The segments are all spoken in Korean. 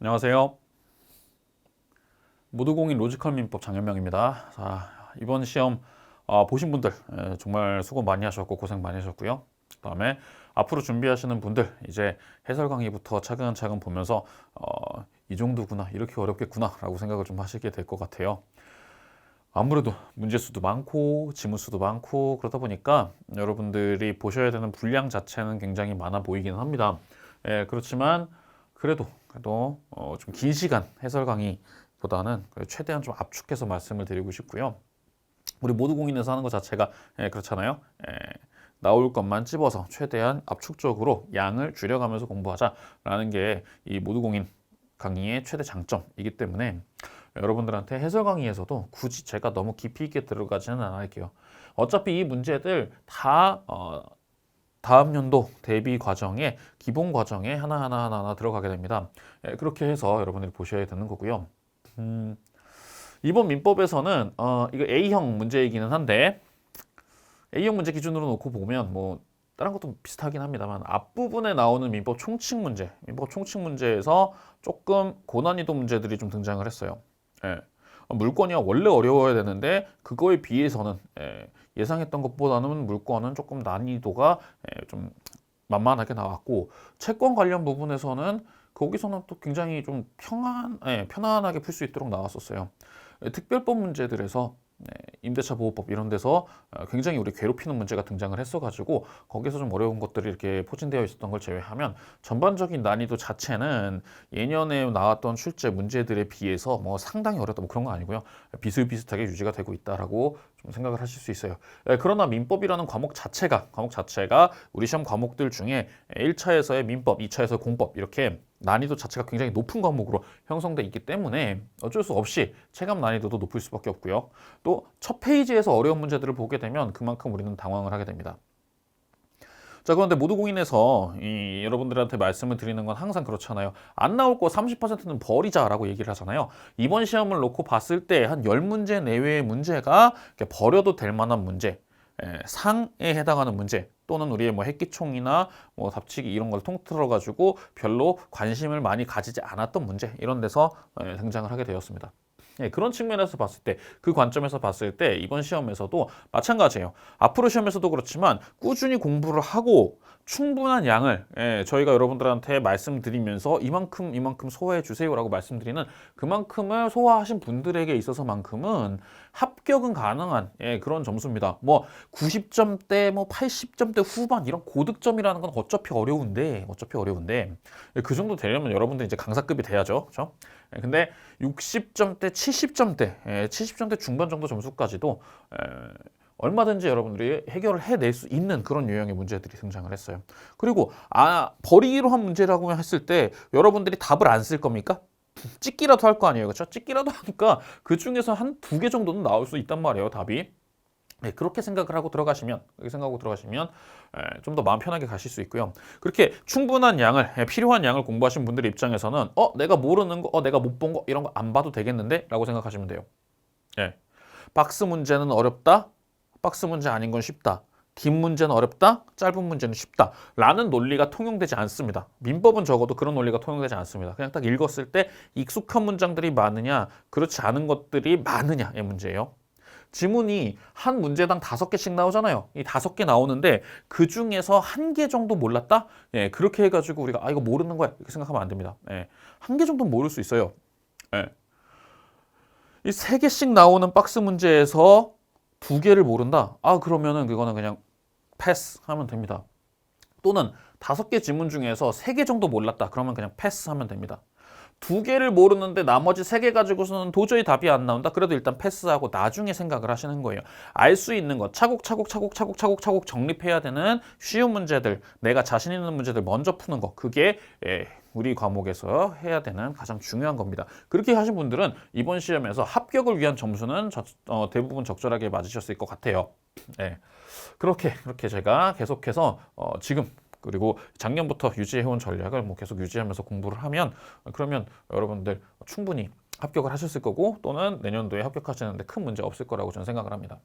안녕하세요. 모두공인 로지컬 민법 장현명입니다. 자, 이번 시험 보신 분들 정말 수고 많이 하셨고 고생 많이 하셨고요. 그다음에 앞으로 준비하시는 분들 이제 해설 강의부터 차근차근 보면서 이 정도구나, 이렇게 어렵겠구나라고 생각을 좀 하시게 될 것 같아요. 아무래도 문제수도 많고 지문수도 많고 그러다 보니까 여러분들이 보셔야 되는 분량 자체는 굉장히 많아 보이기는 합니다. 그렇지만 그래도 좀 긴 시간 해설 강의보다는 최대한 좀 압축해서 말씀을 드리고 싶고요. 우리 모두공인에서 하는 것 자체가 그렇잖아요. 나올 것만 찝어서 최대한 압축적으로 양을 줄여가면서 공부하자라는 게 이 모두공인 강의의 최대 장점이기 때문에 여러분들한테 해설 강의에서도 굳이 제가 너무 깊이 있게 들어가지는 않을게요. 어차피 이 문제들 다 다음 연도 대비 과정에 기본 과정에 하나 들어가게 됩니다. 그렇게 해서 여러분들이 보셔야 되는 거고요. 이번 민법에서는 이거 A형 문제이기는 한데 A형 문제 기준으로 놓고 보면 뭐 다른 것도 비슷하긴 합니다만 앞부분에 나오는 민법 총칙 문제에서 조금 고난이도 문제들이 좀 등장을 했어요. 물권이 원래 어려워야 되는데 그거에 비해서는 예상했던 것보다는 물권은 조금 난이도가 좀 만만하게 나왔고, 채권 관련 부분에서는 거기서는 또 굉장히 좀 편안하게 풀 수 있도록 나왔었어요. 특별법 문제들에서 임대차 보호법 이런 데서 굉장히 우리 괴롭히는 문제가 등장을 했어가지고 거기서 좀 어려운 것들이 이렇게 포진되어 있었던 걸 제외하면 전반적인 난이도 자체는 예년에 나왔던 출제 문제들에 비해서 뭐 상당히 어렵다 뭐 그런 건 아니고요. 비슷비슷하게 유지가 되고 있다라고 좀 생각을 하실 수 있어요. 그러나 민법이라는 과목 자체가 우리 시험 과목들 중에 1차에서의 민법, 2차에서 공법 이렇게 난이도 자체가 굉장히 높은 과목으로 형성돼 있기 때문에 어쩔 수 없이 체감 난이도도 높을 수밖에 없고요. 또 첫 페이지에서 어려운 문제들을 보게 되면 그만큼 우리는 당황을 하게 됩니다. 자, 그런데 모두공인에서 여러분들한테 말씀을 드리는 건 항상 그렇잖아요. 안 나올 거 30%는 버리자라고 얘기를 하잖아요. 이번 시험을 놓고 봤을 때 한 10문제 내외의 문제가 버려도 될 만한 문제, 상에 해당하는 문제, 또는 우리의 뭐 핵기총이나 뭐 답치기 이런 걸 통틀어 가지고 별로 관심을 많이 가지지 않았던 문제, 이런 데서 등장을 하게 되었습니다. 그런 측면에서 봤을 때, 그 관점에서 봤을 때 이번 시험에서도 마찬가지예요. 앞으로 시험에서도 그렇지만 꾸준히 공부를 하고 충분한 양을 저희가 여러분들한테 말씀드리면서 이만큼 소화해 주세요라고 말씀드리는 그만큼을 소화하신 분들에게 있어서만큼은 합격은 가능한 그런 점수입니다. 뭐 90점대, 뭐 80점대 후반 이런 고득점이라는 건 어차피 어려운데 그 정도 되려면 여러분들 이제 강사급이 돼야죠, 그렇죠? 근데 60점대, 70점대 중반 정도 점수까지도 얼마든지 여러분들이 해결을 해낼 수 있는 그런 유형의 문제들이 등장을 했어요. 그리고 버리기로 한 문제라고 했을 때 여러분들이 답을 안 쓸 겁니까? 찍기라도 할 거 아니에요, 그렇죠? 찍기라도 하니까 그 중에서 한 2개 정도는 나올 수 있단 말이에요, 답이. 그렇게 생각을 하고 들어가시면 좀 더 마음 편하게 가실 수 있고요. 그렇게 충분한 양을, 필요한 양을 공부하신 분들의 입장에서는 내가 모르는 거, 내가 못 본 거 이런 거 안 봐도 되겠는데? 라고 생각하시면 돼요. 박스 문제는 어렵다. 박스 문제 아닌 건 쉽다. 긴 문제는 어렵다. 짧은 문제는 쉽다. 라는 논리가 통용되지 않습니다. 민법은 적어도 그런 논리가 통용되지 않습니다. 그냥 딱 읽었을 때 익숙한 문장들이 많으냐, 그렇지 않은 것들이 많으냐의 문제예요. 지문이 한 문제당 5개씩 나오잖아요. 이 5개 나오는데 그 중에서 1개 정도 몰랐다? 그렇게 해가지고 우리가 이거 모르는 거야 이렇게 생각하면 안 됩니다. 1개 정도는 모를 수 있어요. 이 3개씩 나오는 박스 문제에서 2개를 모른다? 그러면은 그거는 그냥 패스하면 됩니다. 또는 5개 지문 중에서 3개 정도 몰랐다? 그러면 그냥 패스하면 됩니다. 2개를 모르는데 나머지 3개 가지고서는 도저히 답이 안 나온다? 그래도 일단 패스하고 나중에 생각을 하시는 거예요. 알 수 있는 것, 차곡차곡 정립해야 되는 쉬운 문제들, 내가 자신 있는 문제들 먼저 푸는 거, 그게 우리 과목에서 해야 되는 가장 중요한 겁니다. 그렇게 하신 분들은 이번 시험에서 합격을 위한 점수는 대부분 적절하게 맞으셨을 것 같아요. 그렇게 제가 계속해서 지금 그리고 작년부터 유지해온 전략을 뭐 계속 유지하면서 공부를 하면, 그러면 여러분들 충분히 합격을 하셨을 거고, 또는 내년도에 합격하시는데 큰 문제 없을 거라고 저는 생각을 합니다.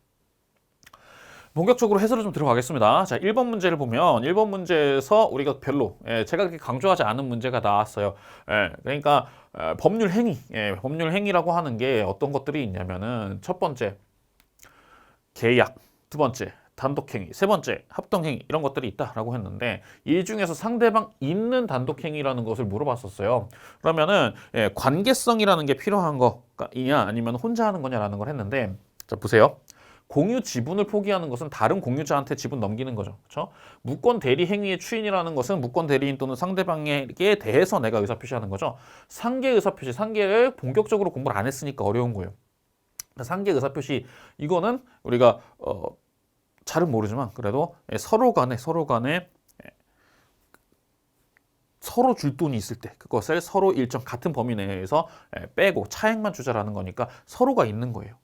본격적으로 해설을 좀 들어가겠습니다. 자, 1번 문제를 보면 1번 문제에서 우리가 별로 제가 그렇게 강조하지 않은 문제가 나왔어요. 그러니까 법률 행위, 법률 행위라고 하는 게 어떤 것들이 있냐면은 첫 번째 계약, 두 번째 단독행위, 세 번째 합동행위 이런 것들이 있다라고 했는데 이 중에서 상대방 있는 단독행위라는 것을 물어봤었어요. 그러면은 관계성이라는 게 필요한 거냐 아니면 혼자 하는 거냐라는 걸 했는데 자 보세요. 공유 지분을 포기하는 것은 다른 공유자한테 지분 넘기는 거죠. 그렇죠? 무권 대리 행위의 추인이라는 것은 무권 대리인 또는 상대방에게 대해서 내가 의사표시하는 거죠. 상계 의사표시, 상계를 본격적으로 공부를 안 했으니까 어려운 거예요. 상계 의사표시 이거는 우리가 잘은 모르지만 그래도 서로 간에 서로 줄 돈이 있을 때 그것을 서로 일정 같은 범위 내에서 빼고 차액만 주자라는 거니까 서로가 있는 거예요.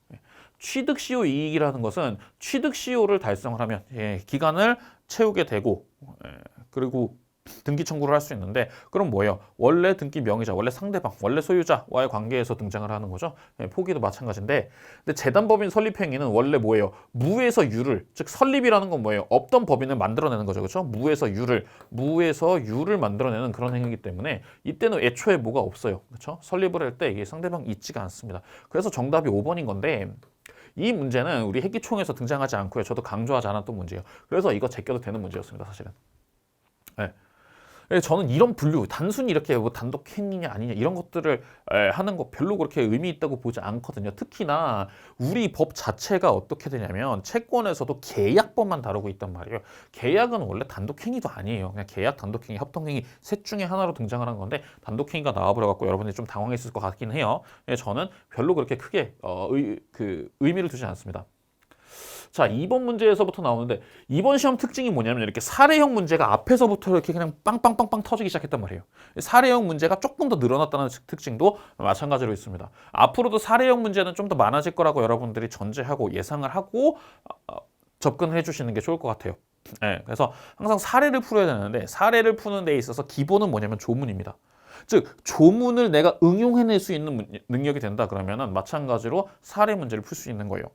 취득 시효 이익이라는 것은 취득 시효를 달성을 하면 기간을 채우게 되고 그리고 등기 청구를 할 수 있는데 그럼 뭐예요? 원래 등기 명의자, 원래 상대방, 원래 소유자와의 관계에서 등장을 하는 거죠. 포기도 마찬가지인데 근데 재단법인 설립 행위는 원래 뭐예요? 무에서 유를, 즉 설립이라는 건 뭐예요? 없던 법인을 만들어내는 거죠. 그렇죠? 무에서 유를 만들어내는 그런 행위이기 때문에 이때는 애초에 뭐가 없어요. 그렇죠? 설립을 할 때 이게 상대방이 있지가 않습니다. 그래서 정답이 5번인 건데 이 문제는 우리 회기총에서 등장하지 않고요. 저도 강조하지 않았던 문제예요. 그래서 이거 제껴도 되는 문제였습니다. 사실은. 네. 저는 이런 분류, 단순히 이렇게 뭐 단독 행위냐 아니냐 이런 것들을 하는 거 별로 그렇게 의미 있다고 보지 않거든요. 특히나 우리 법 자체가 어떻게 되냐면 채권에서도 계약법만 다루고 있단 말이에요. 계약은 원래 단독 행위도 아니에요. 그냥 계약, 단독 행위, 합동 행위 셋 중에 하나로 등장을 한 건데 단독 행위가 나와버려 갖고 여러분들이 좀 당황했을 것 같긴 해요. 저는 별로 그렇게 크게 의미를 두지 않습니다. 자, 2번 문제에서부터 나오는데 2번 시험 특징이 뭐냐면 이렇게 사례형 문제가 앞에서부터 이렇게 그냥 빵빵빵빵 터지기 시작했단 말이에요. 사례형 문제가 조금 더 늘어났다는 특징도 마찬가지로 있습니다. 앞으로도 사례형 문제는 좀 더 많아질 거라고 여러분들이 전제하고 예상을 하고 접근을 해주시는 게 좋을 것 같아요. 그래서 항상 사례를 풀어야 되는데 사례를 푸는 데 있어서 기본은 뭐냐면 조문입니다. 즉 조문을 내가 응용해낼 수 있는 능력이 된다 그러면은 마찬가지로 사례 문제를 풀 수 있는 거예요.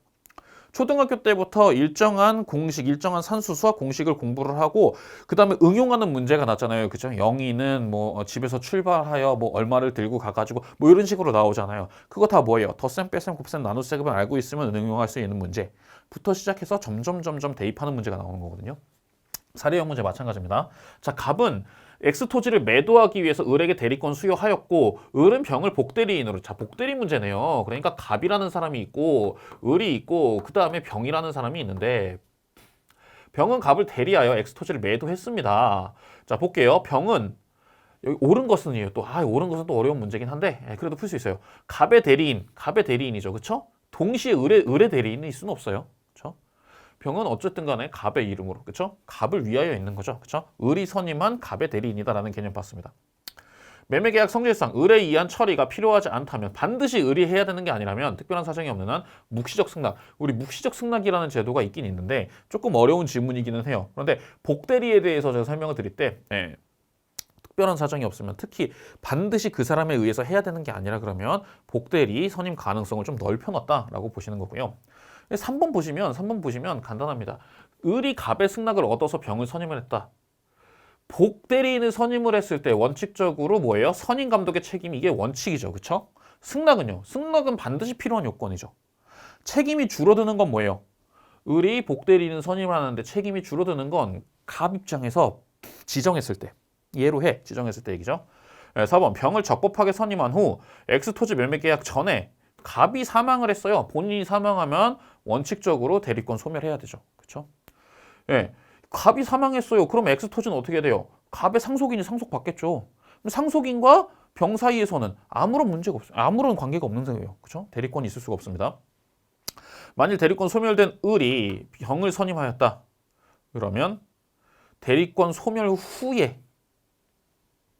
초등학교 때부터 일정한 공식, 일정한 산수 수학 공식을 공부를 하고 그 다음에 응용하는 문제가 났잖아요. 그죠? 영희는 뭐 집에서 출발하여 뭐 얼마를 들고 가가지고 뭐 이런 식으로 나오잖아요. 그거 다 뭐예요? 덧셈, 뺄셈, 곱셈, 나눗셈을 알고 있으면 응용할 수 있는 문제부터 시작해서 점점 대입하는 문제가 나오는 거거든요. 사례형 문제 마찬가지입니다. 자, 갑은 X 토지를 매도하기 위해서 을에게 대리권 수여하였고 을은 병을 복대리인으로 자 복대리 문제네요. 그러니까 갑이라는 사람이 있고 을이 있고 그 다음에 병이라는 사람이 있는데 병은 갑을 대리하여 X 토지를 매도했습니다. 자 볼게요. 병은 여기 옳은 것은이에요. 또 옳은 것은 또 어려운 문제긴 한데 그래도 풀 수 있어요. 갑의 대리인이죠. 그렇죠? 동시에 을의 대리인이 있을 수는 없어요. 그렇죠? 병은 어쨌든 간에 갑의 이름으로, 그렇죠? 갑을 위하여 있는 거죠. 그렇죠? 을이 선임한 갑의 대리인이다라는 개념 봤습니다. 매매계약 성질상 을에 의한 처리가 필요하지 않다면 반드시 을이 해야 되는 게 아니라면 특별한 사정이 없는 한 묵시적 승낙. 우리 묵시적 승낙이라는 제도가 있긴 있는데 조금 어려운 질문이기는 해요. 그런데 복대리에 대해서 제가 설명을 드릴 때 특별한 사정이 없으면 특히 반드시 그 사람에 의해서 해야 되는 게 아니라 그러면 복대리 선임 가능성을 좀 넓혀놨다라고 보시는 거고요. 3번 보시면 간단합니다. 을이 갑의 승낙을 얻어서 병을 선임을 했다. 복대리인을 선임을 했을 때 원칙적으로 뭐예요? 선임 감독의 책임이 이게 원칙이죠. 그렇죠? 승낙은요. 승낙은 반드시 필요한 요건이죠. 책임이 줄어드는 건 뭐예요? 을이 복대리인을 선임하는데 책임이 줄어드는 건 갑 입장에서 지정했을 때. 예로 해. 지정했을 때 얘기죠. 4번 병을 적법하게 선임한 후 X토지 매매계약 전에 갑이 사망을 했어요. 본인이 사망하면 원칙적으로 대리권 소멸해야 되죠. 그렇죠? 갑이 사망했어요. 그럼 X토지는 어떻게 돼요? 갑의 상속인이 상속받겠죠. 상속인과 병 사이에서는 아무런 문제가 없어요. 아무런 관계가 없는 거예요. 그렇죠? 대리권이 있을 수가 없습니다. 만일 대리권 소멸된 을이 병을 선임하였다. 그러면 대리권 소멸 후에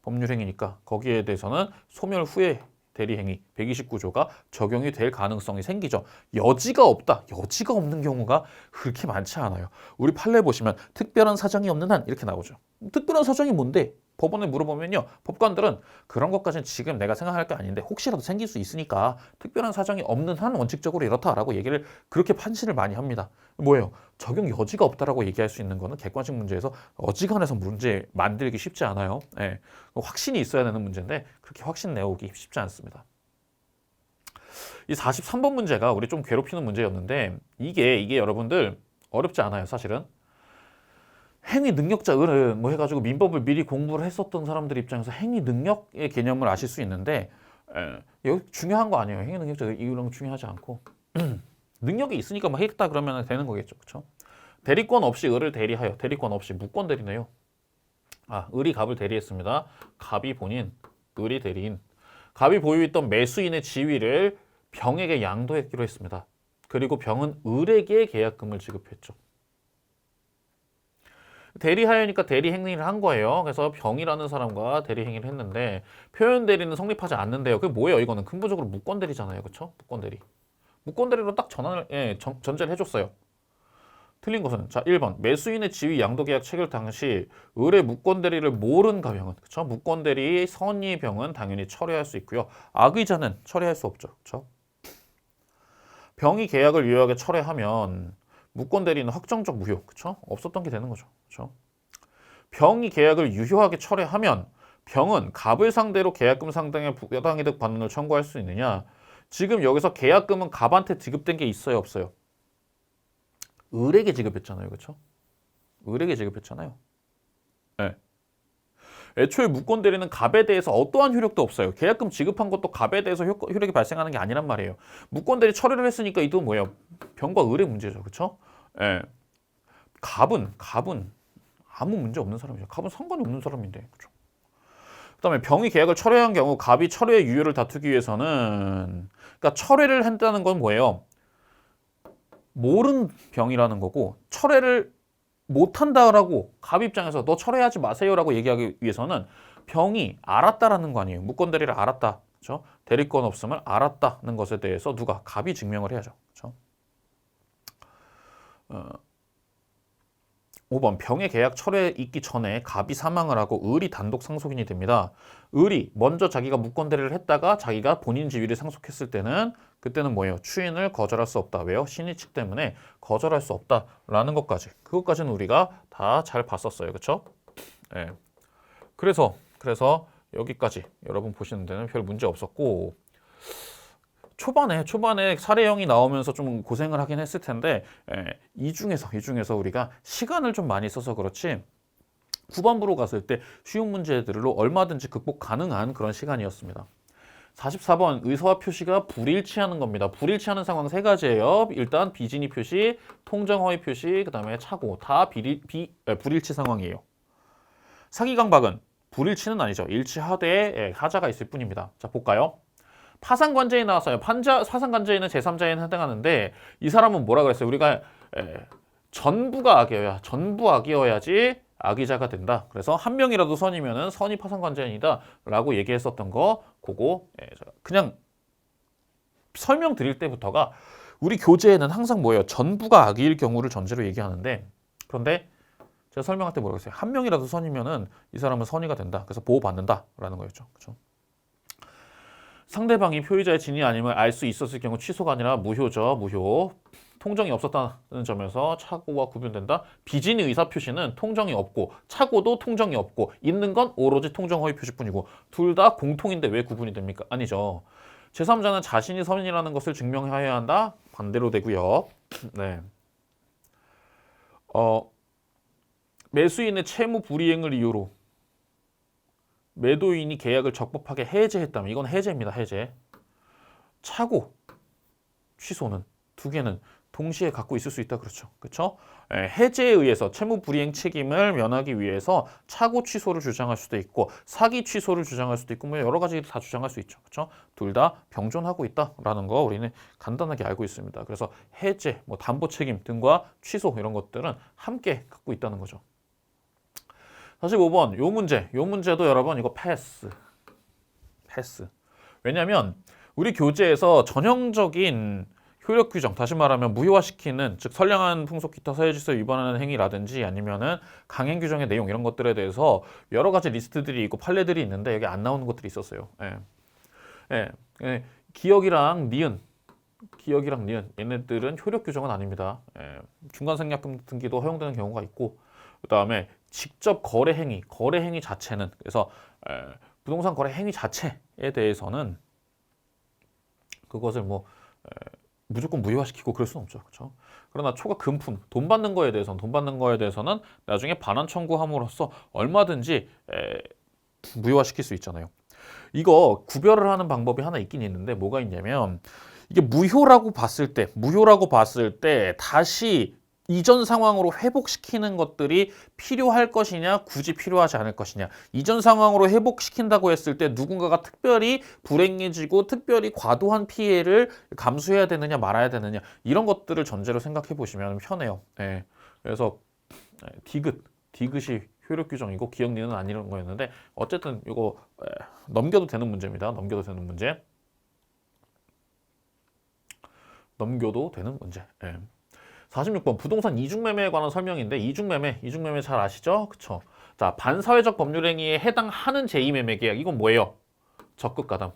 법률행위니까 거기에 대해서는 소멸 후에 대리행위 129조가 적용이 될 가능성이 생기죠. 여지가 없는 경우가 그렇게 많지 않아요. 우리 판례 보시면 특별한 사정이 없는 한 이렇게 나오죠. 특별한 사정이 뭔데? 법원에 물어보면요. 법관들은 그런 것까지는 지금 내가 생각할 게 아닌데 혹시라도 생길 수 있으니까 특별한 사정이 없는 한 원칙적으로 이렇다라고 얘기를 그렇게 판시를 많이 합니다. 뭐예요? 적용 여지가 없다라고 얘기할 수 있는 거는 객관식 문제에서 어지간해서 문제 만들기 쉽지 않아요. 예. 확신이 있어야 되는 문제인데 그렇게 확신 내오기 쉽지 않습니다. 이 43번 문제가 우리 좀 괴롭히는 문제였는데 이게 여러분들 어렵지 않아요, 사실은. 행위 능력자 을은 뭐 해가지고 민법을 미리 공부를 했었던 사람들 입장에서 행위 능력의 개념을 아실 수 있는데 여기 중요한 거 아니에요. 행위 능력자 이런 거 중요하지 않고 능력이 있으니까 뭐 했다 그러면 되는 거겠죠, 그렇죠? 대리권 없이 을을 대리하여 대리권 없이 무권 대리네요. 을이 갑을 대리했습니다. 갑이 본인, 을이 대리인. 갑이 보유했던 매수인의 지위를 병에게 양도했기로 했습니다. 그리고 병은 을에게 계약금을 지급했죠. 대리하여니까 대리 행위를 한 거예요. 그래서 병이라는 사람과 대리 행위를 했는데 표현 대리는 성립하지 않는데요. 그게 뭐예요? 이거는 근본적으로 무권 대리잖아요, 그렇죠? 무권 대리. 무권 대리로 딱 전환을 전제를 해줬어요. 틀린 것은 자 1번 매수인의 지위 양도 계약 체결 당시 을의 무권 대리를 모른 가병은 그렇죠? 무권 대리 선의 병은 당연히 철회할 수 있고요. 악의자는 철회할 수 없죠, 그렇죠? 병이 계약을 유효하게 철회하면 무권 대리는 확정적 무효, 그렇죠? 없었던 게 되는 거죠, 그렇죠? 병이 계약을 유효하게 철회하면 병은 갑을 상대로 계약금 상당의 부당이득 반환을 청구할 수 있느냐? 지금 여기서 계약금은 갑한테 지급된 게 있어요, 없어요? 을에게 지급했잖아요, 그렇죠? 을에게 지급했잖아요. 네. 애초에 무권 대리는 갑에 대해서 어떠한 효력도 없어요. 계약금 지급한 것도 갑에 대해서 효력이 발생하는 게 아니란 말이에요. 무권 대리 처리를 했으니까 이도 뭐예요? 병과 을의 문제죠, 그렇죠? 예. 갑은 아무 문제 없는 사람이죠. 갑은 상관이 없는 사람인데, 그렇죠? 그다음에 병이 계약을 철회한 경우 갑이 철회의 유효를 다투기 위해서는 그러니까 철회를 한다는 건 뭐예요? 모른 병이라는 거고 철회를 못한다라고 갑 입장에서 너 철회하지 마세요라고 얘기하기 위해서는 병이 알았다라는 거 아니에요. 무권 대리를 알았다, 그렇죠? 대리권 없음을 알았다는 것에 대해서 누가 갑이 증명을 해야죠, 그렇죠? 5번 병의 계약 철회 있기 전에 갑이 사망을 하고 을이 단독 상속인이 됩니다. 을이 먼저 자기가 무권 대리를 했다가 자기가 본인 지위를 상속했을 때는 그때는 뭐예요? 추인을 거절할 수 없다. 왜요? 신의 측 때문에 거절할 수 없다라는 것까지. 그것까지는 우리가 다 잘 봤었어요. 그렇죠? 네. 그래서 여기까지 여러분 보시는 데는 별 문제 없었고 초반에 사례형이 나오면서 좀 고생을 하긴 했을 텐데 이 중에서 우리가 시간을 좀 많이 써서 그렇지 후반부로 갔을 때 쉬운 문제들로 얼마든지 극복 가능한 그런 시간이었습니다. 44번 의서와 표시가 불일치하는 겁니다. 불일치하는 상황 세 가지예요. 일단 비진이 표시, 통정허위 표시, 그 다음에 착오 다 불일치 상황이에요. 사기강박은 불일치는 아니죠. 일치하되 하자가 있을 뿐입니다. 자 볼까요? 파산관제에 나왔어요. 파산관제에는 제3자에는 해당하는데 이 사람은 뭐라 그랬어요? 우리가 전부가 악이어야지 악의자가 된다. 그래서 한 명이라도 선이면은 선이 파산관제인이다 라고 얘기했었던 거 그거 그냥 설명드릴 때부터가 우리 교재에는 항상 뭐예요? 전부가 악의일 경우를 전제로 얘기하는데 그런데 제가 설명할 때 뭐라고 했어요? 한 명이라도 선이면은 이 사람은 선의가 된다. 그래서 보호받는다 라는 거였죠. 그렇죠? 상대방이 표의자의 진위 아님을 알 수 있었을 경우 취소가 아니라 무효죠. 무효. 통정이 없었다는 점에서 착오와 구분된다. 비진의 의사 표시는 통정이 없고 착오도 통정이 없고 있는 건 오로지 통정 허위 표시뿐이고 둘 다 공통인데 왜 구분이 됩니까? 아니죠. 제3자는 자신이 선이라는 것을 증명해야 한다. 반대로 되고요. 네. 매수인의 채무 불이행을 이유로 매도인이 계약을 적법하게 해제했다면 이건 해제입니다. 해제. 착오, 취소는 두 개는 동시에 갖고 있을 수 있다. 그렇죠. 그렇죠? 해제에 의해서 채무 불이행 책임을 면하기 위해서 착오 취소를 주장할 수도 있고 사기 취소를 주장할 수도 있고 뭐 여러 가지 다 주장할 수 있죠. 그렇죠? 둘 다 병존하고 있다라는 거 우리는 간단하게 알고 있습니다. 그래서 해제, 뭐 담보 책임 등과 취소 이런 것들은 함께 갖고 있다는 거죠. 45번 요 문제도 여러분 이거 패스. 왜냐하면 우리 교재에서 전형적인 효력 규정, 다시 말하면 무효화시키는, 즉 선량한 풍속 기타 사회질서에 위반하는 행위라든지 아니면은 강행 규정의 내용 이런 것들에 대해서 여러 가지 리스트들이 있고 판례들이 있는데 여기 안 나오는 것들이 있었어요. 기억이랑 니은 얘네들은 효력 규정은 아닙니다. 중간생략금 등기도 허용되는 경우가 있고, 그 다음에 직접 거래 행위 자체는, 그래서 부동산 거래 행위 자체에 대해서는 그것을 뭐 무조건 무효화시키고 그럴 수는 없죠. 그렇죠? 그러나 초과 금품, 돈 받는 거에 대해서는 나중에 반환 청구함으로써 얼마든지 무효화시킬 수 있잖아요. 이거 구별을 하는 방법이 하나 있긴 있는데 뭐가 있냐면, 이게 무효라고 봤을 때 다시 이전 상황으로 회복시키는 것들이 필요할 것이냐, 굳이 필요하지 않을 것이냐. 이전 상황으로 회복시킨다고 했을 때 누군가가 특별히 불행해지고 특별히 과도한 피해를 감수해야 되느냐 말아야 되느냐, 이런 것들을 전제로 생각해 보시면 편해요. 그래서 디귿이 효력 규정이고 기억리는 아니라는 거였는데, 어쨌든 이거 넘겨도 되는 문제입니다. 넘겨도 되는 문제. 46번 부동산 이중매매에 관한 설명인데, 이중매매 잘 아시죠? 그쵸? 자, 반사회적 법률행위에 해당하는 제2매매계약, 이건 뭐예요? 적극가담.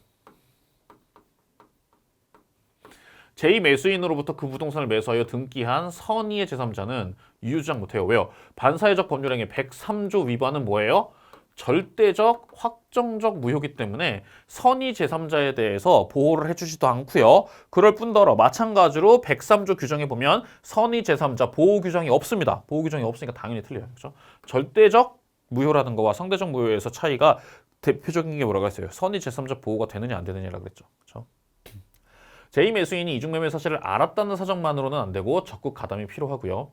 제2매수인으로부터 그 부동산을 매수하여 등기한 선의의 제3자는 유효주장 못해요. 왜요? 반사회적 법률행위 103조 위반은 뭐예요? 절대적, 확정적 무효이기 때문에 선의 제3자에 대해서 보호를 해주지도 않고요. 그럴 뿐더러 마찬가지로 103조 규정에 보면 선의 제3자 보호 규정이 없습니다. 보호 규정이 없으니까 당연히 틀려요. 그렇죠? 절대적 무효라는 거와 상대적 무효에서 차이가, 대표적인 게 뭐라고 했어요? 선의 제3자 보호가 되느냐 안 되느냐라고 그랬죠. 그렇죠? 제2매수인이 이중매매 사실을 알았다는 사정만으로는 안 되고 적극 가담이 필요하고요.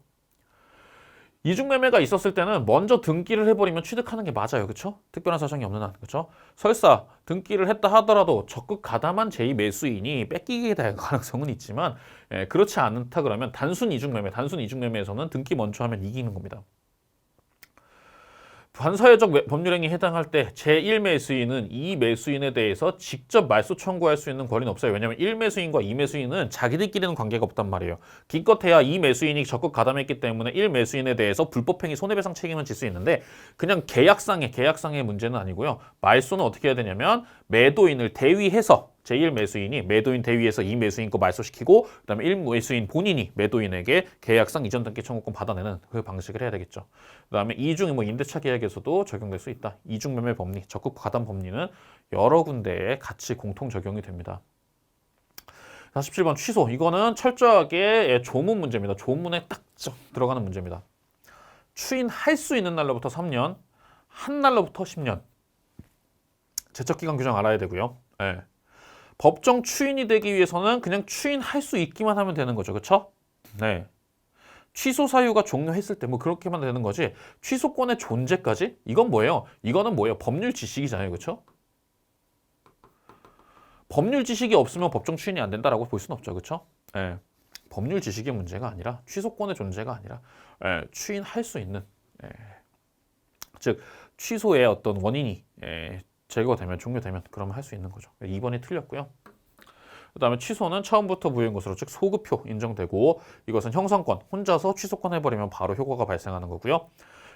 이중매매가 있었을 때는 먼저 등기를 해버리면 취득하는 게 맞아요. 그렇죠? 특별한 사정이 없는 한. 그렇죠? 설사 등기를 했다 하더라도 적극 가담한 제2매수인이 뺏기게 될 가능성은 있지만, 그렇지 않다 그러면 단순 이중매매에서는 등기 먼저 하면 이기는 겁니다. 반사회적 법률행위에 해당할 때 제1매수인은 2매수인에 대해서 직접 말소 청구할 수 있는 권리는 없어요. 왜냐하면 1매수인과 2매수인은 자기들끼리는 관계가 없단 말이에요. 기껏해야 2매수인이 적극 가담했기 때문에 1매수인에 대해서 불법행위 손해배상 책임은 질 수 있는데, 그냥 계약상의 문제는 아니고요. 말소는 어떻게 해야 되냐면, 매도인을 대위해서 제1매수인이 매도인 대위해서 2매수인 거 말소시키고, 그 다음에 1매수인 본인이 매도인에게 계약상 이전 등기 청구권 받아내는 그 방식을 해야 되겠죠. 그 다음에 이중 임대차 계약에서도 적용될 수 있다. 이중매매 법리, 적극 가담 법리는 여러 군데에 같이 공통 적용이 됩니다. 47번 취소. 이거는 철저하게 조문 문제입니다. 조문에 딱 들어가는 문제입니다. 추인할 수 있는 날로부터 3년, 한 날로부터 10년. 제척기간 규정 알아야 되고요. 법정 추인이 되기 위해서는 그냥 추인할 수 있기만 하면 되는 거죠. 그렇죠? 취소 사유가 종료했을 때 뭐 그렇게만 되는 거지, 취소권의 존재까지? 이건 뭐예요? 이거는 뭐예요? 법률 지식이잖아요. 그렇죠? 법률 지식이 없으면 법정 추인이 안 된다라고 볼 수는 없죠. 그렇죠? 법률 지식의 문제가 아니라, 취소권의 존재가 아니라 추인할 수 있는, 즉 취소의 어떤 원인이 제거되면, 종료되면 그러면 할 수 있는 거죠. 2번이 틀렸고요. 그 다음에 취소는 처음부터 무효인 것으로, 즉 소급효 인정되고, 이것은 형성권, 혼자서 취소권 해버리면 바로 효과가 발생하는 거고요.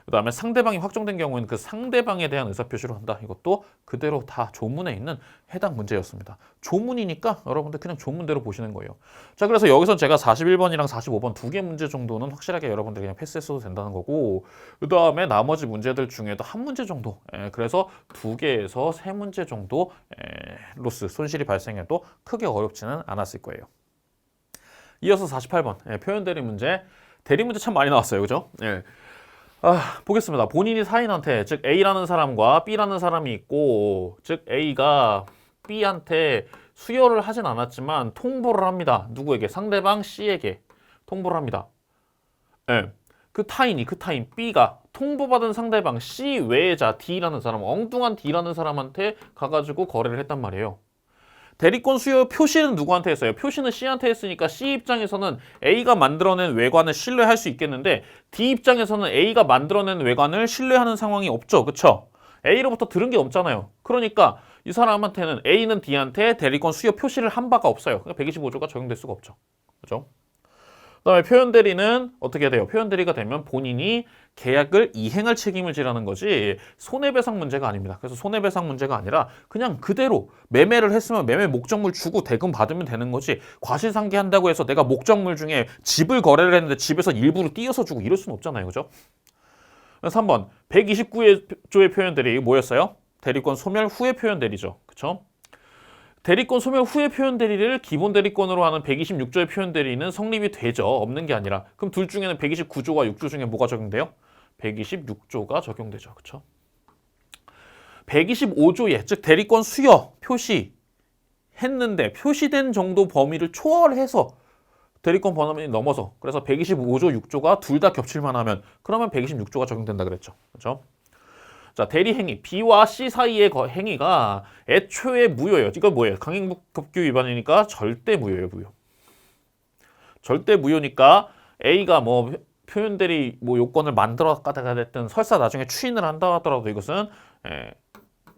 그 다음에 상대방이 확정된 경우에는 그 상대방에 대한 의사표시를 한다. 이것도 그대로 다 조문에 있는 해당 문제였습니다. 조문이니까 여러분들 그냥 조문대로 보시는 거예요. 자, 그래서 여기서 제가 41번이랑 45번 두 개 문제 정도는 확실하게 여러분들이 그냥 패스했어도 된다는 거고, 그 다음에 나머지 문제들 중에도 한 문제 정도, 그래서 2개에서 3문제 정도 로스, 손실이 발생해도 크게 어렵지는 않았을 거예요. 이어서 48번 표현 대리 문제. 대리 문제 참 많이 나왔어요. 그죠? 보겠습니다. 본인이 타인한테, 즉 A라는 사람과 B라는 사람이 있고, 즉 A가 B한테 수여를 하진 않았지만 통보를 합니다. 누구에게? 상대방 C에게 통보를 합니다. 그 타인 B가 통보받은 상대방 C 외자 D라는 사람, 엉뚱한 D라는 사람한테 가가지고 거래를 했단 말이에요. 대리권 수요 표시는 누구한테 했어요? 표시는 C한테 했으니까 C 입장에서는 A가 만들어낸 외관을 신뢰할 수 있겠는데, D 입장에서는 A가 만들어낸 외관을 신뢰하는 상황이 없죠. 그쵸? A로부터 들은 게 없잖아요. 그러니까 이 사람한테는, A는 D한테 대리권 수요 표시를 한 바가 없어요. 그러니까 125조가 적용될 수가 없죠. 그죠? 그다음에 표현대리는 어떻게 돼요? 표현대리가 되면 본인이 계약을 이행할 책임을 지라는 거지 손해배상 문제가 아닙니다. 그래서 손해배상 문제가 아니라 그냥 그대로 매매를 했으면 매매 목적물 주고 대금 받으면 되는 거지 과실상계한다고 해서 내가 목적물 중에 집을 거래를 했는데 집에서 일부를 띄어서 주고 이럴 수는 없잖아요. 그죠? 그래서 3번 129조의 표현대리 뭐였어요? 대리권 소멸 후의 표현대리죠. 그쵸? 대리권 소멸 후의 표현대리를 기본 대리권으로 하는 126조의 표현대리는 성립이 되죠. 없는 게 아니라. 그럼 둘 중에는 129조와 6조 중에 뭐가 적용돼요? 126조가 적용되죠. 그렇죠? 125조에 즉 대리권 수여 표시했는데 표시된 정도 범위를 초월해서 대리권 범위를 넘어서 그래서 125조, 6조가 둘 다 겹칠만 하면 그러면 126조가 적용된다 그랬죠. 그렇죠? 자, 대리 행위 B와 C 사이의 행위가 애초에 무효예요. 이거 뭐예요? 강행법규 위반이니까 절대 무효예요, 무효. 절대 무효니까 A가 뭐 표현대리 뭐 요건을 만들어가다가 됐든 설사 나중에 추인을 한다 하더라도 이것은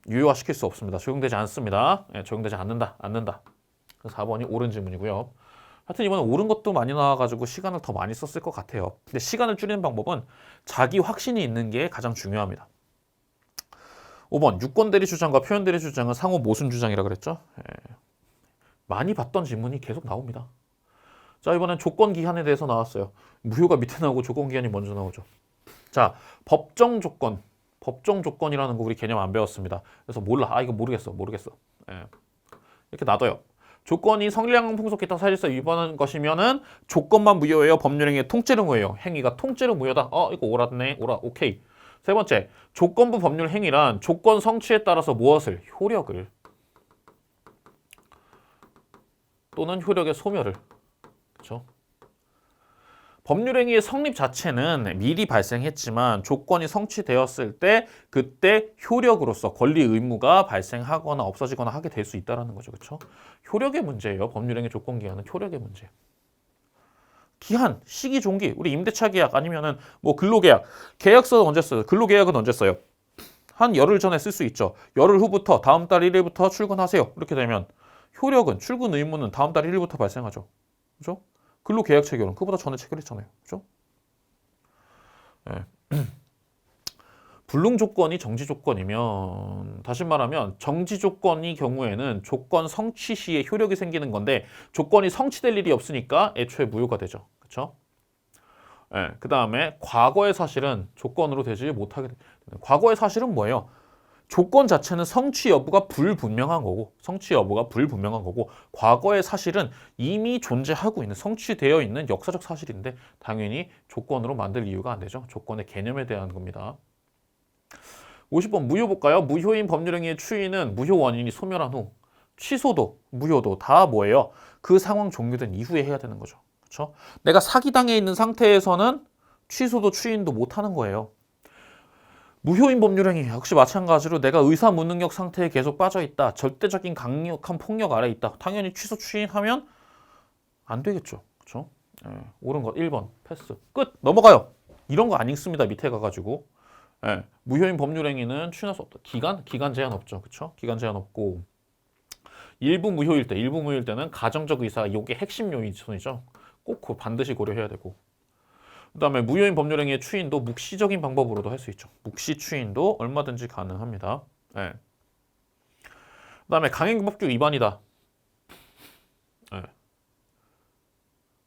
유효화시킬 수 없습니다. 적용되지 않습니다. 적용되지 않는다. 4번이 옳은 질문이고요. 하여튼 이번에 옳은 것도 많이 나와가지고 시간을 더 많이 썼을 것 같아요. 근데 시간을 줄이는 방법은 자기 확신이 있는 게 가장 중요합니다. 5번 유권대리 주장과 표현대리 주장은 상호 모순 주장이라 그랬죠. 많이 봤던 질문이 계속 나옵니다. 자, 이번엔 조건기한에 대해서 나왔어요. 무효가 밑에 나오고 조건기한이 먼저 나오죠. 자, 법정 조건이라는 거 우리 개념 안 배웠습니다. 그래서 몰라. 이거 모르겠어. 이렇게 놔둬요. 조건이 성리학 풍속 기타 사실상 위반한 것이면은 조건만 무효예요. 법률행위의 통째로 무효예요. 행위가 통째로 무효다. 이거 옳았네. 오케이. 세 번째, 조건부 법률 행위란 조건 성취에 따라서 무엇을? 효력을 또는 효력의 소멸을. 그렇죠? 법률 행위의 성립 자체는 미리 발생했지만 조건이 성취되었을 때 그때 효력으로서 권리 의무가 발생하거나 없어지거나 하게 될 수 있다는 거죠. 그렇죠? 효력의 문제예요. 법률 행위 조건 기한은 효력의 문제예요. 기한, 시기, 종기, 우리 임대차 계약 아니면은 뭐 근로계약, 계약서는 언제 써요? 근로계약은 언제 써요? 한 열흘 전에 쓸 수 있죠. 열흘 후부터 다음 달 1일부터 출근하세요. 이렇게 되면 효력은 출근 의무는 다음 달 1일부터 발생하죠. 그죠? 근로계약 체결은 그보다 전에 체결했잖아요. 그죠? 네. 불능 조건이 정지 조건이면 다시 말하면 정지 조건이 경우에는 조건 성취 시에 효력이 생기는 건데 조건이 성취될 일이 없으니까 애초에 무효가 되죠. 그렇죠? 네, 그 다음에 과거의 사실은 조건으로 되지 못하게 됩니다. 과거의 사실은 뭐예요? 조건 자체는 성취 여부가 불분명한 거고 과거의 사실은 이미 존재하고 있는 성취되어 있는 역사적 사실인데 당연히 조건으로 만들 이유가 안 되죠. 조건의 개념에 대한 겁니다. 50번 무효 볼까요? 무효인 법률행위의 추인은 무효 원인이 소멸한 후 취소도 무효도 다 뭐예요? 그 상황 종료된 이후에 해야 되는 거죠. 그렇죠? 내가 사기당해 있는 상태에서는 취소도 추인도 못 하는 거예요. 무효인 법률행위 역시 마찬가지로 내가 의사 무능력 상태에 계속 빠져 있다. 절대적인 강력한 폭력 아래 있다. 당연히 취소 추인하면 안 되겠죠. 그렇죠? 옳은 것 1번 패스. 끝. 넘어가요. 이런 거 안 읽습니다. 밑에 가가지고. 무효인 법률행위는 추인할 수 없다. 기간 제한 없죠. 그렇죠? 기간 제한 없고 일부 무효일 때는 가정적 의사 이게 핵심 요인이죠. 꼭 반드시 고려해야 되고 그 다음에 무효인 법률행위의 추인도 묵시적인 방법으로도 할 수 있죠. 묵시 추인도 얼마든지 가능합니다. 그 다음에 강행법규 위반이다.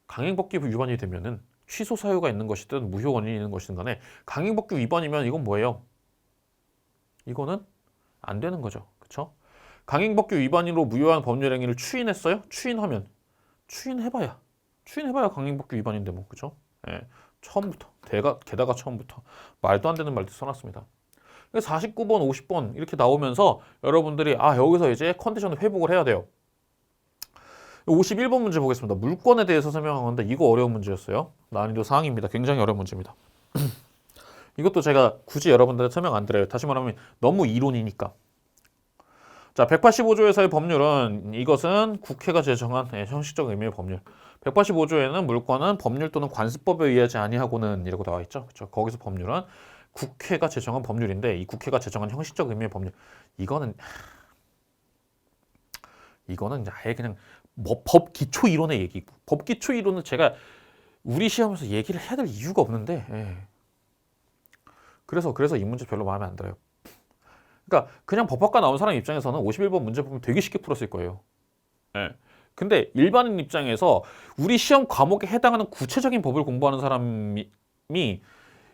강행법규 위반이 되면은 취소 사유가 있는 것이든 무효 원인이 있는 것이든 간에 강행법규 위반이면 이건 뭐예요? 이거는 안 되는 거죠. 그렇죠? 강행법규 위반으로 무효한 법률행위를 추인했어요? 추인해봐야 강행법규 위반인데 뭐 그죠? 처음부터 게다가 처음부터 말도 안 되는 말도 써놨습니다. 49번, 50번 이렇게 나오면서 여러분들이 여기서 이제 컨디션을 회복을 해야 돼요. 51번 문제 보겠습니다. 물권에 대해서 설명한 건데 이거 어려운 문제였어요. 난이도 4항입니다. 굉장히 어려운 문제입니다. 이것도 제가 굳이 여러분들한테 설명 안 드려요. 다시 말하면 너무 이론이니까. 자, 185조에서의 법률은 이것은 국회가 제정한 형식적 의미의 법률. 185조에는 물권은 법률 또는 관습법에 의하지 아니하고는 이라고 나와 있죠. 그렇죠? 거기서 법률은 국회가 제정한 법률인데 이 국회가 제정한 형식적 의미의 법률. 이거는 이거는 이제 아예 그냥 뭐 법 기초 이론의 얘기고, 법 기초 이론은 제가 우리 시험에서 얘기를 해야 될 이유가 없는데, 그래서 이 문제 별로 마음에 안 들어요. 그러니까 그냥 법학과 나온 사람 입장에서는 51번 문제 보면 되게 쉽게 풀었을 거예요. 근데 일반인 입장에서 우리 시험 과목에 해당하는 구체적인 법을 공부하는 사람이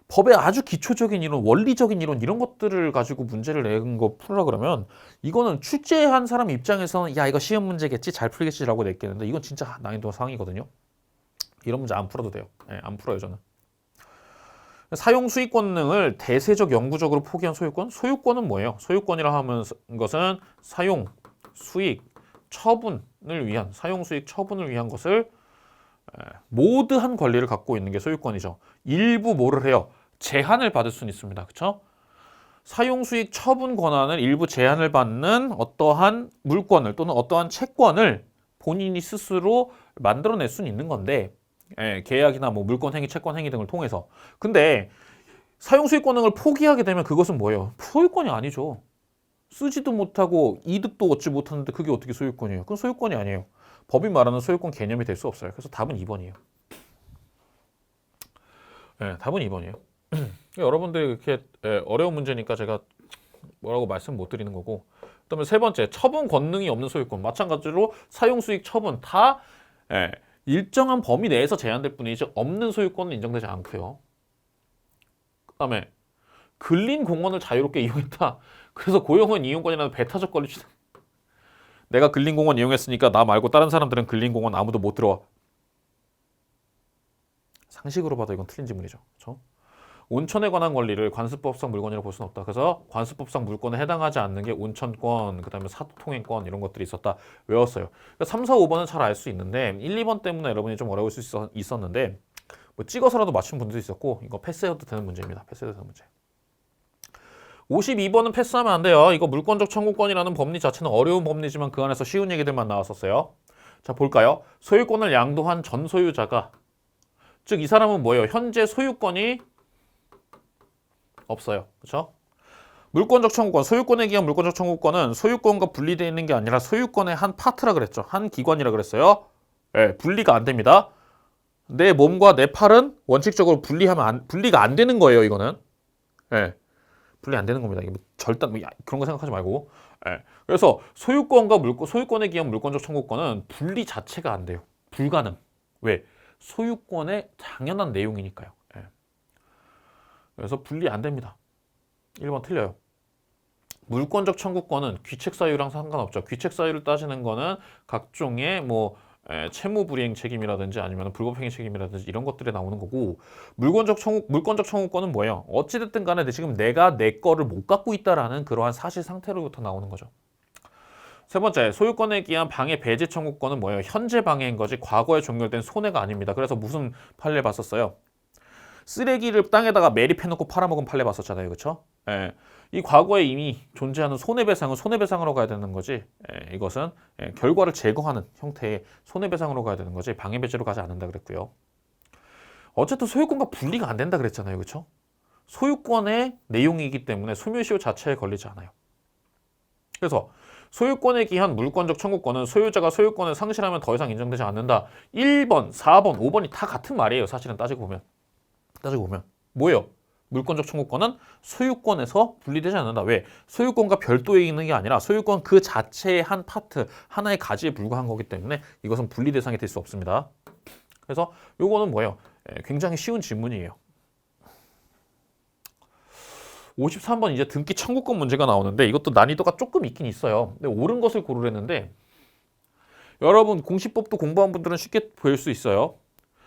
법의 아주 기초적인 이론, 원리적인 이론 이런 것들을 가지고 문제를 내는 거 풀으라 그러면 이거는 출제한 사람 입장에서는 야 이거 시험 문제겠지 잘 풀겠지라고 냈겠는데 이건 진짜 난이도 상이거든요. 이런 문제 안 풀어도 돼요. 안 풀어요 저는. 사용 수익권 등을 대세적 영구적으로 포기한 소유권? 소유권은 뭐예요? 소유권이라 하면 것은 사용 수익 처분을 위한 사용 수익 처분을 위한 것을 모두한 권리를 갖고 있는 게 소유권이죠. 일부 뭐를 해요? 제한을 받을 수는 있습니다. 그렇죠? 사용 수익 처분 권한을 일부 제한을 받는 어떠한 물권을 또는 어떠한 채권을 본인이 스스로 만들어낼 수는 있는 건데 계약이나 뭐 물권 행위, 채권 행위 등을 통해서. 근데 사용 수익권 등을 포기하게 되면 그것은 뭐예요? 소유권이 아니죠. 쓰지도 못하고 이득도 얻지 못하는데 그게 어떻게 소유권이에요? 그건 소유권이 아니에요. 법이 말하는 소유권 개념이 될 수 없어요. 그래서 답은 2번이에요. 답은 2번이에요. 여러분들이 이렇게 어려운 문제니까 제가 뭐라고 말씀 못 드리는 거고. 그다음에 세 번째, 처분 권능이 없는 소유권. 마찬가지로 사용 수익 처분 다 일정한 범위 내에서 제한될 뿐이지 없는 소유권은 인정되지 않고요. 그다음에 근린 공원을 자유롭게 이용했다. 그래서 고용은 이용권이라는 배타적 권리 주는. 내가 근린 공원 이용했으니까 나 말고 다른 사람들은 근린 공원 아무도 못 들어와. 상식으로 봐도 이건 틀린 지문이죠. 그렇죠? 온천에 관한 권리를 관습법상 물권이라고 볼 수는 없다. 그래서 관습법상 물권에 해당하지 않는 게 온천권, 그다음에 사도통행권 이런 것들이 있었다. 외웠어요. 그러니까 3, 4, 5번은 잘 알 수 있는데 1, 2번 때문에 여러분이 좀 어려울 수 있었는데 뭐 찍어서라도 맞춘 분도 있었고 이거 패스해도 되는 문제입니다. 패스해도 되는 문제. 52번은 패스하면 안 돼요. 이거 물권적 청구권이라는 법리 자체는 어려운 법리지만 그 안에서 쉬운 얘기들만 나왔었어요. 자, 볼까요? 소유권을 양도한 전 소유자가, 즉 이 사람은 뭐예요? 현재 소유권이 없어요. 그렇죠? 물권적 청구권, 소유권에 기한 물권적 청구권은 소유권과 분리되어 있는 게 아니라 소유권의 한 파트라 그랬죠. 한 기관이라 그랬어요. 분리가 안 됩니다. 내 몸과 내 팔은 원칙적으로 분리가 안 되는 거예요. 이거는. 분리 안 되는 겁니다. 이게 절대 그런 거 생각하지 말고. 그래서 소유권에 기한 물권적 청구권은 분리 자체가 안 돼요. 불가능. 왜? 소유권의 당연한 내용이니까요. 그래서 분리 안 됩니다. 1번 틀려요. 물권적 청구권은 귀책 사유랑 상관없죠. 귀책 사유를 따지는 거는 각종의 뭐 채무 불이행 책임이라든지 아니면 불법행위 책임이라든지 이런 것들에 나오는 거고, 물권적 청구권은 뭐예요? 어찌됐든 간에 지금 내가 내 거를 못 갖고 있다라는 그러한 사실 상태로부터 나오는 거죠. 세 번째, 소유권에 기한 방해 배제 청구권은 뭐예요? 현재 방해인 거지 과거에 종결된 손해가 아닙니다. 그래서 무슨 판례 봤었어요? 쓰레기를 땅에다가 매립해놓고 팔아먹은 판례 봤었잖아요. 그렇죠? 이 과거에 이미 존재하는 손해배상은 손해배상으로 가야 되는 거지, 이것은 결과를 제거하는 형태의 손해배상으로 가야 되는 거지 방해배제로 가지 않는다 그랬고요. 어쨌든 소유권과 분리가 안 된다 그랬잖아요. 그렇죠? 소유권의 내용이기 때문에 소멸시효 자체에 걸리지 않아요. 그래서 소유권에 기한 물권적 청구권은 소유자가 소유권을 상실하면 더 이상 인정되지 않는다. 1번, 4번, 5번이 다 같은 말이에요. 사실은 따지고 보면 뭐예요? 물권적 청구권은 소유권에서 분리되지 않는다. 왜? 소유권과 별도에 있는 게 아니라 소유권 그 자체의 한 파트, 하나의 가지에 불과한 거기 때문에 이것은 분리 대상이 될 수 없습니다. 그래서 요거는 뭐예요? 굉장히 쉬운 질문이에요. 53번 이제 등기 청구권 문제가 나오는데 이것도 난이도가 조금 있긴 있어요. 근데 옳은 것을 고르랬는데 여러분 공시법도 공부한 분들은 쉽게 보일 수 있어요.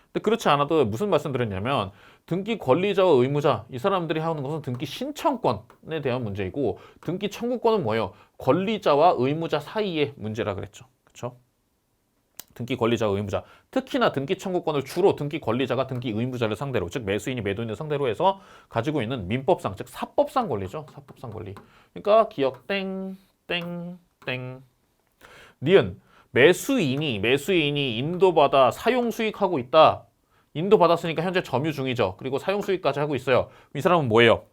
근데 그렇지 않아도 무슨 말씀 드렸냐면 등기 권리자와 의무자 이 사람들이 하는 것은 등기 신청권에 대한 문제이고 등기 청구권은 뭐예요? 권리자와 의무자 사이의 문제라 그랬죠. 그렇죠? 등기 권리자와 의무자, 특히나 등기 청구권을 주로 등기 권리자가 등기 의무자를 상대로, 즉 매수인이 매도인을 상대로 해서 가지고 있는 민법상, 즉 사법상 권리죠. 사법상 권리. 그러니까 기억 땡땡땡 니은 매수인이 인도받아 사용 수익하고 있다. 인도받았으니까 현재 점유 중이죠. 그리고 사용 수익까지 하고 있어요. 이 사람은 뭐예요?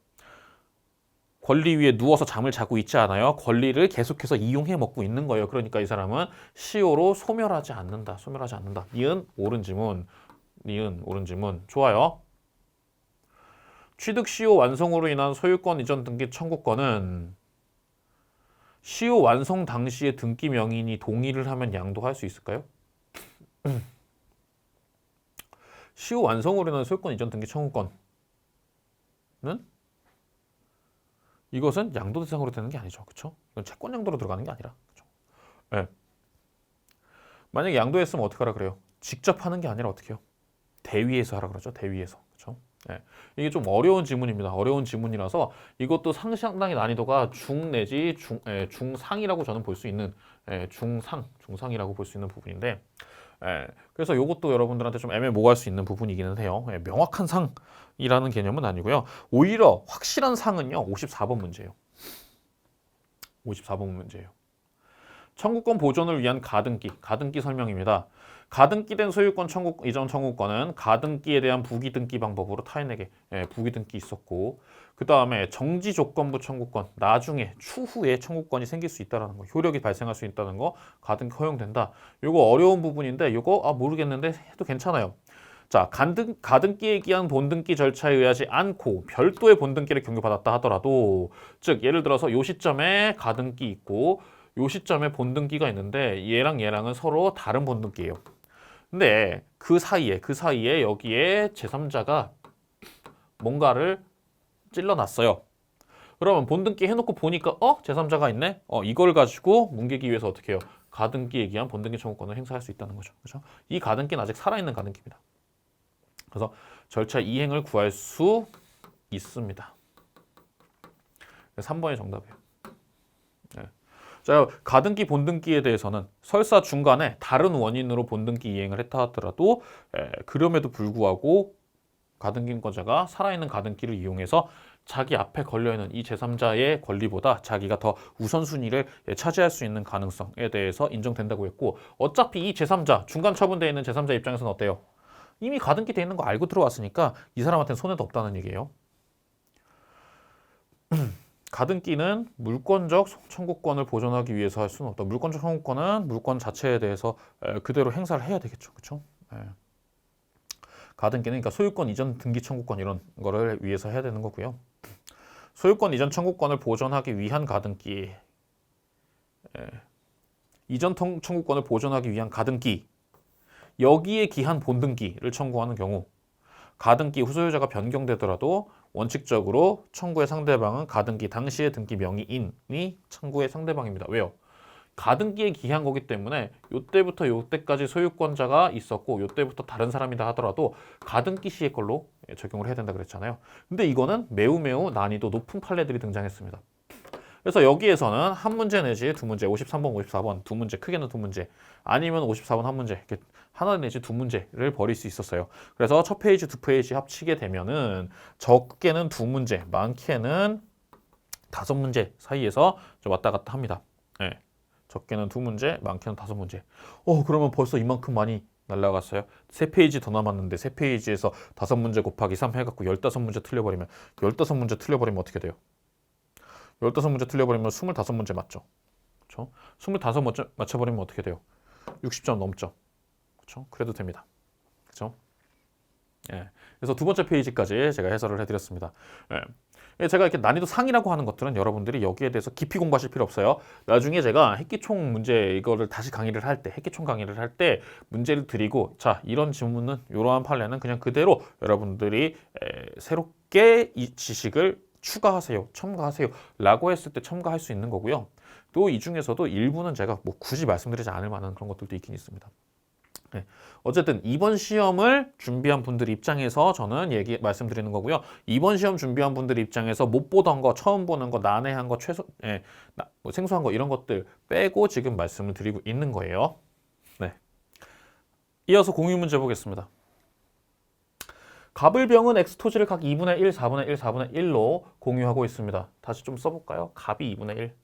권리 위에 누워서 잠을 자고 있지 않아요. 권리를 계속해서 이용해 먹고 있는 거예요. 그러니까 이 사람은 시효로 소멸하지 않는다. 소멸하지 않는다. 니은 옳은 지문. 니은 옳은 지문. 좋아요. 취득 시효 완성으로 인한 소유권 이전 등기 청구권은 시효 완성 당시에 등기 명인이 동의를 하면 양도할 수 있을까요? 시효 완성으로 인한 소유권 이전 등기 청구권은 이것은 양도 대상으로 되는 게 아니죠. 그렇죠? 이건 채권 양도로 들어가는 게 아니라. 그렇죠? 네. 만약에 양도했으면 어떻게 하라 그래요? 직접 하는 게 아니라 어떻게 해요? 대위에서 하라 그러죠. 대위에서. 그렇죠? 네. 이게 좀 어려운 지문입니다. 어려운 지문이라서 이것도 상당히 난이도가 중 내지 중상이라고 저는 볼 수 있는 중상이라고 볼 수 있는 부분인데 그래서 이것도 여러분들한테 좀 애매모호할 수 있는 부분이기는 해요. 명확한 상이라는 개념은 아니고요. 오히려 확실한 상은요. 54번 문제예요. 54번 문제예요. 청구권 보존을 위한 가등기 설명입니다. 가등기된 소유권 이전 청구권은 가등기에 대한 부기등기 방법으로 타인에게 부기등기 있었고 그 다음에 정지조건부 청구권 나중에 추후에 청구권이 생길 수 있다는 거 효력이 발생할 수 있다는 거 가등기 허용된다. 이거 어려운 부분인데 이거 모르겠는데 해도 괜찮아요. 자, 가등기에 기한 본등기 절차에 의하지 않고 별도의 본등기를 경유받았다 하더라도 즉 예를 들어서 요 시점에 가등기 있고 요 시점에 본등기가 있는데 얘랑 얘랑은 서로 다른 본등기예요. 근데 그 사이에 여기에 제3자가 뭔가를 찔러놨어요. 그러면 본등기 해놓고 보니까 제3자가 있네? 이걸 가지고 뭉개기 위해서 어떻게 해요? 가등기에 기한 본등기 청구권을 행사할 수 있다는 거죠. 그렇죠? 이 가등기는 아직 살아있는 가등기입니다. 그래서 절차 이행을 구할 수 있습니다. 3번이 정답이에요. 네. 자, 가등기 본등기에 대해서는 설사 중간에 다른 원인으로 본등기 이행을 했다 하더라도 그럼에도 불구하고 가등기권자가 살아있는 가등기를 이용해서 자기 앞에 걸려있는 이 제3자의 권리보다 자기가 더 우선순위를 차지할 수 있는 가능성에 대해서 인정된다고 했고 어차피 이 제3자, 중간 처분되어 있는 제3자 입장에서는 어때요? 이미 가등기 돼 있는 거 알고 들어왔으니까 이 사람한테는 손해도 없다는 얘기예요. 가등기는 물권적 청구권을 보존하기 위해서 할 수는 없다. 물권적 청구권은 물권 자체에 대해서 그대로 행사를 해야 되겠죠. 그렇죠? 가등기는 그러니까 소유권 이전 등기 청구권 이런 거를 위해서 해야 되는 거고요. 소유권 이전 청구권을 보존하기 위한 가등기 이전 청구권을 보존하기 위한 가등기 여기에 기한 본등기를 청구하는 경우 가등기 후소유자가 변경되더라도 원칙적으로 청구의 상대방은 가등기 당시의 등기 명의인이 청구의 상대방입니다. 왜요? 가등기에 기한 거기 때문에 요때부터 요때까지 소유권자가 있었고 요때부터 다른 사람이다 하더라도 가등기 시의 걸로 적용을 해야 된다 그랬잖아요. 근데 이거는 매우 난이도 높은 판례들이 등장했습니다. 그래서 여기에서는 한 문제 내지 두 문제, 53번, 54번 두 문제, 크게는 두 문제, 아니면 54번 한 문제, 이렇게 하나 내지 두 문제를 버릴 수 있었어요. 그래서 첫 페이지, 두 페이지 합치게 되면은 적게는 두 문제, 많게는 5문제 사이에서 좀 왔다 갔다 합니다. 네. 적게는 두 문제, 많게는 5문제. 그러면 벌써 이만큼 많이 날라갔어요. 3페이지 더 남았는데 3페이지에서 5문제 곱하기 3 해갖고 15문제 틀려버리면 15문제 틀려버리면 어떻게 돼요? 15문제 틀려버리면 25문제 맞죠? 그렇죠? 25문제 맞춰버리면 어떻게 돼요? 60점 넘죠? 그렇죠? 그래도 됩니다. 그렇죠? 예. 그래서 두 번째 페이지까지 제가 해설을 해드렸습니다. 예. 제가 이렇게 난이도 상이라고 하는 것들은 여러분들이 여기에 대해서 깊이 공부하실 필요 없어요. 나중에 제가 핵기총 문제 이거를 다시 강의를 할 때, 핵기총 강의를 할 때 문제를 드리고 자 이런 질문은 이러한 판례는 그냥 그대로 여러분들이 새롭게 이 지식을 추가하세요, 첨가하세요 라고 했을 때 첨가할 수 있는 거고요. 또 이 중에서도 일부는 제가 뭐 굳이 말씀드리지 않을 만한 그런 것들도 있긴 있습니다. 네. 어쨌든 이번 시험을 준비한 분들 입장에서 저는 말씀드리는 거고요. 이번 시험 준비한 분들 입장에서 못 보던 거, 처음 보는 거, 난해한 거, 뭐 생소한 거 이런 것들 빼고 지금 말씀을 드리고 있는 거예요. 네. 이어서 공유 문제 보겠습니다. 갑을병은 X토지를 각 2분의 1, 4분의 1, 4분의 1로 공유하고 있습니다. 다시 좀 써볼까요? 갑이 2분의 1,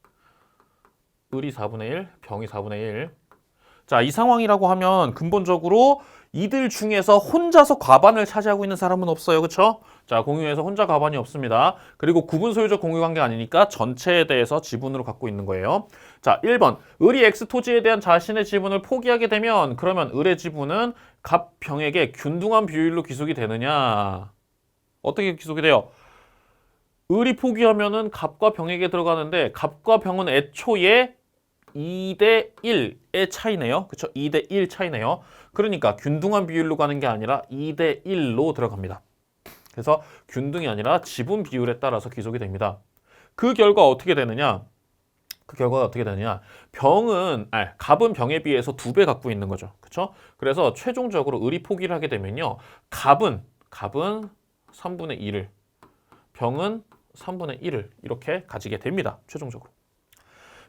을이 4분의 1, 병이 4분의 1. 자, 이 상황이라고 하면 근본적으로 이들 중에서 혼자서 과반을 차지하고 있는 사람은 없어요. 그쵸? 자, 공유에서 혼자 과반이 없습니다. 그리고 구분 소유적 공유 관계가 아니니까 전체에 대해서 지분으로 갖고 있는 거예요. 자, 1번. 을이 X 토지에 대한 자신의 지분을 포기하게 되면 그러면 을의 지분은 갑, 병에게 균등한 비율로 귀속이 되느냐? 어떻게 귀속이 돼요? 을이 포기하면은 갑과 병에게 들어가는데 갑과 병은 애초에 2대 1의 차이네요. 그쵸? 2대 1 차이네요. 그러니까 균등한 비율로 가는 게 아니라 2대 1로 들어갑니다. 그래서 균등이 아니라 지분 비율에 따라서 귀속이 됩니다. 그 결과 어떻게 되느냐? 그 결과가 어떻게 되느냐? 갑은 병에 비해서 2배 갖고 있는 거죠. 그쵸? 그래서 최종적으로 을이 포기를 하게 되면요. 갑은 3분의 1을, 병은 3분의 1을 이렇게 가지게 됩니다. 최종적으로.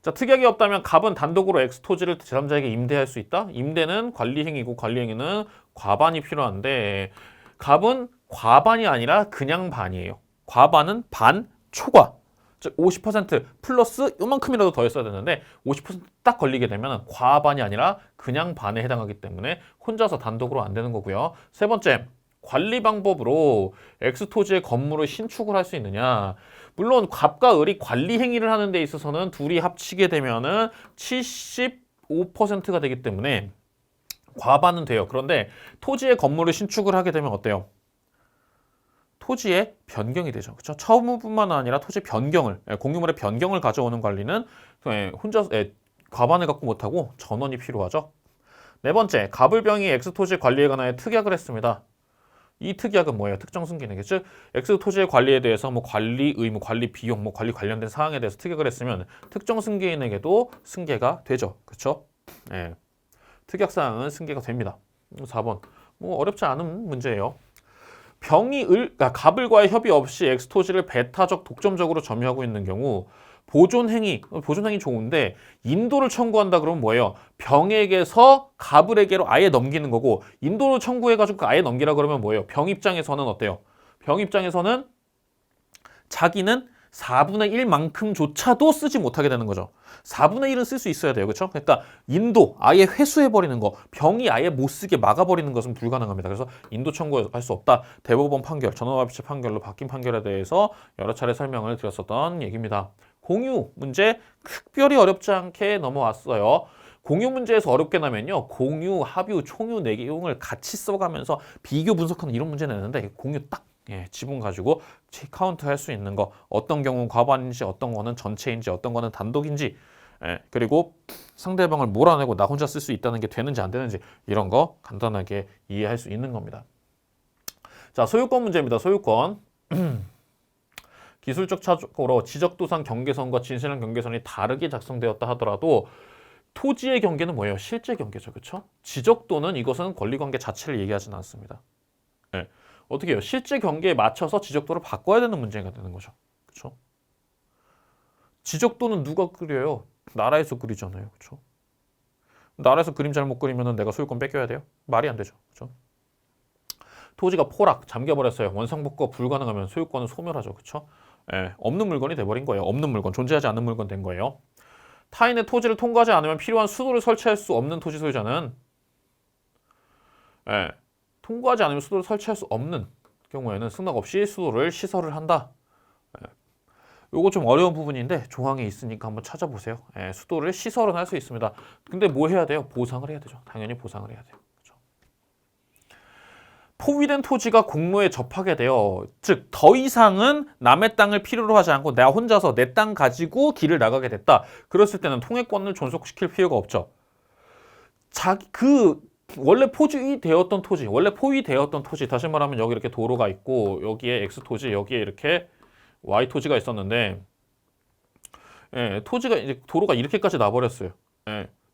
자, 특약이 없다면 갑은 단독으로 X 토지를 제3자에게 임대할 수 있다. 임대는 관리행위고 관리행위는 과반이 필요한데 갑은 과반이 아니라 그냥 반이에요. 과반은 반 초과. 즉 50% 플러스 요만큼이라도 더 했어야 되는데 50%딱 걸리게 되면 과반이 아니라 그냥 반에 해당하기 때문에 혼자서 단독으로 안 되는 거고요. 세 번째, 관리 방법으로 X 토지의 건물을 신축을 할 수 있느냐. 물론 갑과 을이 관리 행위를 하는 데 있어서는 둘이 합치게 되면은 75%가 되기 때문에 과반은 돼요. 그런데 토지의 건물을 신축을 하게 되면 어때요? 토지의 변경이 되죠. 그렇죠? 처분뿐만 아니라 토지 변경을, 공유물의 변경을 가져오는 관리는 혼자 과반을 갖고 못하고 전원이 필요하죠. 네 번째, 갑을병이 X토지 관리에 관하여 특약을 했습니다. 이 특약은 뭐예요? 특정 승계인에게. 즉, X 토지의 관리에 대해서 뭐 관리 의무, 관리 비용, 뭐 관리 관련된 사항에 대해서 특약을 했으면 특정 승계인에게도 승계가 되죠. 그렇죠? 예. 특약 사항은 승계가 됩니다. 4번. 뭐 어렵지 않은 문제예요. 갑을과의 협의 없이 X 토지를 배타적 독점적으로 점유하고 있는 경우 보존행위 좋은데 인도를 청구한다 그러면 뭐예요? 병에게서 갑을에게로 아예 넘기는 거고 인도를 청구해가지고 아예 넘기라 그러면 뭐예요? 병 입장에서는 어때요? 병 입장에서는 자기는 4분의 1만큼조차도 쓰지 못하게 되는 거죠. 4분의 1은 쓸 수 있어야 돼요. 그렇죠? 그러니까 인도 아예 회수해버리는 거, 병이 아예 못 쓰게 막아버리는 것은 불가능합니다. 그래서 인도 청구할 수 없다. 대법원 판결, 전원합의체 판결로 바뀐 판결에 대해서 여러 차례 설명을 드렸었던 얘기입니다. 공유 문제 특별히 어렵지 않게 넘어왔어요. 공유 문제에서 어렵게 나면요. 공유, 합유, 총유 내용을 같이 써가면서 비교 분석하는 이런 문제 내는데 공유 딱 지분 가지고 카운트 할 수 있는 거 어떤 경우는 과반인지 어떤 거는 전체인지 어떤 거는 단독인지 그리고 상대방을 몰아내고 나 혼자 쓸 수 있다는 게 되는지 안 되는지 이런 거 간단하게 이해할 수 있는 겁니다. 자, 소유권 문제입니다. 소유권. 기술적 차적으로 지적도상 경계선과 진실한 경계선이 다르게 작성되었다 하더라도 토지의 경계는 뭐예요? 실제 경계죠. 그렇죠? 지적도는 이것은 권리관계 자체를 얘기하지는 않습니다. 어떻게 해요? 실제 경계에 맞춰서 지적도를 바꿔야 되는 문제가 되는 거죠. 그렇죠? 지적도는 누가 그려요? 나라에서 그리잖아요. 그렇죠? 나라에서 그림 잘못 그리면 내가 소유권 뺏겨야 돼요? 말이 안 되죠. 그렇죠? 토지가 포락, 잠겨버렸어요. 원상복구가 불가능하면 소유권은 소멸하죠. 그렇죠? 없는 물건이 돼버린 거예요. 없는 물건, 존재하지 않는 물건 된 거예요. 타인의 토지를 통과하지 않으면 필요한 수도를 설치할 수 없는 토지 소유자는 통과하지 않으면 수도를 설치할 수 없는 경우에는 승낙 없이 수도를 시설을 한다. 요거 좀 어려운 부분인데 조항에 있으니까 한번 찾아보세요. 수도를 시설은 할 수 있습니다. 근데 뭐 해야 돼요? 보상을 해야 되죠. 당연히 보상을 해야 돼요. 그렇죠? 포위된 토지가 공로에 접하게 돼요. 즉 더 이상은 남의 땅을 필요로 하지 않고 내가 혼자서 내 땅 가지고 길을 나가게 됐다. 그랬을 때는 통행권을 존속시킬 필요가 없죠. 원래 포위되었던 토지, 다시 말하면 여기 이렇게 도로가 있고 여기에 X 토지, 여기에 이렇게 Y 토지가 있었는데 토지가 이제 도로가 이렇게까지 나버렸어요.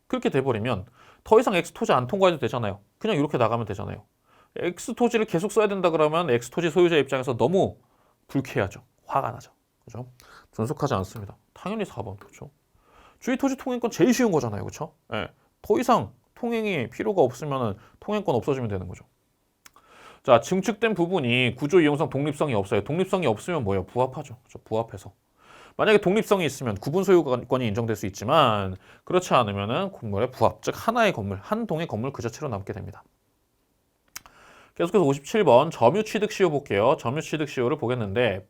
그렇게 돼버리면 더 이상 X 토지 안 통과해도 되잖아요. 그냥 이렇게 나가면 되잖아요. X 토지를 계속 써야 된다 그러면 X 토지 소유자 입장에서 너무 불쾌하죠. 화가 나죠. 그죠? 존속하지 않습니다. 당연히 4번. 그렇죠? 주의 토지 통행권 제일 쉬운 거잖아요. 그렇죠? 더 이상 통행이 필요가 없으면 통행권 없어지면 되는 거죠. 자, 증축된 부분이 구조 이용상 독립성이 없어요. 독립성이 없으면 뭐예요? 부합하죠. 그렇죠? 부합해서. 만약에 독립성이 있으면 구분 소유권이 인정될 수 있지만 그렇지 않으면은 건물의 부합, 즉 하나의 건물, 한 동의 건물 그 자체로 남게 됩니다. 계속해서 57번 점유 취득 시효 볼게요. 점유 취득 시효를 보겠는데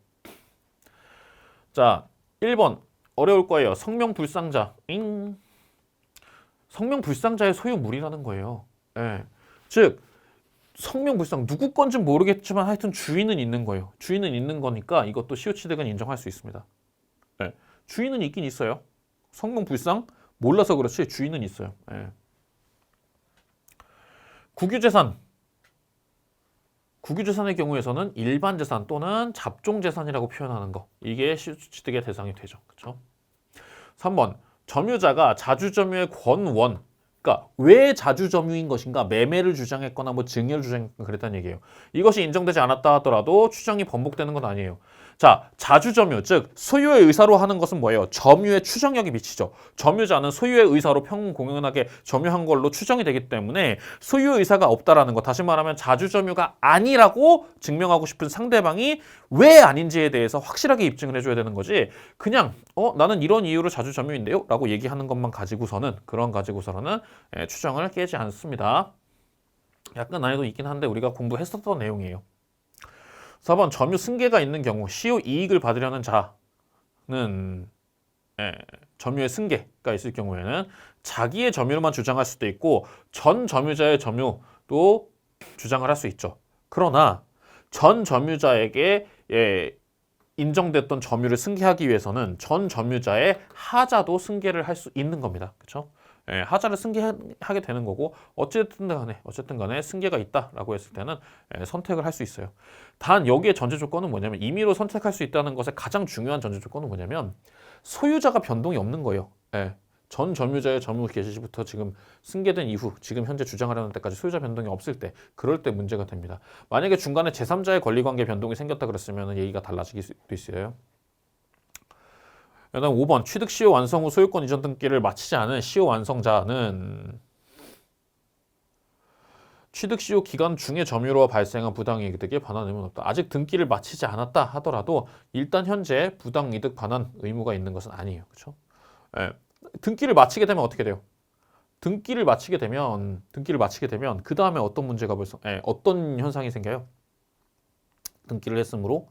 자, 1번 어려울 거예요. 성명불상자. 성명불상자의 소유물이라는 거예요. 예. 즉 성명불상 누구 건지 모르겠지만 하여튼 주인은 있는 거예요. 주인은 있는 거니까 이것도 시효 취득은 인정할 수 있습니다. 예. 주인은 있긴 있어요. 성명불상 몰라서 그렇지 주인은 있어요. 예. 국유재산. 국유재산의 경우에서는 일반 재산 또는 잡종재산이라고 표현하는 거. 이게 시효 취득의 대상이 되죠. 그렇죠? 3번. 점유자가 자주점유의 권원. 그러니까 왜 자주점유인 것인가? 매매를 주장했거나 뭐 증여를 주장했거나 그랬다는 얘기예요. 이것이 인정되지 않았다 하더라도 추정이 번복되는 건 아니에요. 자, 자주점유, 즉 소유의 의사로 하는 것은 뭐예요? 점유의 추정력이 미치죠. 점유자는 소유의 의사로 평공연하게 점유한 걸로 추정이 되기 때문에 소유의 의사가 없다라는 거. 다시 말하면 자주점유가 아니라고 증명하고 싶은 상대방이 왜 아닌지에 대해서 확실하게 입증을 해줘야 되는 거지. 그냥 나는 이런 이유로 자주점유인데요? 라고 얘기하는 것만 가지고서는 추정을 깨지 않습니다. 약간 난이도 있긴 한데 우리가 공부했었던 내용이에요. 4번 점유 승계가 있는 경우 시효 이익을 받으려는 자는 점유의 승계가 있을 경우에는 자기의 점유로만 주장할 수도 있고 전 점유자의 점유도 주장을 할 수 있죠. 그러나 전 점유자에게 인정됐던 점유를 승계하기 위해서는 전 점유자의 하자도 승계를 할 수 있는 겁니다. 그렇죠? 하자를 승계하게 되는 거고 어쨌든 간에 승계가 있다라고 했을 때는 선택을 할 수 있어요. 단 여기에 전제 조건은 뭐냐면 임의로 선택할 수 있다는 것의 가장 중요한 전제 조건은 뭐냐면 소유자가 변동이 없는 거예요. 전 점유자의 점유 개시 시부터 지금 승계된 이후 지금 현재 주장하려는 때까지 소유자 변동이 없을 때 그럴 때 문제가 됩니다. 만약에 중간에 제3자의 권리관계 변동이 생겼다 그랬으면 얘기가 달라질 수도 있어요. 그다음 5번 취득 시효 완성 후 소유권 이전 등기를 마치지 않은 시효 완성자는 취득 시효 기간 중에 점유로 발생한 부당이득에 반환 의무는 없다. 아직 등기를 마치지 않았다 하더라도 일단 현재 부당이득 반환 의무가 있는 것은 아니에요. 그렇죠? 등기를 마치게 되면 어떻게 돼요? 등기를 마치게 되면 그 다음에 어떤 문제가 어떤 현상이 생겨요? 등기를 했으므로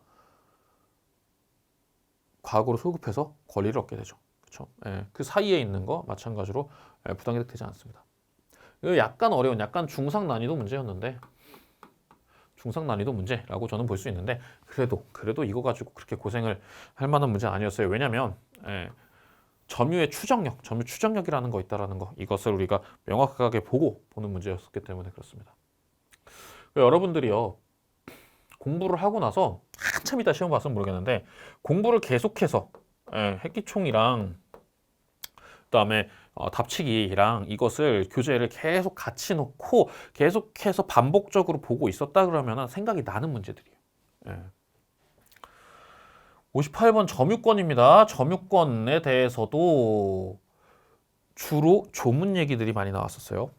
과거로 소급해서 권리를 얻게 되죠. 그렇죠? 그 사이에 있는 거 마찬가지로 부당이득 되지 않습니다. 이거 약간 어려운, 약간 중상 난이도 문제였는데 중상 난이도 문제라고 저는 볼 수 있는데 그래도 이거 가지고 그렇게 고생을 할 만한 문제는 아니었어요. 왜냐하면 점유의 추정력, 점유 추정력이라는 거 있다라는 거 이것을 우리가 명확하게 보는 문제였기 때문에 그렇습니다. 여러분들이요. 공부를 하고 나서 한참 이따 시험 봤으면 모르겠는데 공부를 계속해서 핵기총이랑 그다음에 답치기랑 이것을 교재를 계속 같이 놓고 계속해서 반복적으로 보고 있었다 그러면 생각이 나는 문제들이에요. 58번 점유권입니다. 점유권에 대해서도 주로 조문 얘기들이 많이 나왔었어요.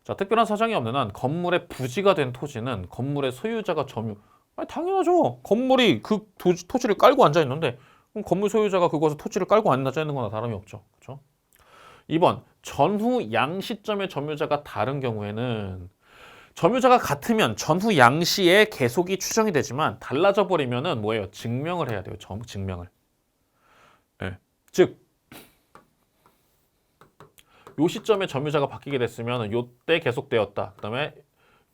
자, 특별한 사정이 없는 한 건물의 부지가 된 토지는 건물의 소유자가 당연하죠. 건물이 그 토지를 깔고 앉아 있는데 그럼 건물 소유자가 그것을 토지를 깔고 앉아 있는 거나 다름이 없죠. 그렇죠? 2번 전후 양 시점의 점유자가 다른 경우에는 점유자가 같으면 전후 양시에 계속이 추정이 되지만 달라져 버리면은 뭐예요? 증명을 해야 돼요. 증명을. 즉 요 시점에 점유자가 바뀌게 됐으면 요때 계속되었다. 그다음에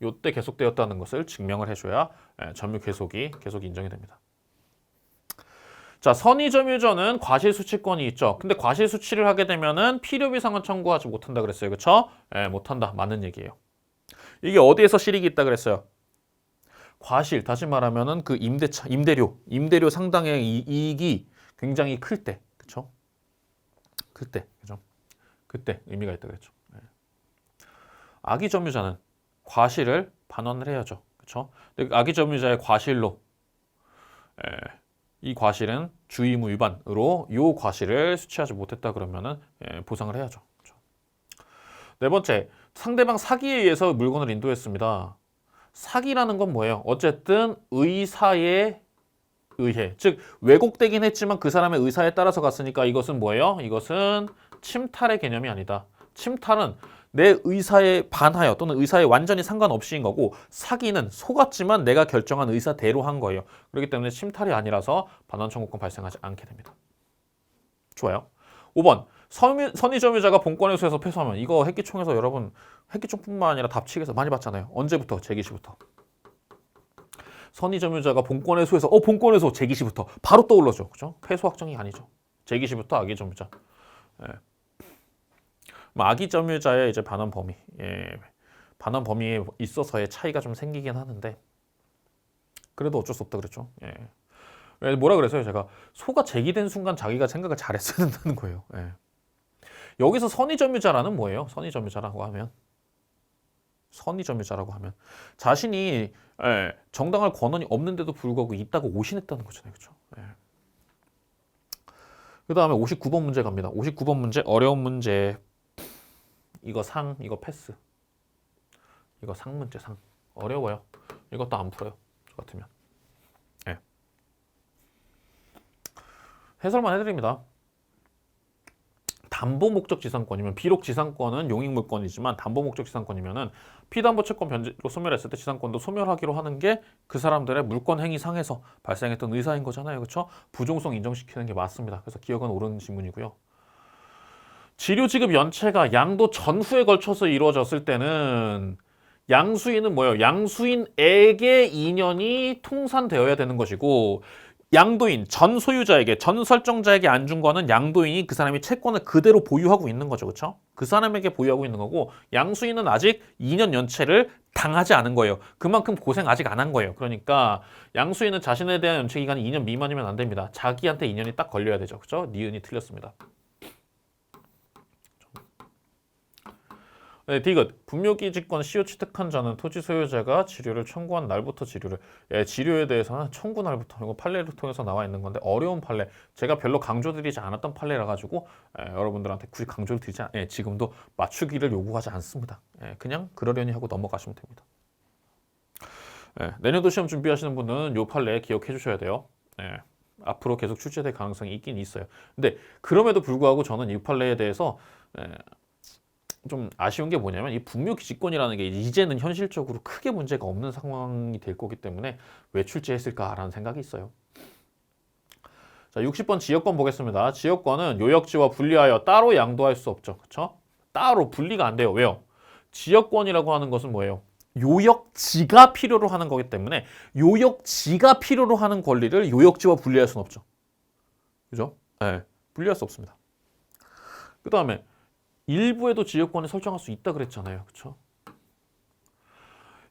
요때 계속되었다는 것을 증명을 해줘야 점유 계속이 인정이 됩니다. 자, 선의점유자는 과실수취권이 있죠. 근데 과실수취를 하게 되면은 필요비상환 청구하지 못한다 그랬어요. 그렇죠? 못한다. 맞는 얘기예요. 이게 어디에서 실익이 있다 그랬어요? 과실, 다시 말하면은 그 임대료 상당의 이익이 굉장히 클 때, 그렇죠? 그때, 그죠? 그때 의미가 있다 그랬죠. 악의점유자는 과실을 반환을 해야죠, 그렇죠? 근데 악의점유자의 과실로 이 과실은 주의무 위반으로 이 과실을 수취하지 못했다 그러면은 보상을 해야죠. 그렇죠? 네 번째, 상대방 사기에 의해서 물건을 인도했습니다. 사기라는 건 뭐예요? 어쨌든 의사의 의해. 즉 왜곡되긴 했지만 그 사람의 의사에 따라서 갔으니까 이것은 뭐예요? 이것은 침탈의 개념이 아니다. 침탈은 내 의사에 반하여 또는 의사에 완전히 상관없이인 거고 사기는 속았지만 내가 결정한 의사대로 한 거예요. 그렇기 때문에 침탈이 아니라서 반환 청구권 발생하지 않게 됩니다. 좋아요. 5번. 선의점유자가 본권의 수에서 패소하면 이거 핵기총에서 여러분 핵기총뿐만 아니라 답칙에서 많이 봤잖아요. 언제부터? 제기시부터. 선의점유자가 본권의 수에서 본권의 수 제기시부터 바로 떠올라죠. 그죠? 패소 확정이 아니죠. 제기시부터 악의점유자. 예. 악의점유자의 이제 반환 범위. 예. 반환 범위에 있어서의 차이가 좀 생기긴 하는데 그래도 어쩔 수 없다 그랬죠. 예. 뭐라 그랬어요? 제가 소가 제기된 순간 자기가 생각을 잘했어야 된다는 거예요. 예. 여기서 선의점유자라는 뭐예요? 선의점유자라고 하면 자신이 정당할 권한이 없는데도 불구하고 있다고 오신했다는 거잖아요. 그렇죠? 그 다음에 59번 문제 갑니다. 59번 문제 어려운 문제. 이거 상, 이거 패스. 이거 상 문제 상. 어려워요. 이것도 안 풀어요. 저 같으면. 해설만 해드립니다. 담보 목적 지상권이면 비록 지상권은 용익 물권이지만 담보 목적 지상권이면은 피담보 채권 변제로 소멸했을 때 지상권도 소멸하기로 하는 게 그 사람들의 물권 행위 상에서 발생했던 의사인 거잖아요. 그렇죠? 부종성 인정시키는 게 맞습니다. 그래서 기억은 옳은 지문이고요. 지료 지급 연체가 양도 전후에 걸쳐서 이루어졌을 때는 양수인은 뭐예요? 양수인에게 인연이 통산되어야 되는 것이고 양도인, 전 소유자에게, 전 설정자에게 안 준 거는 양도인이 그 사람이 채권을 그대로 보유하고 있는 거죠. 그렇죠? 그 사람에게 보유하고 있는 거고 양수인은 아직 2년 연체를 당하지 않은 거예요. 그만큼 고생 아직 안 한 거예요. 그러니까 양수인은 자신에 대한 연체 기간이 2년 미만이면 안 됩니다. 자기한테 2년이 딱 걸려야 되죠. 그렇죠? 니은이 틀렸습니다. 네, 디귿. 분묘기지권 시효 취득한 자는 토지 소유자가 지료를 청구한 날부터 지료에 대해서는 청구 날부터 이거 판례를 통해서 나와 있는 건데 어려운 판례. 제가 별로 강조드리지 않았던 판례라 가지고 여러분들한테 굳이 강조를 드리지 지금도 맞추기를 요구하지 않습니다. 그냥 그러려니 하고 넘어가시면 됩니다. 내년도 시험 준비하시는 분은 이 판례 기억해 주셔야 돼요. 앞으로 계속 출제될 가능성이 있긴 있어요. 근데 그럼에도 불구하고 저는 이 판례에 대해서 좀 아쉬운 게 뭐냐면 이 분묘기지권이라는 게 이제는 현실적으로 크게 문제가 없는 상황이 될 거기 때문에 왜 출제했을까라는 생각이 있어요. 자, 60번 지역권 보겠습니다. 지역권은 요역지와 분리하여 따로 양도할 수 없죠. 그렇죠? 따로 분리가 안 돼요. 왜요? 지역권이라고 하는 것은 뭐예요? 요역지가 필요로 하는 거기 때문에 요역지가 필요로 하는 권리를 요역지와 분리할 수는 없죠. 그죠? 분리할 수 없습니다. 그 다음에 일부에도 지역권을 설정할 수 있다 그랬잖아요. 그렇죠?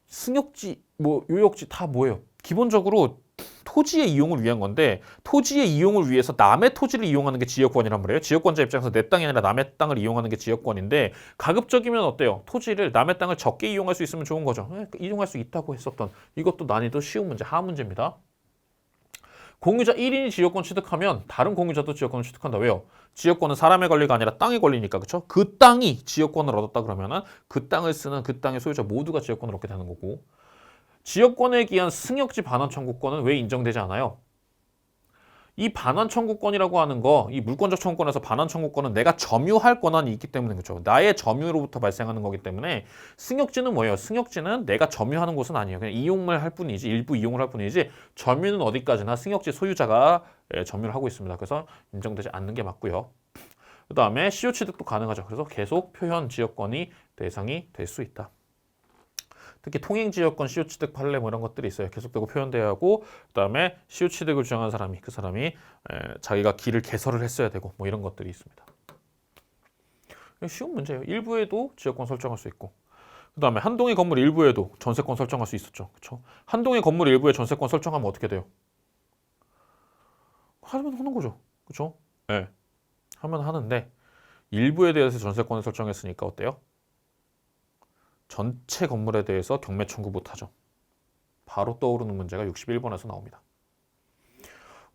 승역지, 요역지 다 뭐예요? 기본적으로 토지의 이용을 위한 건데 토지의 이용을 위해서 남의 토지를 이용하는 게 지역권이란 말이에요. 지역권자 입장에서 내 땅이 아니라 남의 땅을 이용하는 게 지역권인데 가급적이면 어때요? 토지를 남의 땅을 적게 이용할 수 있으면 좋은 거죠. 이용할 수 있다고 했었던 이것도 난이도 쉬운 문제, 하한 문제입니다. 공유자 1인이 지역권 취득하면 다른 공유자도 지역권을 취득한다. 왜요? 지역권은 사람의 권리가 아니라 땅의 권리니까. 그렇죠? 그 땅이 지역권을 얻었다 그러면은 그 땅을 쓰는 그 땅의 소유자 모두가 지역권을 얻게 되는 거고 지역권에 기한 승역지 반환 청구권은 왜 인정되지 않아요? 이 반환 청구권이라고 하는 거, 이 물권적 청구권에서 반환 청구권은 내가 점유할 권한이 있기 때문에 그렇죠. 나의 점유로부터 발생하는 거기 때문에 승역지는 뭐예요? 승역지는 내가 점유하는 곳은 아니에요. 그냥 이용을 할 뿐이지, 일부 이용을 할 뿐이지 점유는 어디까지나 승역지 소유자가 점유를 하고 있습니다. 그래서 인정되지 않는 게 맞고요. 그 다음에 시효 취득도 가능하죠. 그래서 계속 표현 지역권이 대상이 될 수 있다. 특히 통행지역권 시효취득 판례 이런 것들이 있어요. 계속되고 표현돼야 하고 그다음에 시효취득을 주장한 사람이 그 사람이 자기가 길을 개설을 했어야 되고 이런 것들이 있습니다. 쉬운 문제예요. 일부에도 지역권 설정할 수 있고 그다음에 한 동의 건물 일부에도 전세권 설정할 수 있었죠. 그렇죠? 한 동의 건물 일부에 전세권 설정하면 어떻게 돼요? 하면 하는 거죠. 그렇죠? 하면 하는데 일부에 대해서 전세권을 설정했으니까 어때요? 전체 건물에 대해서 경매 청구 못하죠. 바로 떠오르는 문제가 61번에서 나옵니다.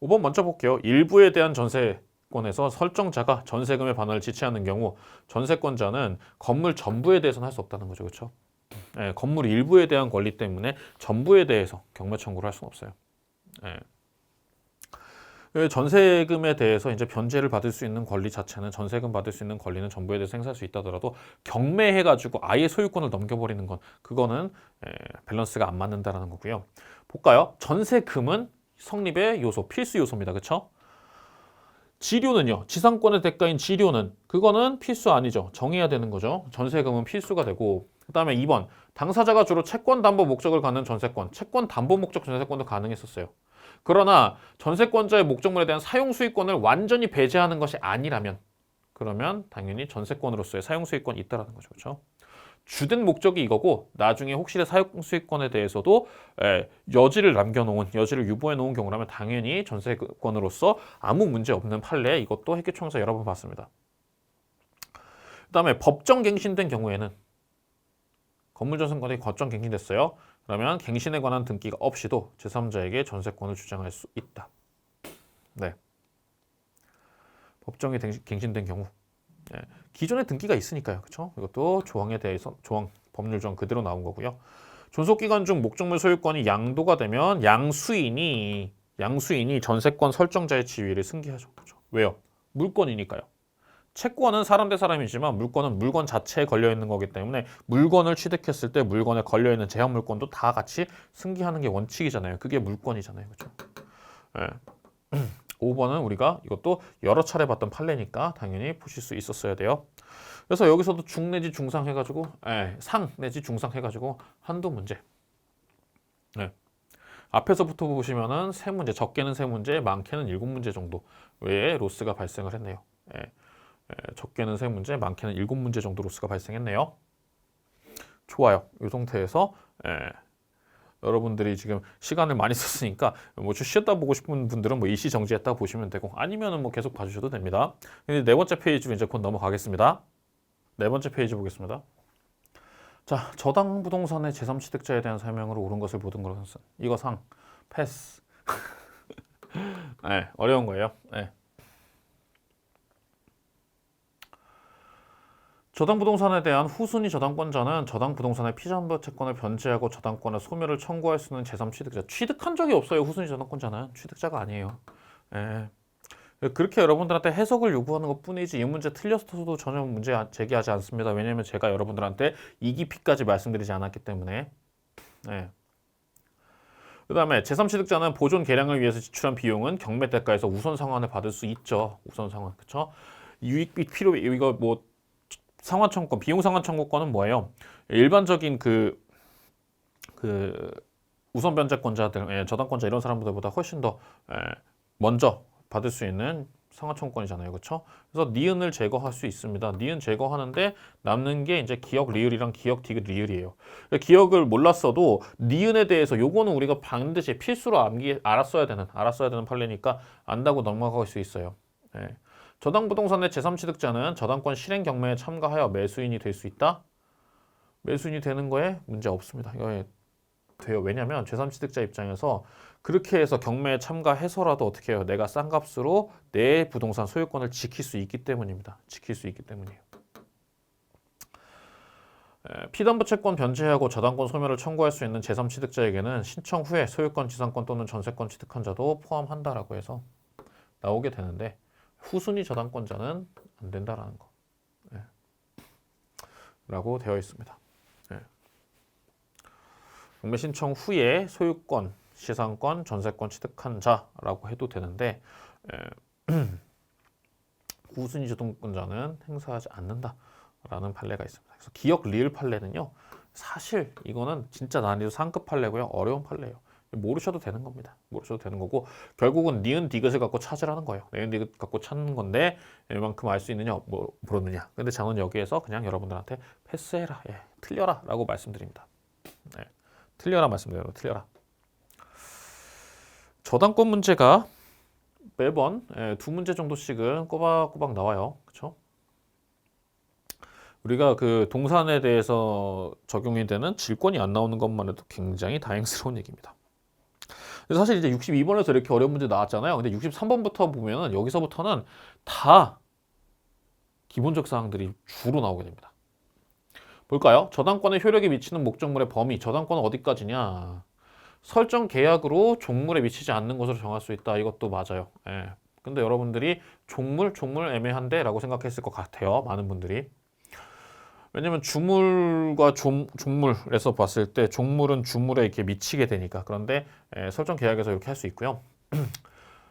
5번 먼저 볼게요. 일부에 대한 전세권에서 설정자가 전세금의 반환을 지체하는 경우 전세권자는 건물 전부에 대해서는 할 수 없다는 거죠. 그렇죠? 건물 일부에 대한 권리 때문에 전부에 대해서 경매 청구를 할 수는 없어요. 전세금에 대해서 이제 변제를 받을 수 있는 권리 자체는 전세금 받을 수 있는 권리는 정부에 대해서 행사할 수 있다더라도 경매해가지고 아예 소유권을 넘겨버리는 건 그거는 밸런스가 안 맞는다라는 거고요. 볼까요? 전세금은 성립의 요소, 필수 요소입니다. 그렇죠? 지료는요. 지상권의 대가인 지료는 그거는 필수 아니죠. 정해야 되는 거죠. 전세금은 필수가 되고 그다음에 2번 당사자가 주로 채권 담보 목적을 갖는 전세권, 채권 담보 목적 전세권도 가능했었어요. 그러나 전세권자의 목적물에 대한 사용 수익권을 완전히 배제하는 것이 아니라면 그러면 당연히 전세권으로서의 사용 수익권이 있다라는 거죠. 그렇죠? 주된 목적이 이거고 나중에 혹시 사용 수익권에 대해서도 여지를 남겨놓은 여지를 유보해 놓은 경우라면 당연히 전세권으로서 아무 문제 없는 판례 이것도 핵기총에서 여러 번 봤습니다. 그다음에 법정 갱신된 경우에는 건물전세권이 법정 갱신됐어요. 그러면 갱신에 관한 등기가 없이도 제3자에게 전세권을 주장할 수 있다. 네. 법정에 갱신된 경우 기존에 등기가 있으니까요. 그렇죠? 이것도 조항에 대해서 조항 법률 조항 그대로 나온 거고요. 존속 기간 중 목적물 소유권이 양도가 되면 양수인이 전세권 설정자의 지위를 승계하죠. 그렇죠? 왜요? 물건이니까요. 채권은 사람 대 사람이지만 물건은 물건 자체에 걸려 있는 거기 때문에 물건을 취득했을 때 물건에 걸려 있는 제한 물건도 다 같이 승계하는 게 원칙이잖아요. 그게 물건이잖아요. 그렇죠? 네. 5번은 우리가 이것도 여러 차례 봤던 판례니까 당연히 보실 수 있었어야 돼요. 그래서 여기서도 중 내지 중상 해가지고 상 내지 중상 해가지고 한두 문제. 네. 앞에서부터 보시면은 세 문제, 적게는 세 문제, 많게는 7문제 정도 외에 로스가 발생을 했네요. 적게는 세 문제, 많게는 7문제 정도 로스가 발생했네요. 좋아요. 이 상태에서 여러분들이 지금 시간을 많이 썼으니까 뭐 쉬었다 보고 싶은 분들은 뭐 일시 정지했다 보시면 되고 아니면은 뭐 계속 봐주셔도 됩니다. 근데 네 번째 페이지로 이제 곧 넘어가겠습니다. 네 번째 페이지 보겠습니다. 자, 저당 부동산의 제3취득자에 대한 설명으로 옳은 것을 모든 것은 이거 상 패스. 네, 어려운 거예요. 네. 저당 부동산에 대한 후순위 저당권자는 저당 부동산의 피담보 채권을 변제하고 저당권의 소멸을 청구할 수 있는 제3취득자. 취득한 적이 없어요. 후순위 저당권자는 취득자가 아니에요. 예. 그렇게 여러분들한테 해석을 요구하는 것뿐이지 이 문제 틀렸어도 전혀 문제 제기하지 않습니다. 왜냐하면 제가 여러분들한테 이기피까지 말씀드리지 않았기 때문에. 예. 그 다음에 제3취득자는 보존 개량을 위해서 지출한 비용은 경매 대가에서 우선 상환을 받을 수 있죠. 우선 상환, 그렇죠? 유익비 필요 이거 뭐 상환 청구권, 비용 상환 청구권은 뭐예요? 일반적인 그 우선 변제권자들, 저당권자 이런 사람들보다 훨씬 더 먼저 받을 수 있는 상환 청구권이잖아요, 그렇죠? 그래서 니은을 제거할 수 있습니다. 니은 제거하는데 남는 게 이제 기역 리을이랑 기역 디귿 리을이에요. 기역을 몰랐어도 니은에 대해서 요거는 우리가 반드시 필수로 알았어야 되는 판례니까 안다고 넘어갈 수 있어요. 네. 저당 부동산의 제3취득자는 저당권 실행 경매에 참가하여 매수인이 될 수 있다? 매수인이 되는 거에 문제 없습니다. 이거 돼요. 왜냐하면 제3취득자 입장에서 그렇게 해서 경매에 참가해서라도 어떻게 해요? 내가 싼 값으로 내 부동산 소유권을 지킬 수 있기 때문입니다. 지킬 수 있기 때문이에요. 피담보 채권 변제하고 저당권 소멸을 청구할 수 있는 제3취득자에게는 신청 후에 소유권, 지상권 또는 전세권 취득한 자도 포함한다라고 해서 나오게 되는데 후순위 저당권자는 안 된다라는 거. 라고 되어 있습니다. 경매 신청 후에 소유권, 시상권, 전세권 취득한 자라고 해도 되는데 후순위 저당권자는 행사하지 않는다라는 판례가 있습니다. 그래서 기역 리을 판례는요. 사실 이거는 진짜 난이도 상급 판례고요. 어려운 판례예요. 모르셔도 되는 겁니다. 모르셔도 되는 거고 결국은 니은 디귿을 갖고 찾으라는 거예요. 니은 디귿 갖고 찾는 건데 이만큼 알 수 있느냐 모르느냐. 근데 저는 여기에서 그냥 여러분들한테 패스해라, 틀려라 라고 말씀드립니다. 틀려라 말씀드려요. 틀려라. 저당권 문제가 매번 두 문제 정도씩은 꼬박꼬박 나와요. 그렇죠? 우리가 그 동산에 대해서 적용이 되는 질권이 안 나오는 것만 해도 굉장히 다행스러운 얘기입니다. 사실 이제 62번에서 이렇게 어려운 문제 나왔잖아요. 근데 63번부터 보면은 여기서부터는 다 기본적 사항들이 주로 나오게 됩니다. 볼까요? 저당권의 효력이 미치는 목적물의 범위. 저당권은 어디까지냐? 설정 계약으로 종물에 미치지 않는 것으로 정할 수 있다. 이것도 맞아요. 예. 근데 여러분들이 종물 애매한데 라고 생각했을 것 같아요. 많은 분들이. 왜냐면 주물과 종물에서 봤을 때 종물은 주물에 이렇게 미치게 되니까. 그런데 설정 계약에서 이렇게 할 수 있고요.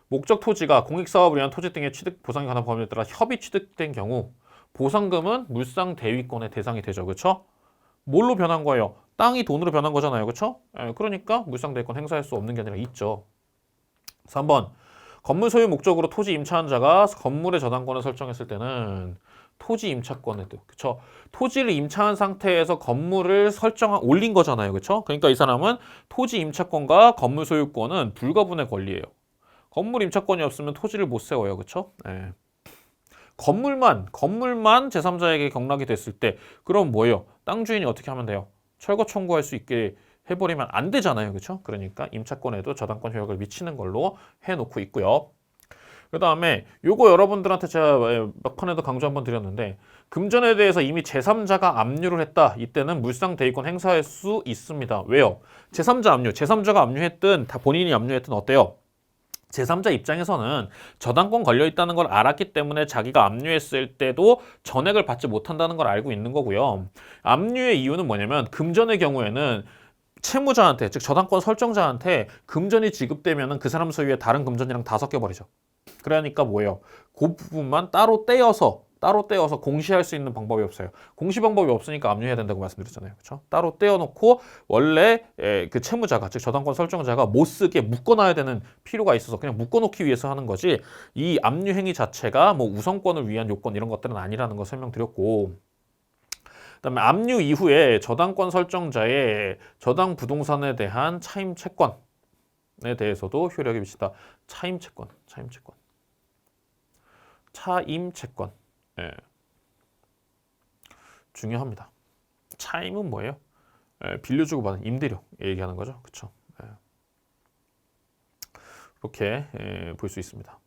목적 토지가 공익사업을 위한 토지 등의 취득 보상에 관한 법률에 따라 협의 취득된 경우 보상금은 물상 대위권의 대상이 되죠. 그렇죠? 뭘로 변한 거예요? 땅이 돈으로 변한 거잖아요. 그렇죠? 그러니까 물상 대위권 행사할 수 없는 게 아니라 있죠. 3번. 건물 소유 목적으로 토지 임차한 자가 건물의 저당권을 설정했을 때는 토지 임차권에도 그쵸? 토지를 임차한 상태에서 건물을 올린 거잖아요. 그쵸? 그러니까 이 사람은 토지 임차권과 건물 소유권은 불가분의 권리예요. 건물 임차권이 없으면 토지를 못 세워요. 그쵸? 네. 건물만 제3자에게 경락이 됐을 때 그럼 뭐예요? 땅 주인이 어떻게 하면 돼요? 철거 청구할 수 있게 해버리면 안 되잖아요. 그렇죠? 그러니까 임차권에도 저당권 효력을 미치는 걸로 해놓고 있고요. 그 다음에 요거 여러분들한테 제가 몇 판에도 강조 한번 드렸는데 금전에 대해서 이미 제3자가 압류를 했다. 이때는 물상 대위권 행사할 수 있습니다. 왜요? 제3자 압류, 제3자가 압류했든 다 본인이 압류했든 어때요? 제3자 입장에서는 저당권 걸려있다는 걸 알았기 때문에 자기가 압류했을 때도 전액을 받지 못한다는 걸 알고 있는 거고요. 압류의 이유는 뭐냐면 금전의 경우에는 채무자한테, 즉 저당권 설정자한테 금전이 지급되면 그 사람 소유의 다른 금전이랑 다 섞여버리죠. 그러니까 뭐예요? 그 부분만 따로 떼어서 공시할 수 있는 방법이 없어요. 공시 방법이 없으니까 압류해야 된다고 말씀드렸잖아요. 그렇죠? 따로 떼어놓고 원래 그 채무자가 즉 저당권 설정자가 못 쓰게 묶어놔야 되는 필요가 있어서 그냥 묶어놓기 위해서 하는 거지 이 압류 행위 자체가 뭐 우선권을 위한 요건 이런 것들은 아니라는 거 설명드렸고 그다음에 압류 이후에 저당권 설정자의 저당 부동산에 대한 차임 채권에 대해서도 효력이 미친다. 차임 채권. 예. 중요합니다. 차임은 뭐예요? 빌려주고 받은 임대료 얘기하는 거죠. 그렇죠? 이렇게 볼 수 있습니다.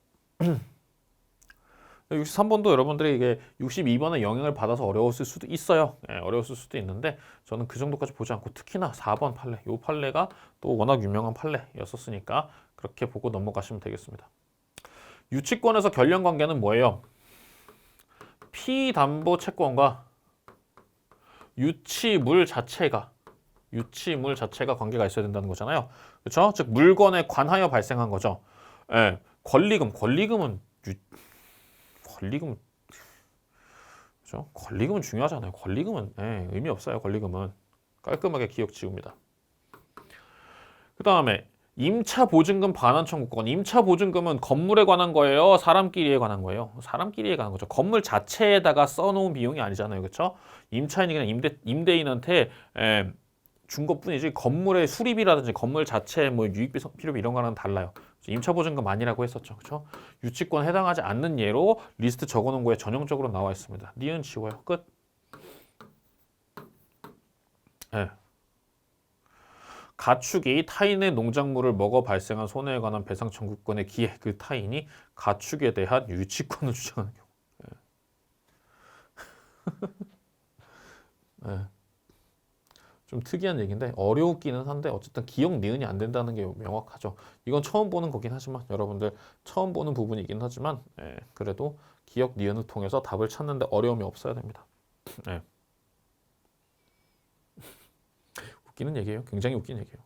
63번도 여러분들이 이게 62번의 영향을 받아서 어려웠을 수도 있어요. 어려웠을 수도 있는데 저는 그 정도까지 보지 않고 특히나 4번 판례, 이 판례가 또 워낙 유명한 판례였었으니까 그렇게 보고 넘어가시면 되겠습니다. 유치권에서 결련 관계는 뭐예요? 피담보 채권과 유치물 자체가 관계가 있어야 된다는 거잖아요. 그렇죠? 즉 물건에 관하여 발생한 거죠. 권리금은 그렇죠? 권리금은 중요하잖아요. 권리금은 의미 없어요. 권리금은 깔끔하게 기억 지웁니다. 그 다음에 임차보증금 반환 청구권. 임차보증금은 건물에 관한 거예요? 사람끼리에 관한 거예요? 사람끼리에 관한 거죠. 건물 자체에다가 써놓은 비용이 아니잖아요. 그렇죠? 임차인이 그냥 임대인한테 준 것뿐이지 건물의 수리비라든지 건물 자체 뭐 유익비, 필요비 이런 거랑 달라요. 임차보증금 아니라고 했었죠. 그렇죠? 유치권 해당하지 않는 예로 리스트 적어놓은 거에 전형적으로 나와 있습니다. 니은 지워요. 끝. 가축이 타인의 농작물을 먹어 발생한 손해에 관한 배상 청구권의 기해, 그 타인이 가축에 대한 유치권을 주장하는 경우. 좀 특이한 얘기인데 어려웠기는 한데 어쨌든 기억 니은이 안 된다는 게 명확하죠. 이건 처음 보는 거긴 하지만 여러분들 처음 보는 부분이긴 하지만 그래도 기억 니은을 통해서 답을 찾는데 어려움이 없어야 됩니다. 웃기는 얘기예요. 굉장히 웃긴 얘기예요.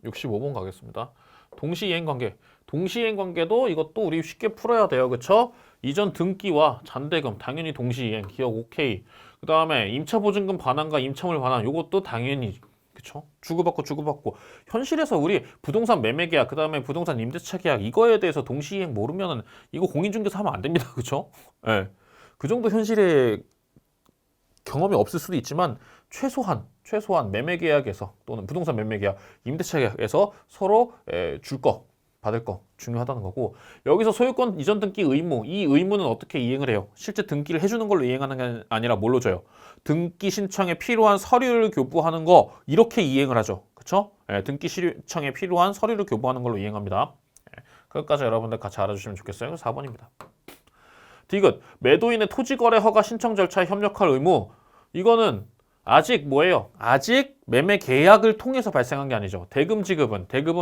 65번 가겠습니다. 동시이행 관계. 동시이행 관계도 이것도 우리 쉽게 풀어야 돼요. 그쵸? 이전 등기와 잔대금 당연히 동시이행. 기억 오케이. 그 다음에 임차보증금 반환과 임차물 반환 이것도 당연히 그쵸? 주고받고 현실에서 우리 부동산 매매 계약 그 다음에 부동산 임대차 계약 이거에 대해서 동시이행 모르면은 이거 공인중개사 하면 안 됩니다. 그쵸? 그 정도 현실에 경험이 없을 수도 있지만 최소한 매매 계약에서 또는 부동산 매매 계약, 임대차 계약에서 서로 줄 거, 받을 거 중요하다는 거고 여기서 소유권 이전 등기 의무, 이 의무는 어떻게 이행을 해요? 실제 등기를 해주는 걸로 이행하는 게 아니라 뭘로 줘요? 등기 신청에 필요한 서류를 교부하는 거 이렇게 이행을 하죠. 그렇죠? 등기 신청에 필요한 서류를 교부하는 걸로 이행합니다. 그것까지 여러분들 같이 알아주시면 좋겠어요. 4번입니다. 디귿 매도인의 토지거래 허가 신청 절차에 협력할 의무. 이거는 아직 뭐예요? 아직 매매 계약을 통해서 발생한 게 아니죠. 대금은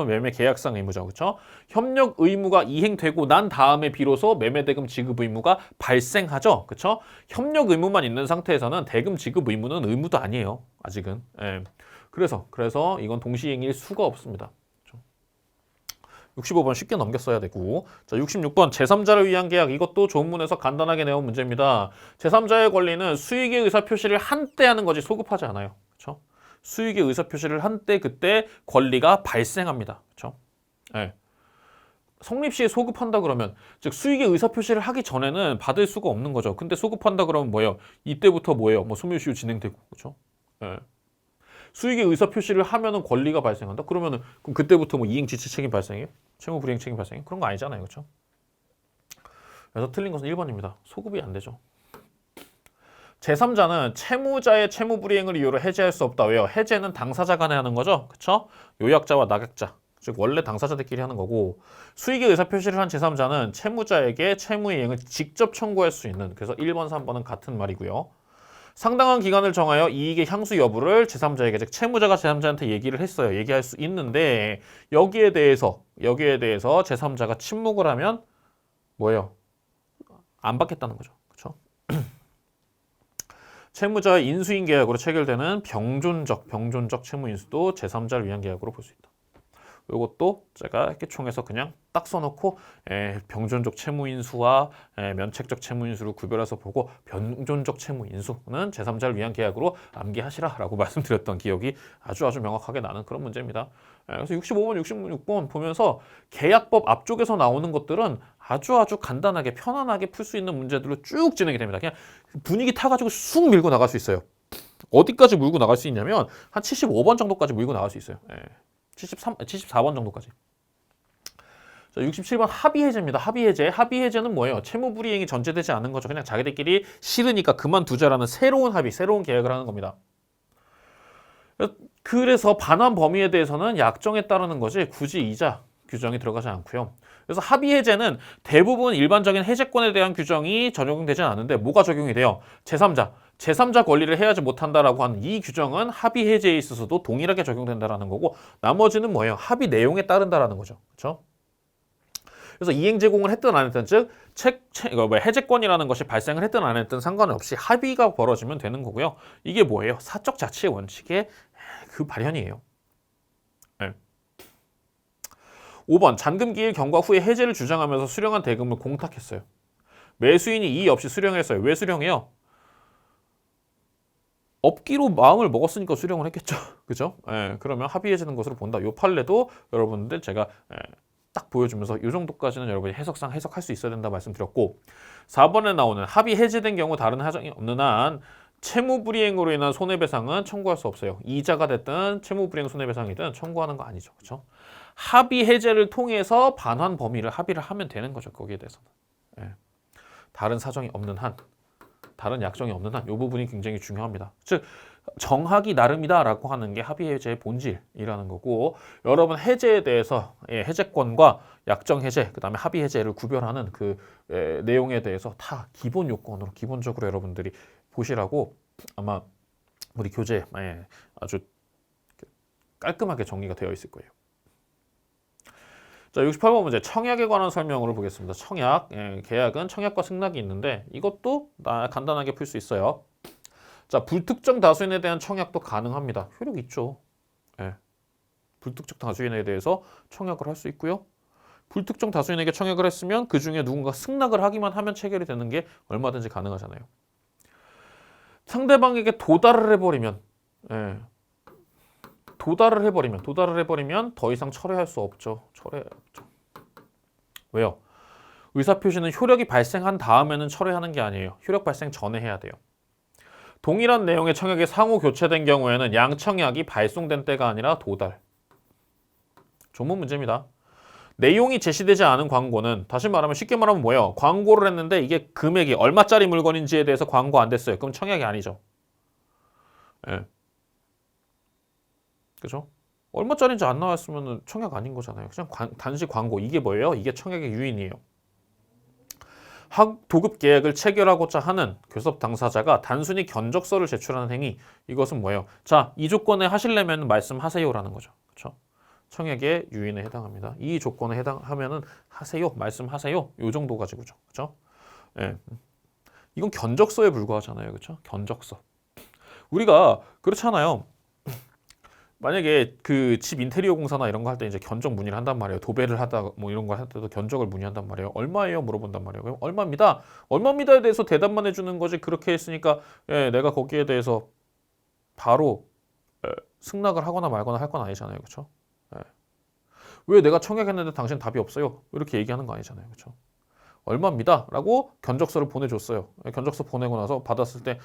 매매 계약상 의무죠. 그렇죠? 협력 의무가 이행되고 난 다음에 비로소 매매 대금 지급 의무가 발생하죠. 그렇죠? 협력 의무만 있는 상태에서는 대금 지급 의무는 의무도 아니에요. 아직은. 예. 그래서 이건 동시행일 수가 없습니다. 65번 쉽게 넘겼어야 되고, 자 66번 제3자를 위한 계약. 이것도 조문에서 간단하게 내온 문제입니다. 제3자의 권리는 수익의 의사표시를 한때 하는 거지 소급하지 않아요. 그렇죠? 수익의 의사표시를 한때 그때 권리가 발생합니다. 그렇죠? 네. 성립시에 소급한다 그러면 즉 수익의 의사표시를 하기 전에는 받을 수가 없는 거죠. 근데 소급한다 그러면 뭐예요? 이때부터 뭐예요? 뭐 소멸시효 진행되고. 그렇죠? 네. 수익의 의사표시를 하면은 권리가 발생한다? 그러면은 그럼 그때부터 뭐 이행 지체 책임 발생해요? 채무 불이행 책임 발생해요? 그런 거 아니잖아요. 그렇죠? 그래서 틀린 것은 1번입니다. 소급이 안 되죠. 제3자는 채무자의 채무 불이행을 이유로 해제할 수 없다. 왜요? 해제는 당사자 간에 하는 거죠. 그렇죠? 요약자와 낙약자. 즉 원래 당사자들끼리 하는 거고, 수익의 의사표시를 한 제3자는 채무자에게 채무 이행을 직접 청구할 수 있는, 그래서 1번, 3번은 같은 말이고요. 상당한 기간을 정하여 이익의 향수 여부를 제3자에게, 즉 채무자가 제3자한테 얘기를 했어요. 얘기할 수 있는데 여기에 대해서 제3자가 침묵을 하면 뭐예요? 안 받겠다는 거죠. 그렇죠? 채무자의 인수인 계약으로 체결되는 병존적 채무 인수도 제3자를 위한 계약으로 볼 수 있다. 이것도 제가 이렇게 총해서 그냥 딱 써놓고 병존적 채무인수와 면책적 채무인수를 구별해서 보고 병존적 채무인수는 제3자를 위한 계약으로 암기하시라라고 말씀드렸던 기억이 아주 명확하게 나는 그런 문제입니다. 그래서 65번, 66번 보면서 계약법 앞쪽에서 나오는 것들은 아주 간단하게 편안하게 풀 수 있는 문제들로 쭉 진행이 됩니다. 그냥 분위기 타가지고 쑥 밀고 나갈 수 있어요. 어디까지 물고 나갈 수 있냐면 한 75번 정도까지 물고 나갈 수 있어요. 74번 정도까지. 자, 67번 합의해제입니다. 합의해제는 뭐예요? 채무불이행이 전제되지 않은 거죠. 그냥 자기들끼리 싫으니까 그만두자라는 새로운 합의, 새로운 계약을 하는 겁니다. 그래서 반환 범위에 대해서는 약정에 따르는 거지 굳이 이자 규정이 들어가지 않고요. 그래서 합의해제는 대부분 일반적인 해제권에 대한 규정이 적용되지 않는데 뭐가 적용이 돼요? 제3자 권리를 해야지 못한다라고 하는 이 규정은 합의 해제에 있어서도 동일하게 적용된다라는 거고, 나머지는 뭐예요? 합의 내용에 따른다라는 거죠. 그렇죠? 그래서 이행 제공을 했든 안 했든, 즉 해제권이라는 것이 발생을 했든 안 했든 상관없이 합의가 벌어지면 되는 거고요. 이게 뭐예요? 사적 자치의 원칙의 그 발현이에요. 네. 5번 잔금기일 경과 후에 해제를 주장하면서 수령한 대금을 공탁했어요. 매수인이 이의 없이 수령했어요. 왜 수령해요? 업기로 마음을 먹었으니까 수령을 했겠죠. 그죠? 그러면 합의해지는 것으로 본다. 요 판례도 여러분들 제가 딱 보여주면서 이 정도까지는 여러분이 해석상 해석할 수 있어야 된다 말씀드렸고, 4번에 나오는 합의 해제된 경우 다른 하정이 없는 한 채무불이행으로 인한 손해배상은 청구할 수 없어요. 이자가 됐든 채무불이행 손해배상이든 청구하는 거 아니죠. 그렇죠? 합의 해제를 통해서 반환 범위를 합의를 하면 되는 거죠. 거기에 대해서는. 다른 사정이 없는 한, 다른 약정이 없는 한, 이 부분이 굉장히 중요합니다. 즉 정하기 나름이다라고 하는 게 합의 해제의 본질이라는 거고, 여러분 해제에 대해서 해제권과 약정 해제, 그다음에 합의 해제를 구별하는 그 내용에 대해서 다 기본 요건으로 기본적으로 여러분들이 보시라고 아마 우리 교재에 아주 깔끔하게 정리가 되어 있을 거예요. 자, 68번 문제 청약에 관한 설명으로 보겠습니다. 청약, 계약은 청약과 승낙이 있는데 이것도 간단하게 풀 수 있어요. 자, 불특정 다수인에 대한 청약도 가능합니다. 효력 있죠. 불특정 다수인에 대해서 청약을 할 수 있고요. 불특정 다수인에게 청약을 했으면 그 중에 누군가 승낙을 하기만 하면 체결이 되는 게 얼마든지 가능하잖아요. 상대방에게 도달을 해버리면 더 이상 철회할 수 없죠. 왜요? 의사표시는 효력이 발생한 다음에는 철회하는 게 아니에요. 효력 발생 전에 해야 돼요. 동일한 내용의 청약이 상호 교체된 경우에는 양청약이 발송된 때가 아니라 도달. 조문 문제입니다. 내용이 제시되지 않은 광고는, 다시 말하면 쉽게 말하면 뭐예요? 광고를 했는데 이게 금액이 얼마짜리 물건인지에 대해서 광고 안 됐어요. 그럼 청약이 아니죠. 그죠? 얼마짜리인지 안 나왔으면 청약 아닌 거잖아요. 그냥 단지 광고. 이게 뭐예요? 이게 청약의 유인이에요. 도급 계약을 체결하고자 하는 교섭 당사자가 단순히 견적서를 제출하는 행위, 이것은 뭐예요? 자, 이 조건에 하시려면 말씀하세요라는 거죠. 그렇죠? 청약의 유인에 해당합니다. 이 조건에 해당하면은 하세요, 말씀하세요. 요 정도 가지고죠. 그렇죠? 예. 이건 견적서에 불과하잖아요. 그렇죠? 견적서. 우리가 그렇잖아요. 만약에 그 집 인테리어 공사나 이런 거 할 때 이제 견적 문의를 한단 말이에요. 도배를 하다 뭐 이런 거 할 때도 견적을 문의한단 말이에요. 얼마예요? 물어본단 말이에요. 그럼 얼마입니다. 얼마입니다에 대해서 대답만 해주는 거지. 그렇게 했으니까 예, 내가 거기에 대해서 바로 승낙을 하거나 말거나 할 건 아니잖아요. 그렇죠? 예. 왜 내가 청약했는데 당신 답이 없어요? 이렇게 얘기하는 거 아니잖아요. 그렇죠? 얼마입니다. 라고 견적서를 보내줬어요. 견적서 보내고 나서 받았을 때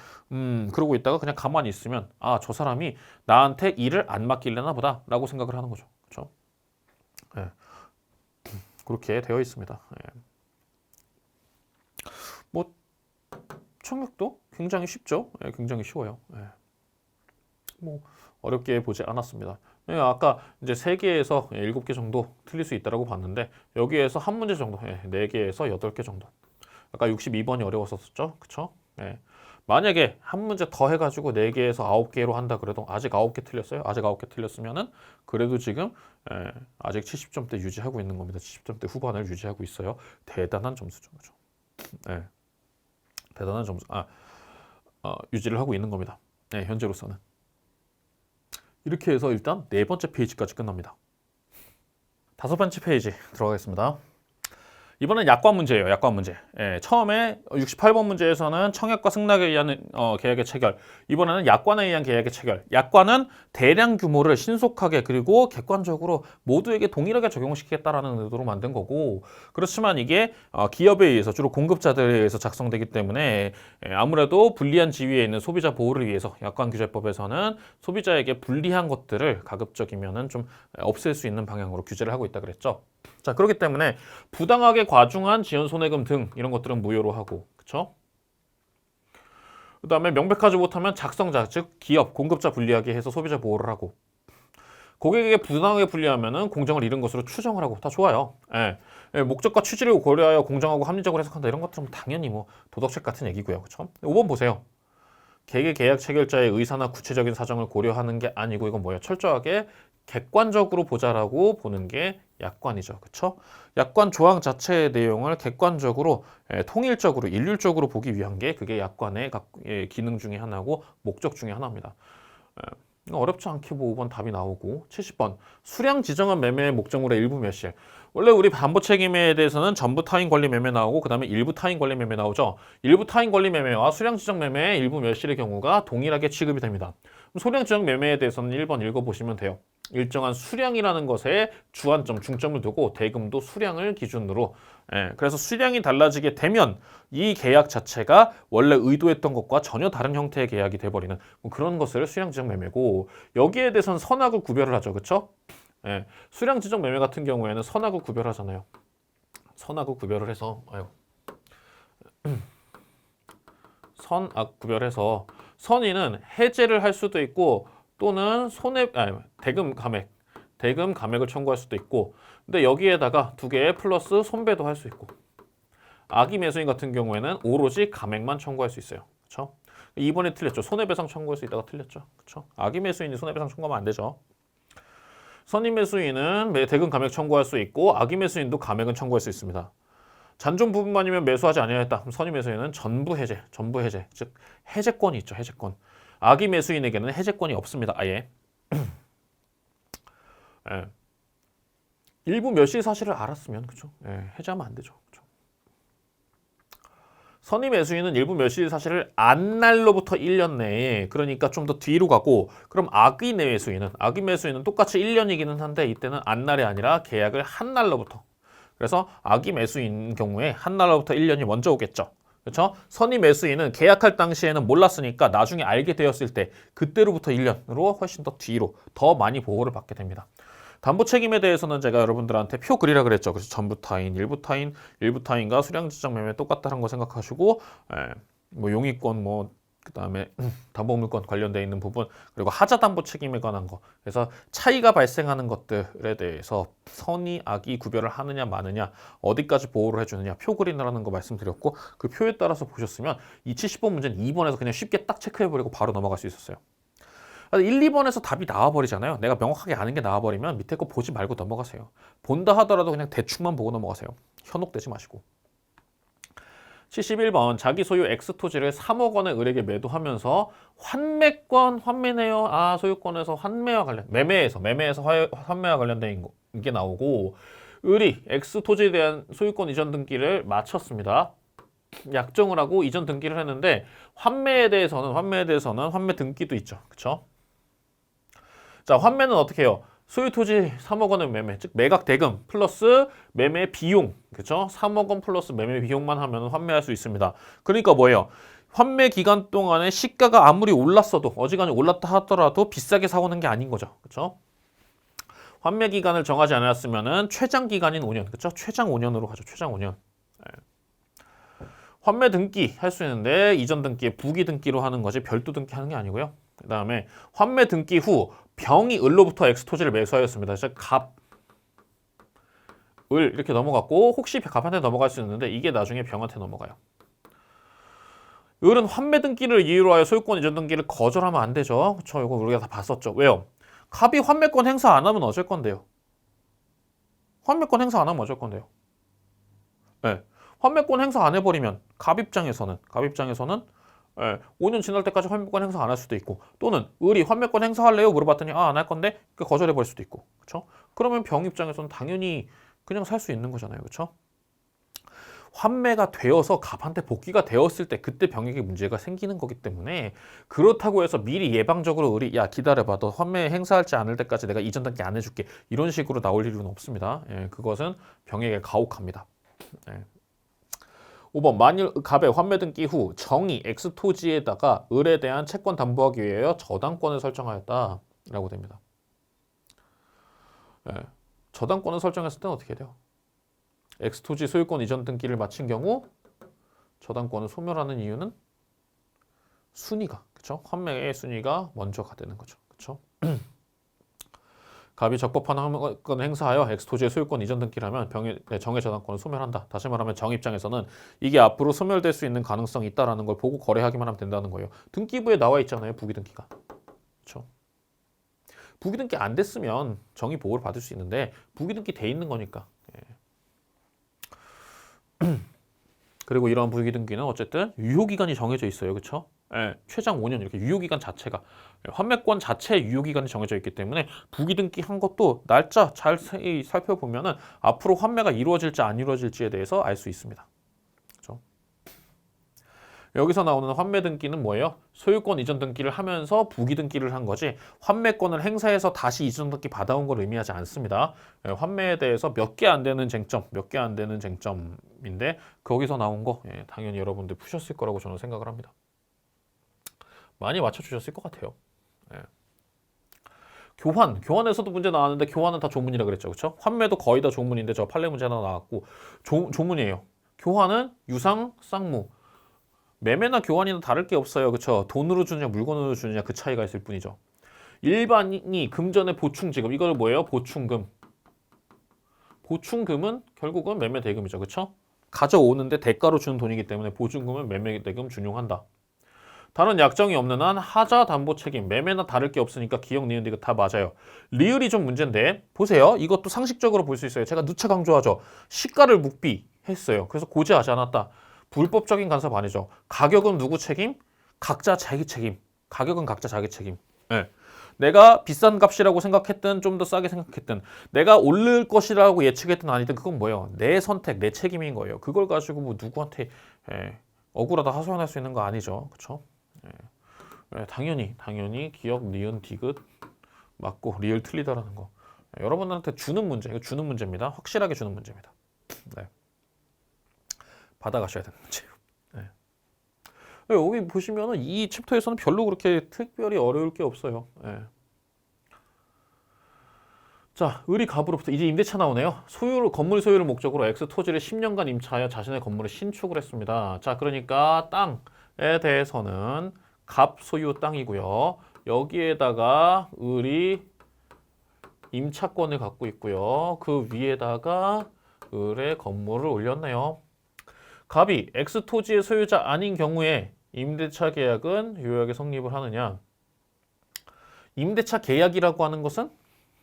그러고 있다가 그냥 가만히 있으면 아, 저 사람이 나한테 일을 안 맡기려나 보다 라고 생각을 하는 거죠. 그렇죠? 예. 그렇게 되어 있습니다. 예. 뭐 청약도 굉장히 쉽죠. 예, 굉장히 쉬워요. 예. 뭐 어렵게 보지 않았습니다. 예, 아까 이제 3개에서 7개 정도 틀릴 수 있다고 봤는데 여기에서 한 문제 정도, 4개에서 8개 정도. 아까 62번이 어려웠었죠, 그쵸? 예. 만약에 한 문제 더 해가지고 4개에서 9개로 한다 그래도 아직 9개 틀렸어요. 아직 9개 틀렸으면은 그래도 지금 아직 70점대 유지하고 있는 겁니다. 70점대 후반을 유지하고 있어요. 대단한 점수죠, 그죠? 예. 대단한 점수, 유지를 하고 있는 겁니다. 네, 현재로서는. 이렇게 해서 일단 4번째 페이지까지 끝납니다. 5번째 페이지 들어가겠습니다. 이번엔 약관 문제예요. 약관 문제. 예, 처음에 68번 문제에서는 청약과 승낙에 의한 계약의 체결. 이번에는 약관에 의한 계약의 체결. 약관은 대량 규모를 신속하게 그리고 객관적으로 모두에게 동일하게 적용시키겠다라는 의도로 만든 거고, 그렇지만 이게 기업에 의해서 주로 공급자들에 의해서 작성되기 때문에 아무래도 불리한 지위에 있는 소비자 보호를 위해서 약관규제법에서는 소비자에게 불리한 것들을 가급적이면은 좀 없앨 수 있는 방향으로 규제를 하고 있다 그랬죠. 자, 그렇기 때문에 부당하게 과중한 지연 손해금 등 이런 것들은 무효로 하고, 그쵸? 그 다음에 명백하지 못하면 작성자, 즉 기업, 공급자 불리하게 해서 소비자 보호를 하고, 고객에게 부당하게 불리하면은 공정을 잃은 것으로 추정을 하고, 다 좋아요. 목적과 취지를 고려하여 공정하고 합리적으로 해석한다, 이런 것들은 당연히 뭐 도덕책 같은 얘기고요. 그쵸? 5번 보세요. 계약 체결자의 의사나 구체적인 사정을 고려하는 게 아니고 이건 뭐예요? 철저하게 객관적으로 보자라고 보는 게 약관이죠. 그렇죠? 약관 조항 자체의 내용을 객관적으로 통일적으로 일률적으로 보기 위한 게 그게 약관의 기능 중에 하나고 목적 중에 하나입니다. 어렵지 않게 뭐 5번 답이 나오고 70번 수량 지정한 매매의 목적물의 일부 매실. 원래 우리 담보 책임에 대해서는 전부 타인 권리 매매 나오고 그 다음에 일부 타인 권리 매매 나오죠. 일부 타인 권리 매매와 수량 지정 매매의 일부 매실의 경우가 동일하게 취급이 됩니다. 소량 지정 매매에 대해서는 1번 읽어보시면 돼요. 일정한 수량이라는 것에 주안점, 중점을 두고 대금도 수량을 기준으로 그래서 수량이 달라지게 되면 이 계약 자체가 원래 의도했던 것과 전혀 다른 형태의 계약이 돼버리는 뭐 그런 것을 수량 지정 매매고 여기에 대해서는 선악을 구별을 하죠. 그렇죠? 수량 지정 매매 같은 경우에는 선악을 구별하잖아요. 선악을 구별을 해서 선악 구별해서 선의는 해제를 할 수도 있고 또는 대금 감액을 청구할 수도 있고 근데 여기에다가 2개 플러스 손배도 할 수 있고 악의 매수인 같은 경우에는 오로지 감액만 청구할 수 있어요. 그렇죠? 2번에 틀렸죠. 손해배상 청구할 수 있다가 틀렸죠. 그렇죠? 악의 매수인이 손해배상 청구하면 안 되죠. 선의 매수인은 대금 감액 청구할 수 있고 악의 매수인도 감액은 청구할 수 있습니다. 잔존 부분만이면 매수하지 아니하였다. 그럼 선의 매수인은 전부 해제, 즉 해제권이 있죠. 해제권. 악의 매수인에게는 해제권이 없습니다. 아예. 일부 멸실 사실을 알았으면 그죠? 해제하면 안 되죠. 그죠? 선의 매수인은 일부 멸실 사실을 안 날로부터 1년 내에 그러니까 좀 더 뒤로 가고 그럼 악의 매수인은 똑같이 1년이기는 한데 이때는 안 날이 아니라 계약을 한 날로부터 그래서 악의 매수인 경우에 한 날로부터 1년이 먼저 오겠죠. 그렇죠? 선의 매수인은 계약할 당시에는 몰랐으니까 나중에 알게 되었을 때 그때로부터 1년으로 훨씬 더 뒤로 더 많이 보호를 받게 됩니다. 담보 책임에 대해서는 제가 여러분들한테 표 그리라 그랬죠. 그래서 전부 타인, 일부 타인과 수량 지정 매매 똑같다는 거 생각하시고 뭐 용의권 그다음에 담보물권 관련돼 있는 부분, 그리고 하자담보 책임에 관한 거. 그래서 차이가 발생하는 것들에 대해서 선의, 악의 구별을 하느냐 마느냐, 어디까지 보호를 해주느냐, 표 그리느라는 거 말씀드렸고, 그 표에 따라서 보셨으면 이 70번 문제는 2번에서 그냥 쉽게 딱 체크해버리고 바로 넘어갈 수 있었어요. 1, 2번에서 답이 나와버리잖아요. 내가 명확하게 아는 게 나와버리면 밑에 거 보지 말고 넘어가세요. 본다 하더라도 그냥 대충만 보고 넘어가세요. 현혹되지 마시고. 71번 자기 소유 X토지를 3억 원의 을에게 매도하면서 환매권, 환매네요. 아, 소유권에서 환매와 관련, 매매에서 환매와 관련된 게 나오고, 을이 X토지에 대한 소유권 이전 등기를 마쳤습니다. 약정을 하고 이전 등기를 했는데 환매에 대해서는 환매 등기도 있죠. 그쵸? 자, 환매는 어떻게 해요? 소유 토지 3억 원의 매매, 즉 매각 대금 플러스 매매 비용, 그렇죠? 3억 원 플러스 매매 비용만 하면 환매할 수 있습니다. 그러니까 뭐예요? 환매 기간 동안에 시가가 아무리 올랐어도, 어지간히 올랐다 하더라도 비싸게 사오는 게 아닌 거죠. 그렇죠? 환매 기간을 정하지 않았으면은 최장 기간인 5년, 그렇죠? 최장 5년으로 가죠. 최장 5년. 환매 등기 할 수 있는데 이전 등기, 부기 등기로 하는 거지 별도 등기 하는 게 아니고요. 그 다음에 환매 등기 후 병이 을로부터 X토지를 매수하였습니다. 그래서 갑, 을 이렇게 넘어갔고, 혹시 갑한테 넘어갈 수 있는데 이게 나중에 병한테 넘어가요. 을은 환매 등기를 이유로 하여 소유권 이전 등기를 거절하면 안 되죠. 그렇죠? 이거 우리가 다 봤었죠. 왜요? 갑이 환매권 행사 안 하면 어쩔 건데요? 환매권 행사 안 하면 어쩔 건데요? 네. 환매권 행사 안 해버리면 갑 입장에서는 5년 지날 때까지 환매권 행사 안 할 수도 있고, 또는 을이 환매권 행사할래요? 물어봤더니 안 할 건데 거절해버릴 수도 있고, 그렇죠? 그러면 병 입장에서는 당연히 그냥 살 수 있는 거잖아요, 그렇죠? 환매가 되어서 갑한테 복귀가 되었을 때 그때 병에게 문제가 생기는 거기 때문에, 그렇다고 해서 미리 예방적으로 을이 야 기다려봐, 너 환매 행사할지 않을 때까지 내가 이전 단계 안 해줄게, 이런 식으로 나올 일은 없습니다. 예, 그것은 병에게 가혹합니다. 예. 5번 만일 갑의 환매 등기 후 정의 X토지에다가 을에 대한 채권 담보하기 위하여 저당권을 설정하였다라고 됩니다. 네. 저당권을 설정했을 때는 어떻게 돼요? X토지 소유권 이전 등기를 마친 경우 저당권을 소멸하는 이유는 순위가, 그렇죠? 환매의 순위가 먼저가 되는 거죠. 그렇죠? 갑이 적법한 환매권을 행사하여 X토지의 소유권 이전 등기를 하면 정의 저당권을 소멸한다. 다시 말하면 정 입장에서는 이게 앞으로 소멸될 수 있는 가능성이 있다는 걸 보고 거래하기만 하면 된다는 거예요. 등기부에 나와 있잖아요. 부기등기가. 그렇죠? 부기등기 안 됐으면 정의 보호를 받을 수 있는데 부기등기 돼 있는 거니까. 예. 그리고 이러한 부기등기는 어쨌든 유효기간이 정해져 있어요. 그렇죠? 예, 최장 5년 이렇게 유효기간 자체가, 환매권 자체의 유효기간이 정해져 있기 때문에 부기등기 한 것도 날짜 잘 살펴보면은 앞으로 환매가 이루어질지 안 이루어질지에 대해서 알 수 있습니다. 그렇죠? 여기서 나오는 환매 등기는 뭐예요? 소유권 이전 등기를 하면서 부기 등기를 한 거지, 환매권을 행사해서 다시 이전 등기 받아온 걸 의미하지 않습니다. 환매에 대해서 몇 개 안 되는 쟁점인데 거기서 나온 거 당연히 여러분들 푸셨을 거라고 저는 생각을 합니다. 많이 맞춰주셨을 것 같아요. 예. 교환에서도 문제 나왔는데 교환은 다 조문이라 그랬죠, 그렇죠? 환매도 거의 다 조문인데 저 판례 문제 하나 나왔고 조문이에요. 교환은 유상, 쌍무. 매매나 교환이나 다를 게 없어요, 그렇죠? 돈으로 주느냐 물건으로 주느냐 그 차이가 있을 뿐이죠. 일반인이 금전의 보충 지급, 이걸 뭐예요? 보충금. 보충금은 결국은 매매 대금이죠, 그렇죠? 가져오는데 대가로 주는 돈이기 때문에 보충금은 매매 대금 준용한다. 다른 약정이 없는 한 하자 담보 책임, 매매나 다를 게 없으니까 기억, 니은, 디귿 다 맞아요. 리을이 좀 문제인데 보세요. 이것도 상식적으로 볼 수 있어요. 제가 누차 강조하죠. 시가를 묵비했어요. 그래서 고지하지 않았다. 불법적인 간섭 아니죠. 가격은 누구 책임? 각자 자기 책임. 가격은 각자 자기 책임. 네. 내가 비싼 값이라고 생각했든 좀 더 싸게 생각했든 내가 오를 것이라고 예측했든 아니든 그건 뭐예요? 내 선택, 내 책임인 거예요. 그걸 가지고 뭐 누구한테 억울하다 하소연할 수 있는 거 아니죠. 그렇죠? 당연히 기억, 니은, 디귿 맞고 리을 틀리다라는 거. 여러분한테 주는 문제, 이거 주는 문제입니다. 확실하게 주는 문제입니다. 네. 받아가셔야 되는 문제예요. 네. 여기 보시면은 이 챕터에서는 별로 그렇게 특별히 어려울 게 없어요. 네. 자, 을이 갑으로부터 이제 임대차 나오네요. 건물 소유를 목적으로 X 토지를 10년간 임차하여 자신의 건물을 신축을 했습니다. 자, 그러니까 땅에 대해서는 갑 소유 땅이고요. 여기에다가 을이 임차권을 갖고 있고요. 그 위에다가 을의 건물을 올렸네요. 갑이 X 토지의 소유자 아닌 경우에 임대차 계약은 유효하게 성립을 하느냐? 임대차 계약이라고 하는 것은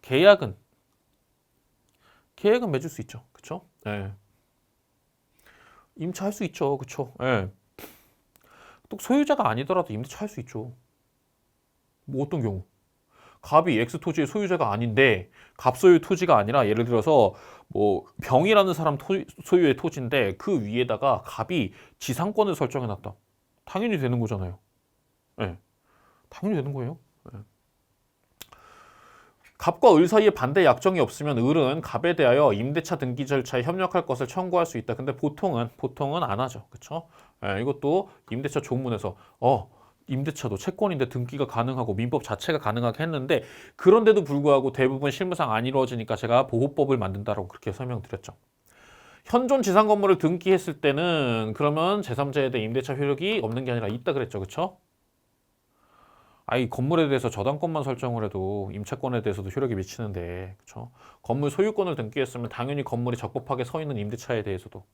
계약은 맺을 수 있죠. 그렇죠? 네. 임차할 수 있죠. 그렇죠? 네. 또 소유자가 아니더라도 임대차 할 수 있죠. 뭐 어떤 경우? 갑이 X 토지의 소유자가 아닌데 갑소유 토지가 아니라 예를 들어서 뭐 병이라는 사람 소유의 토지인데 그 위에다가 갑이 지상권을 설정해놨다. 당연히 되는 거잖아요. 네. 당연히 되는 거예요. 네. 갑과 을 사이에 반대 약정이 없으면 을은 갑에 대하여 임대차 등기 절차에 협력할 것을 청구할 수 있다. 근데 보통은 안 하죠. 그렇죠? 네, 이것도 임대차 조문에서 임대차도 채권인데 등기가 가능하고 민법 자체가 가능하게 했는데 그런데도 불구하고 대부분 실무상 안 이루어지니까 제가 보호법을 만든다라고 그렇게 설명드렸죠. 현존 지상 건물을 등기했을 때는 그러면 제3자에 대해 임대차 효력이 없는 게 아니라 있다 그랬죠. 그렇죠? 이 건물에 대해서 저당권만 설정을 해도 임차권에 대해서도 효력이 미치는데 그렇죠? 건물 소유권을 등기했으면 당연히 건물이 적법하게 서 있는 임대차에 대해서도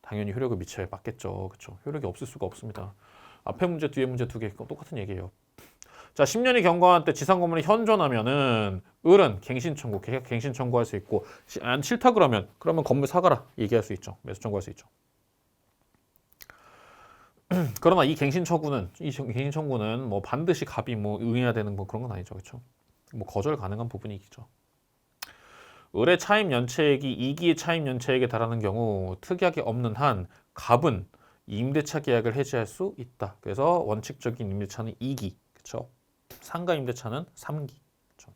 당연히 효력을 미쳐야 맞겠죠. 그렇죠? 효력이 없을 수가 없습니다. 앞에 문제 뒤에 문제 두 개 똑같은 얘기예요. 자, 10년이 경과한 때 지상 건물이 현존하면은 을은 갱신 청구, 갱신 청구할 수 있고 안 싫다 그러면 건물 사가라 얘기할 수 있죠. 매수 청구할 수 있죠. 그러나 이 갱신 청구는 뭐 반드시 갑이 뭐 응해야 되는 뭐 그런 건 아니죠. 그렇죠? 뭐 거절 가능한 부분이 있죠. 을의 차임 연체액이 2기의 차임 연체액에 달하는 경우 특약이 없는 한 갑은 임대차 계약을 해지할 수 있다. 그래서 원칙적인 임대차는 2기, 그렇죠? 상가 임대차는 3기. 그렇죠?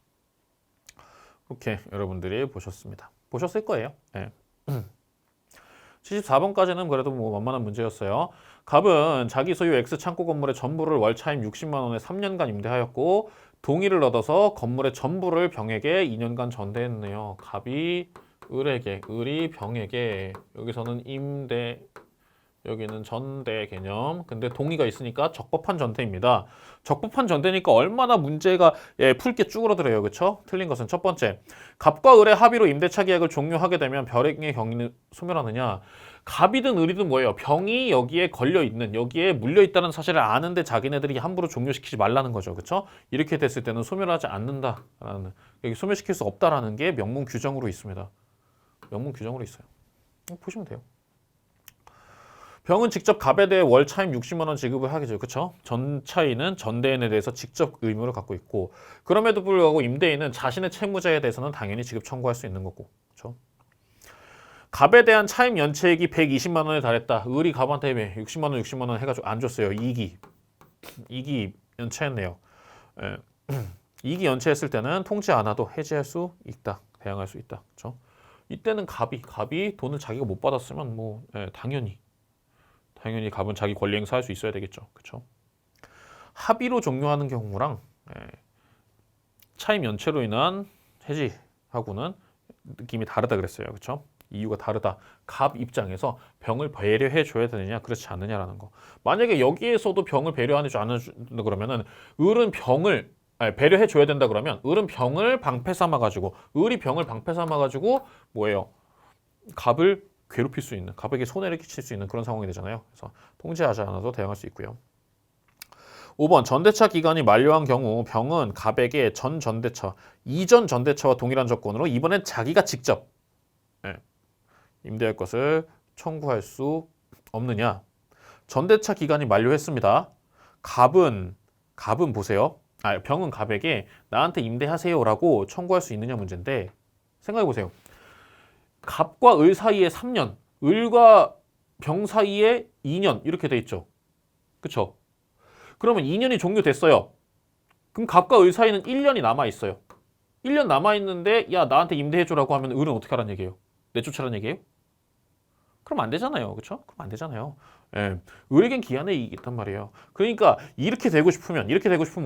이렇게 여러분들이 보셨을 거예요. 네. 74번까지는 그래도 뭐 만만한 문제였어요. 갑은 자기 소유 X 창고 건물의 전부를 월차임 60만 원에 3년간 임대하였고 동의를 얻어서 건물의 전부를 병에게 2년간 전대했네요. 갑이 을에게, 을이 병에게, 여기서는 임대, 여기는 전대 개념. 근데 동의가 있으니까 적법한 전대입니다. 적법한 전대니까 얼마나 문제가 풀 게 쭈그러들어요. 그렇죠? 틀린 것은 첫 번째. 갑과 을의 합의로 임대차 계약을 종료하게 되면 병의 경위는 소멸하느냐. 갑이든 을이든 뭐예요? 병이 여기에 걸려 있는, 여기에 물려 있다는 사실을 아는데 자기네들이 함부로 종료시키지 말라는 거죠. 그렇죠? 이렇게 됐을 때는 소멸하지 않는다라는, 여기 소멸시킬 수 없다라는 게 명문 규정으로 있습니다. 명문 규정으로 있어요. 보시면 돼요. 병은 직접 갑에 대해 월 차임 60만 원 지급을 하겠죠. 그렇죠? 전차인은 전대인에 대해서 직접 의무를 갖고 있고 그럼에도 불구하고 임대인은 자신의 채무자에 대해서는 당연히 지급 청구할 수 있는 거고. 그렇죠? 갑에 대한 차임 연체액이 120만 원에 달했다. 을이 갑한테 60만 원 해가지고 안 줬어요. 2기 연체했네요. 2기 연체했을 때는 통지 않아도 해지할 수 있다. 대항할 수 있다. 그렇죠? 이때는 갑이 돈을 자기가 못 받았으면 뭐 당연히 갑은 자기 권리 행사할 수 있어야 되겠죠. 그렇죠? 합의로 종료하는 경우랑 차임 연체로 인한 해지하고는 느낌이 다르다 그랬어요. 그렇죠? 이유가 다르다. 갑 입장에서 병을 배려해 줘야 되느냐 그렇지 않느냐라는 거. 만약에 여기에서도 병을 배려하지 않는다 그러면은 을은 병을 배려해 줘야 된다 그러면 을은 병을 방패 삼아 가지고 뭐예요? 갑을 괴롭힐 수 있는, 갑에게 손해를 끼칠 수 있는 그런 상황이 되잖아요. 그래서 통지하지 않아도 대응할 수 있고요. 5번 전대차 기간이 만료한 경우 병은 갑에게 전 전대차, 이전 전대차와 동일한 조건으로 이번엔 자기가 직접 임대할 것을 청구할 수 없느냐. 전대차 기간이 만료했습니다. 갑은 보세요. 병은 갑에게 나한테 임대하세요라고 청구할 수 있느냐 문제인데 생각해 보세요. 갑과 을 사이에 3년, 을과 병 사이에 2년 이렇게 돼 있죠. 그렇죠? 그러면 2년이 종료됐어요. 그럼 갑과 을 사이는 1년이 남아 있어요. 1년 남아 있는데 야 나한테 임대해 줘라고 하면 을은 어떻게 하라는 얘기예요? 내쫓으라는 얘기예요? 그럼 안 되잖아요. 그렇죠? 그럼 안 되잖아요. 을에겐 기한의 이익이 있단 말이에요. 그러니까 이렇게 되고 싶으면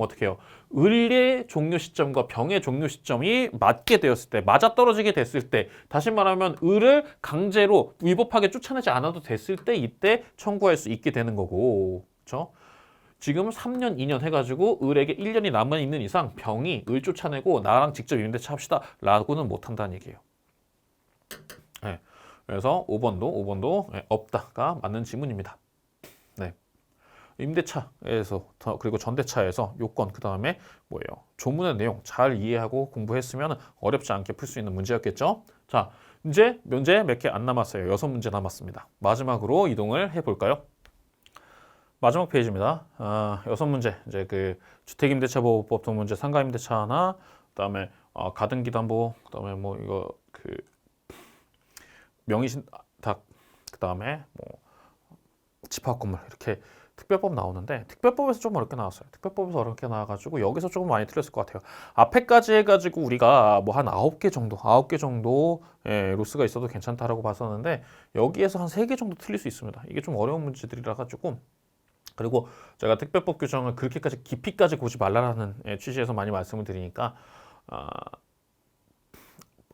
어떻게 해요? 을의 종료 시점과 병의 종료 시점이 맞게 되었을 때, 맞아떨어지게 됐을 때, 다시 말하면 을을 강제로 위법하게 쫓아내지 않아도 됐을 때 이때 청구할 수 있게 되는 거고. 그렇죠? 지금 3년, 2년 해가지고 을에게 1년이 남아 있는 이상 병이 을 쫓아내고 나랑 직접 임대차 합시다 라고는 못한다는 얘기예요. 네. 그래서 5번도 네, 없다가 맞는 지문입니다. 네. 임대차에서 그리고 전대차에서 요건 그 다음에 뭐예요? 조문의 내용 잘 이해하고 공부했으면 어렵지 않게 풀 수 있는 문제였겠죠? 자, 이제 문제 몇 개 안 남았어요. 6문제 남았습니다. 마지막으로 이동을 해볼까요? 마지막 페이지입니다. 6문제. 이제 그 주택임대차보호법 등 문제, 상가임대차 하나, 그다음에 가등기담보, 그다음에 뭐 이거 그 명의신탁, 그다음에 뭐 집합건물 이렇게 특별법 나오는데 특별법에서 좀 어렵게 나왔어요. 특별법에서 어렵게 나와가지고 여기서 조금 많이 틀렸을 것 같아요. 앞에까지 해가지고 우리가 뭐 한 9개 정도 예, 로스가 있어도 괜찮다라고 봤었는데 여기에서 한 3개 정도 틀릴 수 있습니다. 이게 좀 어려운 문제들이라 가지고 그리고 제가 특별법 규정을 그렇게까지 깊이까지 보지 말라라는 예, 취지에서 많이 말씀을 드리니까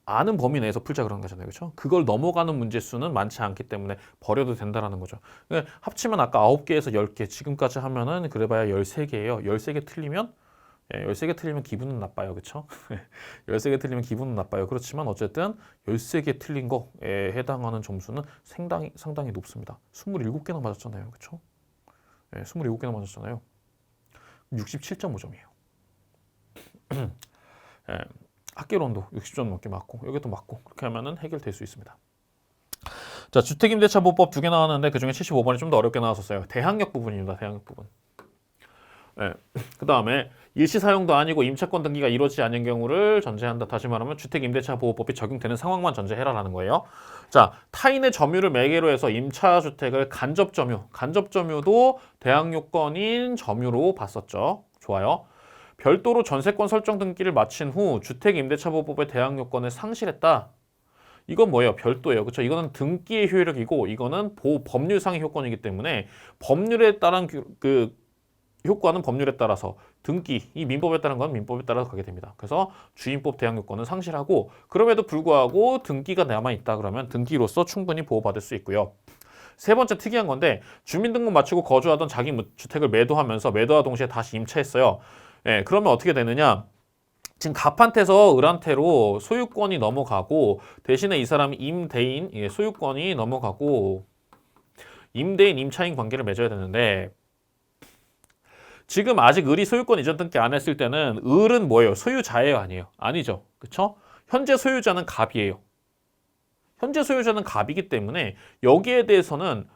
아는 범위 내에서 풀자 그런 거잖아요. 그렇죠? 그걸 넘어가는 문제 수는 많지 않기 때문에 버려도 된다라는 거죠. 그러니까 합치면 아까 9개에서 10개, 지금까지 하면은 그래봐야 13개예요. 13개 틀리면 13개 틀리면 기분은 나빠요. 그렇죠? 13개 틀리면 기분은 나빠요. 그렇지만 어쨌든 13개 틀린 거에 해당하는 점수는 상당히 높습니다. 27개나 맞았잖아요. 그렇죠? 27개나 맞았잖아요. 67.5점이에요. 학계론도 60점 넘게 맞고 여기도 맞고 그렇게 하면은 해결될 수 있습니다. 자, 주택임대차보호법 2개 나왔는데 그중에 75번이 좀 더 어렵게 나왔었어요. 대항력 부분입니다. 대항력 부분. 그 다음에 일시 사용도 아니고 임차권 등기가 이루어지지 않은 경우를 전제한다. 다시 말하면 주택임대차보호법이 적용되는 상황만 전제해라라는 거예요. 자, 타인의 점유를 매개로 해서 임차주택을 간접점유도 대항요건인 점유로 봤었죠. 좋아요. 별도로 전세권 설정 등기를 마친 후 주택임대차보호법의 대항요건을 상실했다. 이건 뭐예요? 별도예요. 그렇죠? 이거는 등기의 효력이고 이거는 법률상의 효건이기 때문에 법률에 따른 그 효과는 법률에 따라서 등기, 이 민법에 따른 건 민법에 따라서 가게 됩니다. 그래서 주임법 대항요건은 상실하고 그럼에도 불구하고 등기가 남아있다 그러면 등기로서 충분히 보호받을 수 있고요. 세 번째 특이한 건데 주민등록 마치고 거주하던 자기 주택을 매도하면서 매도와 동시에 다시 임차했어요. 예, 그러면 어떻게 되느냐? 지금 갑한테서 을한테로 소유권이 넘어가고 대신에 이 사람이 임대인, 소유권이 넘어가고 임대인, 임차인 관계를 맺어야 되는데 지금 아직 을이 소유권 이전 등기 안 했을 때는 을은 뭐예요? 소유자예요? 아니에요? 아니죠. 그렇죠? 현재 소유자는 갑이에요. 현재 소유자는 갑이기 때문에 여기에 대해서는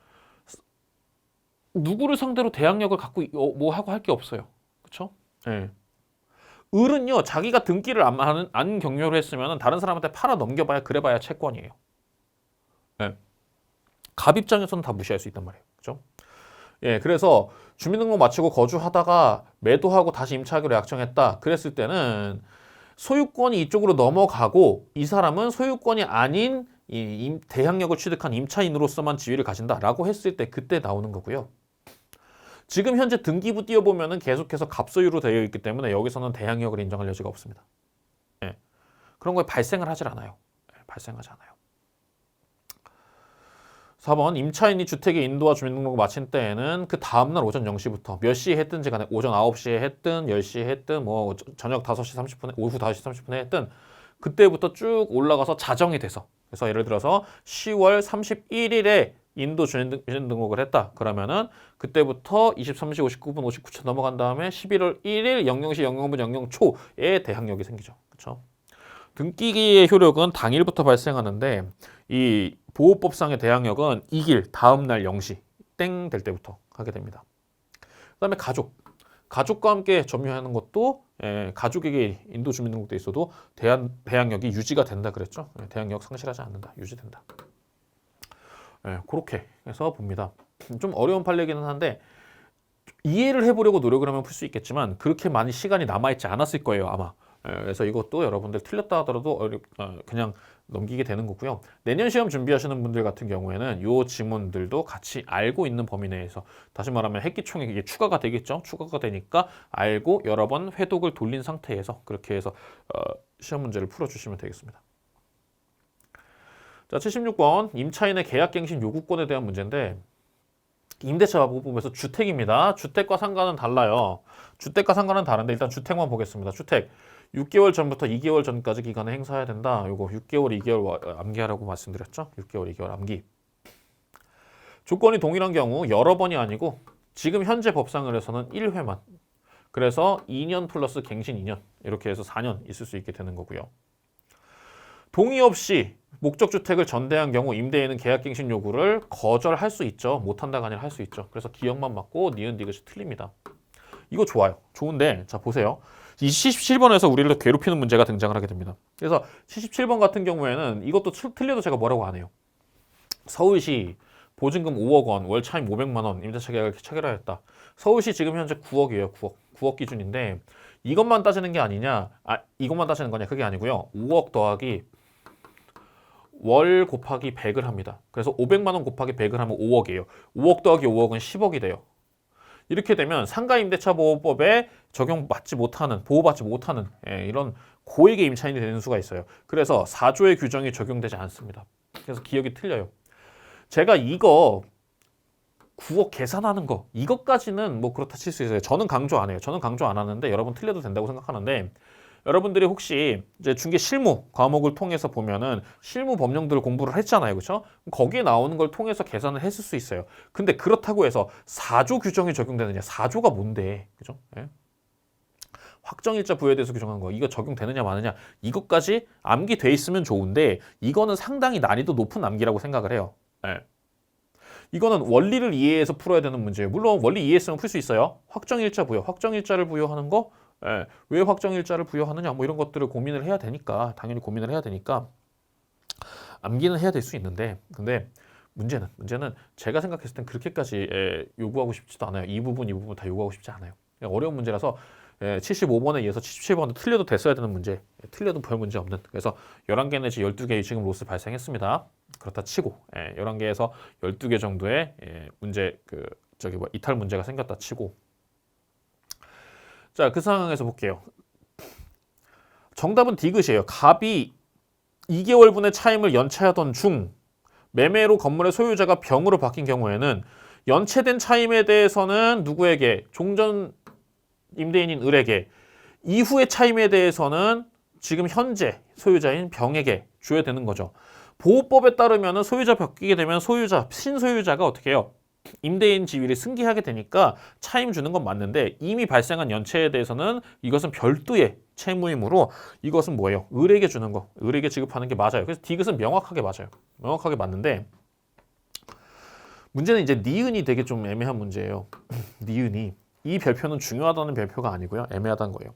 누구를 상대로 대항력을 갖고 뭐 하고 할 게 없어요. 그렇죠? 네. 을은요 자기가 등기를 안 경료를 했으면 다른 사람한테 팔아 넘겨봐야 그래봐야 채권이에요. 네. 갑 입장에서는 다 무시할 수 있단 말이에요. 그죠? 예, 그래서 주민등록 마치고 거주하다가 매도하고 다시 임차하기로 약정했다. 그랬을 때는 소유권이 이쪽으로 넘어가고 이 사람은 소유권이 아닌 대항력을 취득한 임차인으로서만 지위를 가진다라고 했을 때 그때 나오는 거고요. 지금 현재 등기부 띄워보면은 계속해서 갑소유로 되어 있기 때문에 여기서는 대항력을 인정할 여지가 없습니다. 예. 그런 거에 발생을 하질 않아요. 발생하지 않아요. 4번 임차인이 주택의 인도와 주민등록을 마친 때에는 그 다음날 오전 0시부터 몇 시에 했든지 간에 오전 9시에 했든 10시에 했든 뭐 저녁 5시 30분에 오후 5시 30분에 했든 그때부터 쭉 올라가서 자정이 돼서 그래서 예를 들어서 10월 31일에 인도 주민등록을 했다. 그러면은 그때부터 23시 59분 59초 넘어간 다음에 11월 1일 00시 00분 00초에 대항력이 생기죠. 그렇죠? 등기기의 효력은 당일부터 발생하는데 이 보호법상의 대항력은 이길 다음날 0시 땡 될 때부터 하게 됩니다. 그 다음에 가족과 함께 점유하는 것도 가족에게 인도 주민등록돼 있어도 대항력이 유지가 된다 그랬죠. 대항력 상실하지 않는다. 유지된다. 그렇게 해서 봅니다. 좀 어려운 판례기는 한데 이해를 해보려고 노력을 하면 풀 수 있겠지만 그렇게 많이 시간이 남아있지 않았을 거예요 아마. 그래서 이것도 여러분들 틀렸다 하더라도 그냥 넘기게 되는 거고요. 내년 시험 준비하시는 분들 같은 경우에는 이 지문들도 같이 알고 있는 범위 내에서 다시 말하면 핵기총에 이게 추가가 되겠죠. 추가가 되니까 알고 여러 번 회독을 돌린 상태에서 그렇게 해서 시험 문제를 풀어주시면 되겠습니다. 자, 76번 임차인의 계약갱신 요구권에 대한 문제인데 임대차 보호법에서 주택입니다. 주택과 상가는 달라요. 주택과 상가는 다른데 일단 주택만 보겠습니다. 주택 6개월 전부터 2개월 전까지 기간에 행사해야 된다. 요거 6개월, 2개월 암기하라고 말씀드렸죠. 6개월, 2개월 암기. 조건이 동일한 경우 여러 번이 아니고 지금 현재 법상을 해서는 1회만. 그래서 2년 플러스 갱신 2년 이렇게 해서 4년 있을 수 있게 되는 거고요. 동의 없이 목적주택을 전대한 경우 임대인은 계약갱신 요구를 거절할 수 있죠. 못한다가 아니라 할 수 있죠. 그래서 기억만 맞고 니은 디귿이 틀립니다. 이거 좋아요. 좋은데 자 보세요. 이 77번에서 우리를 괴롭히는 문제가 등장을 하게 됩니다. 그래서 77번 같은 경우에는 이것도 틀려도 제가 뭐라고 안 해요. 서울시 보증금 5억 원, 월 차임 500만 원 임대차 계약을 체결하였다. 서울시 지금 현재 9억이에요. 9억 기준인데 이것만 따지는 게 아니냐? 이것만 따지는 거냐? 그게 아니고요. 5억 더하기 월 곱하기 100을 합니다. 그래서 500만 원 곱하기 100을 하면 5억이에요. 5억 더하기 5억은 10억이 돼요. 이렇게 되면 상가임대차보호법에 적용받지 못하는, 보호받지 못하는 이런 고액의 임차인이 되는 수가 있어요. 그래서 4조의 규정이 적용되지 않습니다. 그래서 기억이 틀려요. 제가 이거 9억 계산하는 거 이것까지는 뭐 그렇다 칠 수 있어요. 저는 강조 안 해요. 저는 강조 안 하는데 여러분 틀려도 된다고 생각하는데 여러분들이 혹시 이제 중개 실무 과목을 통해서 보면은 실무 법령들을 공부를 했잖아요. 그렇죠? 거기에 나오는 걸 통해서 계산을 했을 수 있어요. 근데 그렇다고 해서 4조 규정이 적용되느냐? 4조가 뭔데? 그죠? 예? 확정일자 부여에 대해서 규정한 거 이거 적용되느냐 마느냐 이것까지 암기돼 있으면 좋은데 이거는 상당히 난이도 높은 암기라고 생각을 해요. 예. 이거는 원리를 이해해서 풀어야 되는 문제예요. 물론 원리 이해했으면 풀 수 있어요. 확정일자 부여, 확정일자를 부여하는 거 왜 확정일자를 부여하느냐 뭐 이런 것들을 고민을 해야 되니까 당연히 고민을 해야 되니까 암기는 해야 될 수 있는데 근데 문제는 제가 생각했을 땐 그렇게까지 요구하고 싶지도 않아요. 이 부분 다 요구하고 싶지 않아요. 어려운 문제라서 75번에 이어서 77번도 틀려도 됐어야 되는 문제, 틀려도 별 문제 없는. 그래서 11개 내지 12개의 지금 로스 발생했습니다. 그렇다 치고 11개에서 12개 정도의 문제 이탈 문제가 생겼다 치고 자, 그 상황에서 볼게요. 정답은 디귿이에요. 갑이 2개월분의 차임을 연체하던 중 매매로 건물의 소유자가 병으로 바뀐 경우에는 연체된 차임에 대해서는 누구에게? 종전 임대인인 을에게, 이후의 차임에 대해서는 지금 현재 소유자인 병에게 줘야 되는 거죠. 보호법에 따르면 소유자 바뀌게 되면 신소유자가 어떻게 해요? 임대인 지위를 승계하게 되니까 차임 주는 건 맞는데 이미 발생한 연체에 대해서는 이것은 별도의 채무이므로 이것은 뭐예요? 을에게 주는 거, 을에게 지급하는 게 맞아요. 그래서 디귿은 명확하게 맞아요. 명확하게 맞는데 문제는 이제 니은이 되게 좀 애매한 문제예요. 니은이 이 별표는 중요하다는 별표가 아니고요. 애매하다는 거예요.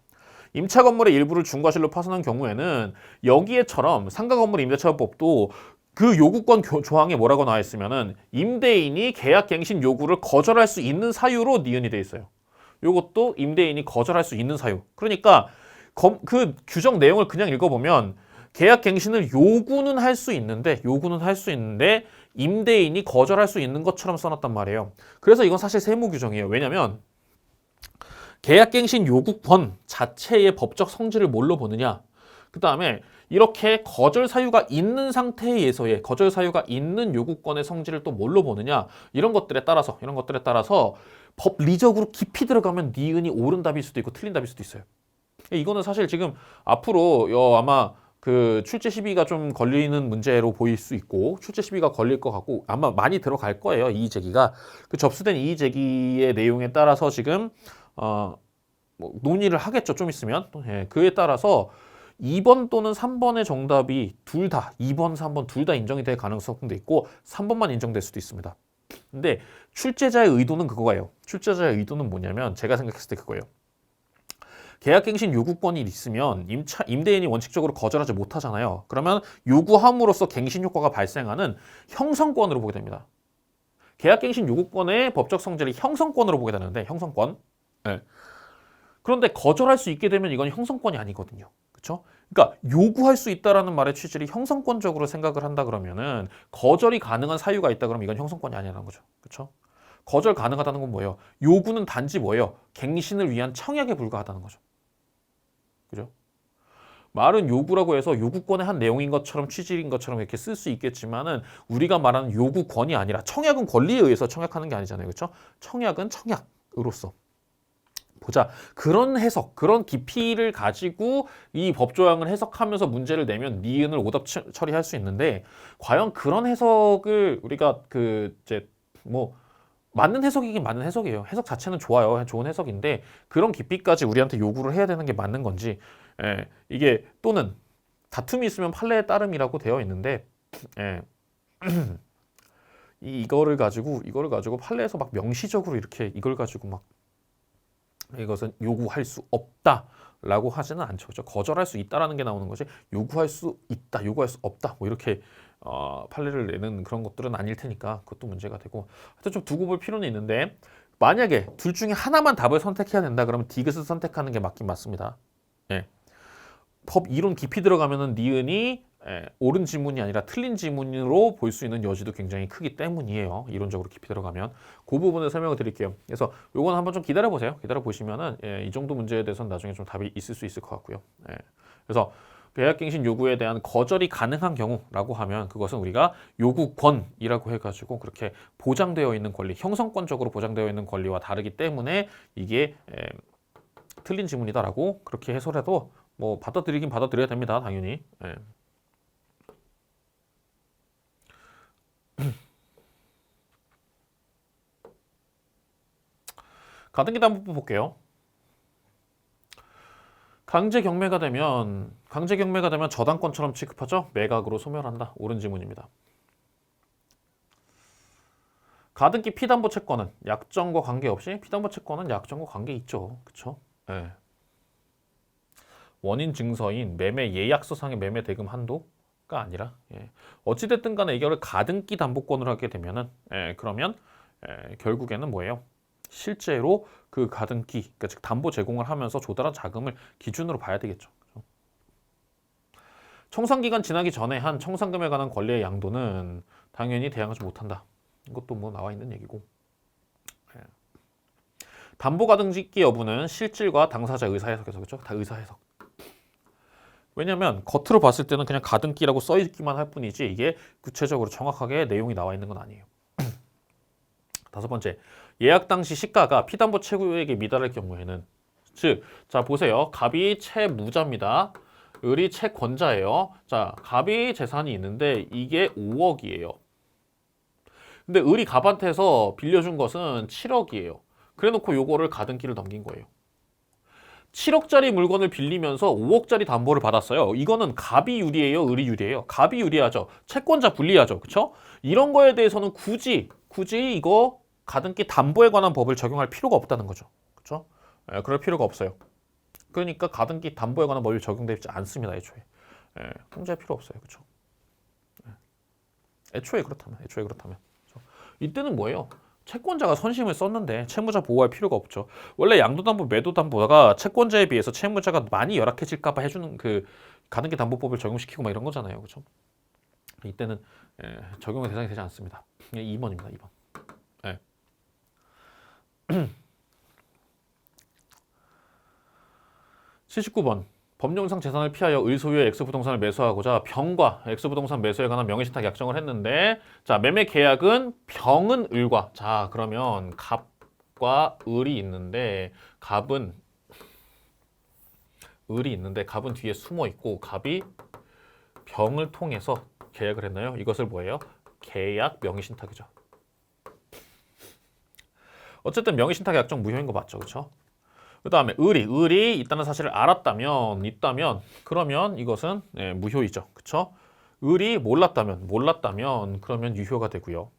임차 건물의 일부를 중과실로 파손한 경우에는 여기에처럼 상가 건물 임대차법도 그 요구권 조항에 뭐라고 나와 있으면은 임대인이 계약갱신 요구를 거절할 수 있는 사유로 니은이 돼 있어요. 요것도 임대인이 거절할 수 있는 사유. 그러니까 그 규정 내용을 그냥 읽어보면 계약갱신을 요구는 할 수 있는데 임대인이 거절할 수 있는 것처럼 써놨단 말이에요. 그래서 이건 사실 세무 규정이에요. 왜냐면 계약갱신 요구권 자체의 법적 성질을 뭘로 보느냐. 그 다음에 이렇게 거절 사유가 있는 상태에서의 거절 사유가 있는 요구권의 성질을 또 뭘로 보느냐. 이런 것들에 따라서 법리적으로 깊이 들어가면 니은이 옳은 답일 수도 있고 틀린 답일 수도 있어요. 이거는 사실 지금 앞으로 아마 그 출제 시비가 좀 걸리는 문제로 보일 수 있고 출제 시비가 걸릴 것 같고 아마 많이 들어갈 거예요. 이의 제기가. 그 접수된 이의 제기의 내용에 따라서 지금 뭐 논의를 하겠죠. 좀 있으면. 그에 따라서 2번 또는 3번의 정답이 둘 다 2번, 3번 둘 다 인정이 될 가능성도 있고 3번만 인정될 수도 있습니다. 근데 출제자의 의도는 그거예요. 출제자의 의도는 뭐냐면 제가 생각했을 때 그거예요. 계약갱신 요구권이 있으면 임대인이 원칙적으로 거절하지 못하잖아요. 그러면 요구함으로써 갱신 효과가 발생하는 형성권으로 보게 됩니다. 계약갱신 요구권의 법적 성질을 형성권으로 보게 되는데 형성권. 네. 그런데 거절할 수 있게 되면 이건 형성권이 아니거든요. 그렇죠? 그러니까 요구할 수 있다라는 말의 취지를 형성권적으로 생각을 한다 그러면은 거절이 가능한 사유가 있다 그러면 이건 형성권이 아니라는 거죠. 그렇죠? 거절 가능하다는 건 뭐예요? 요구는 단지 뭐예요? 갱신을 위한 청약에 불과하다는 거죠. 그죠? 말은 요구라고 해서 요구권의 한 내용인 것처럼 취지인 것처럼 이렇게 쓸 수 있겠지만은 우리가 말하는 요구권이 아니라 청약은 권리에 의해서 청약하는 게 아니잖아요. 그렇죠? 청약은 청약으로서 보자. 그런 해석, 그런 깊이를 가지고 이 법조항을 해석하면서 문제를 내면 니은을 오답 처리할 수 있는데 과연 그런 해석을 우리가 이제 뭐 맞는 해석이긴 맞는 해석이에요. 해석 자체는 좋아요. 좋은 해석인데 그런 깊이까지 우리한테 요구를 해야 되는 게 맞는 건지 이게 또는 다툼이 있으면 판례에 따름이라고 되어 있는데 이거를 가지고 판례에서 막 명시적으로 이렇게 이걸 가지고 막 이것은 요구할 수 없다라고 하지는 않죠. 그렇죠? 거절할 수 있다라는 게 나오는 거지 요구할 수 있다, 요구할 수 없다 뭐 이렇게 판례를 내는 그런 것들은 아닐 테니까 그것도 문제가 되고 하여튼 좀 두고 볼 필요는 있는데 만약에 둘 중에 하나만 답을 선택해야 된다 그러면 디귿을 선택하는 게 맞긴 맞습니다. 예. 법 이론 깊이 들어가면은 니은이 옳은 지문이 아니라 틀린 지문으로 볼 수 있는 여지도 굉장히 크기 때문이에요. 이론적으로 깊이 들어가면 그 부분을 설명을 드릴게요. 그래서 요건 한번 좀 기다려 보세요. 기다려 보시면은 이 정도 문제에 대해서는 나중에 좀 답이 있을 수 있을 것 같고요. 그래서 계약갱신 요구에 대한 거절이 가능한 경우라고 하면 그것은 우리가 요구권이라고 해가지고 그렇게 보장되어 있는 권리, 형성권적으로 보장되어 있는 권리와 다르기 때문에 이게 틀린 지문이다라고 그렇게 해설해도 뭐 받아들이긴 받아들여야 됩니다. 당연히. 가등기 담보법 볼게요. 강제 경매가 되면 저당권처럼 취급하죠. 매각으로 소멸한다. 옳은 지문입니다. 가등기 피담보 채권은 약정과 관계없이 피담보 채권은 약정과 관계 있죠. 그렇죠? 네. 원인 증서인 매매 예약서상의 매매 대금 한도가 아니라 어찌됐든 간에 이거를 가등기 담보권으로 하게 되면은 그러면 결국에는 뭐예요? 실제로 그 가등기, 그러니까 즉 담보 제공을 하면서 조달한 자금을 기준으로 봐야 되겠죠. 청산기간 지나기 전에 한 청산금에 관한 권리의 양도는 당연히 대항하지 못한다. 이것도 뭐 나와 있는 얘기고. 담보 가등기 여부는 실질과 당사자 의사 해석에서 그렇죠? 다 의사 해석. 왜냐하면 겉으로 봤을 때는 그냥 가등기라고 써 있기만 할 뿐이지 이게 구체적으로 정확하게 내용이 나와 있는 건 아니에요. 다섯 번째, 예약 당시 시가가 피담보 채무액에 미달할 경우에는 즉, 자 보세요. 갑이 채무자입니다. 을이 채권자예요. 자, 갑이 재산이 있는데 이게 5억이에요. 근데 을이 갑한테서 빌려준 것은 7억이에요. 그래놓고 요거를 가등기를 넘긴 거예요. 7억짜리 물건을 빌리면서 5억짜리 담보를 받았어요. 이거는 갑이 유리해요? 을이 유리해요? 갑이 유리하죠. 채권자 불리하죠. 그렇죠? 이런 거에 대해서는 굳이 이거 가등기 담보에 관한 법을 적용할 필요가 없다는 거죠. 그렇죠? 그럴 필요가 없어요. 그러니까 가등기 담보에 관한 법이 적용되지 않습니다. 애초에. 통제할 필요 없어요. 그렇죠? 애초에 그렇다면. 그렇죠? 이때는 뭐예요? 채권자가 선심을 썼는데 채무자 보호할 필요가 없죠. 원래 양도담보, 매도담보가 채권자에 비해서 채무자가 많이 열악해질까 봐 해주는 그 가등기 담보법을 적용시키고 막 이런 거잖아요. 그렇죠? 이때는 적용의 대상이 되지 않습니다. 2번입니다. 2번. 79번. 법령상 재산을 피하여 을 소유의 X부동산을 매수하고자 병과 X부동산 매수에 관한 명의신탁 약정을 했는데 자 매매 계약은 병은 을과 자 그러면 갑과 을이 있는데 갑은 을이 있는데 갑은 뒤에 숨어 있고 갑이 병을 통해서 계약을 했나요? 이것을 뭐예요? 계약 명의신탁이죠. 어쨌든 명의신탁 약정 무효인 거 맞죠? 그렇죠? 그 다음에 을이 있다는 사실을 있다면 그러면 이것은 무효이죠. 그쵸? 을이 몰랐다면 그러면 유효가 되고요.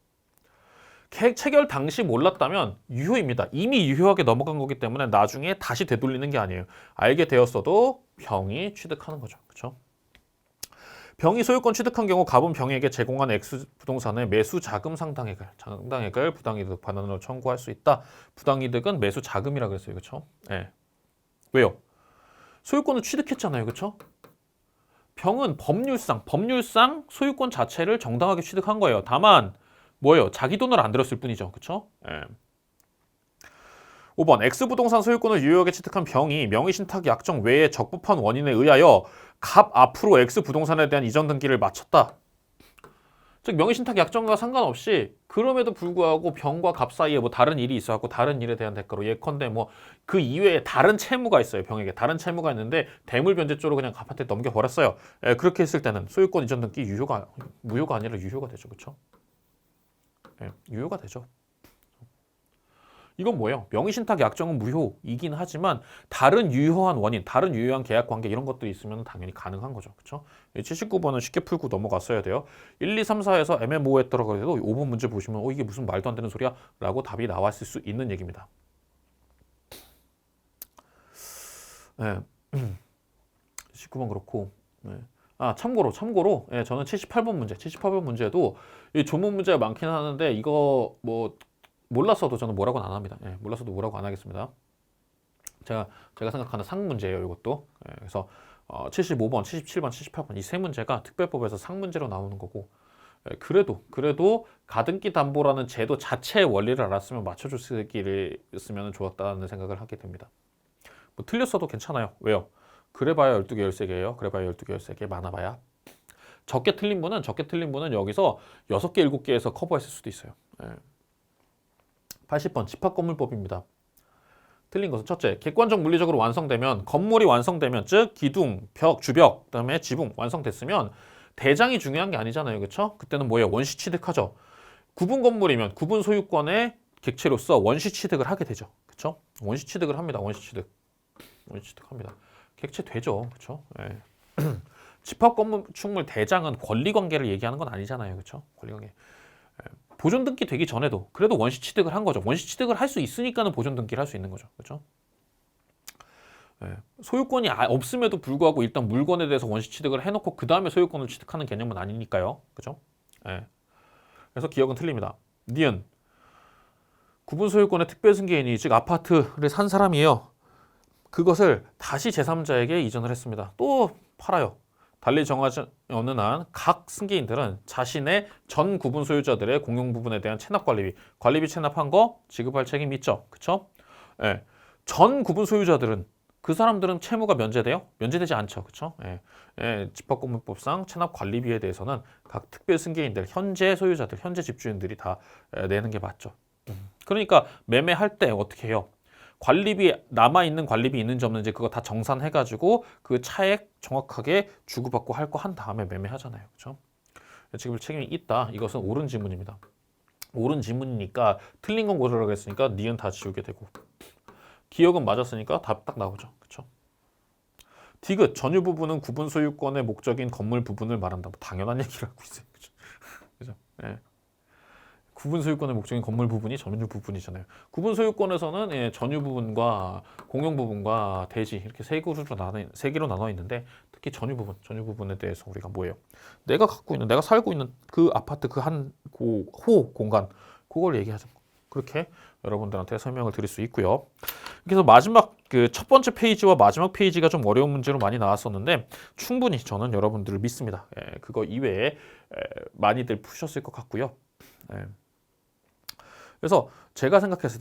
체결 당시 몰랐다면 유효입니다. 이미 유효하게 넘어간 거기 때문에 나중에 다시 되돌리는 게 아니에요. 알게 되었어도 병이 취득하는 거죠. 그쵸? 병이 소유권 취득한 경우 갑은 병에게 제공한 X부동산의 매수 자금 상당액을 부당이득 반환으로 청구할 수 있다. 부당이득은 매수 자금이라 그랬어요. 그렇죠? 왜요? 소유권을 취득했잖아요. 그렇죠? 병은 법률상 소유권 자체를 정당하게 취득한 거예요. 다만 뭐예요? 자기 돈을 안 들였을 뿐이죠. 그렇죠? 5번 X부동산 소유권을 유효하게 취득한 병이 명의신탁 약정 외에 적법한 원인에 의하여 갑 앞으로 X 부동산에 대한 이전 등기를 마쳤다. 즉 명의신탁 약정과 상관없이 그럼에도 불구하고 병과 갑 사이에 뭐 다른 일이 있어갖고 다른 일에 대한 대가로 예컨대 뭐 그 이외에 다른 채무가 있어요. 병에게 다른 채무가 있는데 대물 변제조로 그냥 갑한테 넘겨버렸어요. 그렇게 했을 때는 소유권 이전 등기 무효가 아니라 유효가 되죠. 그렇죠? 유효가 되죠. 이건 뭐예요? 명의신탁 약정은 무효이긴 하지만 다른 유효한 원인, 다른 유효한 계약 관계 이런 것들이 있으면 당연히 가능한 거죠. 그렇죠? 79번은 쉽게 풀고 넘어갔어야 돼요. 1, 2, 3, 4에서 애매모호했더라도 5번 문제 보시면 이게 무슨 말도 안 되는 소리야? 라고 답이 나왔을 수 있는 얘기입니다. 네. 19번 그렇고 참고로 저는 78번 문제도 이 조문 문제가 많긴 하는데 이거 뭐 몰랐어도 저는 뭐라고는 안 합니다. 몰랐어도 뭐라고 안 하겠습니다. 제가 생각하는 상 문제예요, 이것도. 그래서 75번, 77번, 78번 이 세 문제가 특별법에서 상 문제로 나오는 거고 그래도 가등기 담보라는 제도 자체의 원리를 알았으면 맞춰줬으면 좋았다는 생각을 하게 됩니다. 뭐 틀렸어도 괜찮아요. 왜요? 그래봐야 12개, 13개예요. 그래봐야 12개, 13개 많아봐야. 적게 틀린 분은 여기서 6개, 7개에서 커버했을 수도 있어요. 80번 집합건물법입니다. 틀린 것은 첫째, 객관적 물리적으로 완성되면 건물이 완성되면 즉 기둥, 벽, 주벽, 그다음에 지붕 완성됐으면 대장이 중요한 게 아니잖아요. 그렇죠? 그때는 뭐예요? 원시 취득하죠. 구분 건물이면 구분 소유권의 객체로서 원시 취득을 하게 되죠. 그렇죠? 원시 취득을 합니다. 원시 취득합니다. 객체 되죠. 그렇죠? 집합건축물 대장은 권리관계를 얘기하는 건 아니잖아요. 그렇죠? 권리관계. 보존 등기 되기 전에도 그래도 원시 취득을 한 거죠. 원시 취득을 할 수 있으니까는 보존 등기를 할 수 있는 거죠. 그렇죠? 소유권이 없음에도 불구하고 일단 물건에 대해서 원시 취득을 해놓고 그 다음에 소유권을 취득하는 개념은 아니니까요. 그렇죠? 그래서 기억은 틀립니다. 니은 구분 소유권의 특별 승계인이 즉 아파트를 산 사람이에요. 그것을 다시 제3자에게 이전을 했습니다. 또 팔아요. 달리 정하지 않는 한 각 승계인들은 자신의 전 구분 소유자들의 공용 부분에 대한 체납 관리비 체납한 거 지급할 책임이 있죠. 그렇죠? 전 구분 소유자들은 그 사람들은 채무가 면제돼요? 면제되지 않죠. 그렇죠? 집합건물법상 체납 관리비에 대해서는 각 특별 승계인들, 현재 소유자들, 현재 집주인들이 다 내는 게 맞죠. 그러니까 매매할 때 어떻게 해요? 관리비 남아있는 관리비 있는지 없는지 그거 다 정산해가지고 그 차액 정확하게 주고받고 할 거 한 다음에 매매하잖아요. 그렇죠? 지급을 책임이 있다. 이것은 옳은 지문입니다. 옳은 지문이니까 틀린 건 고르라고 했으니까 니은 다 지우게 되고 기억은 맞았으니까 답 딱 나오죠. 그렇죠? 디귿 전유 부분은 구분 소유권의 목적인 건물 부분을 말한다. 뭐 당연한 얘기를 하고 있어요. 그렇죠? 구분 소유권의 목적인 건물 부분이 전유 부분이잖아요. 구분 소유권에서는 전유 부분과 공용 부분과 대지 이렇게 세 개로 나눠 있는데 특히 전유 부분에 대해서 우리가 뭐예요? 내가 살고 있는 그 아파트 그 한 호 공간 그걸 얘기하죠. 그렇게 여러분들한테 설명을 드릴 수 있고요. 그래서 마지막 그 첫 번째 페이지와 마지막 페이지가 좀 어려운 문제로 많이 나왔었는데 충분히 저는 여러분들을 믿습니다. 그거 이외에 많이들 푸셨을 것 같고요. 그래서 제가 생각했을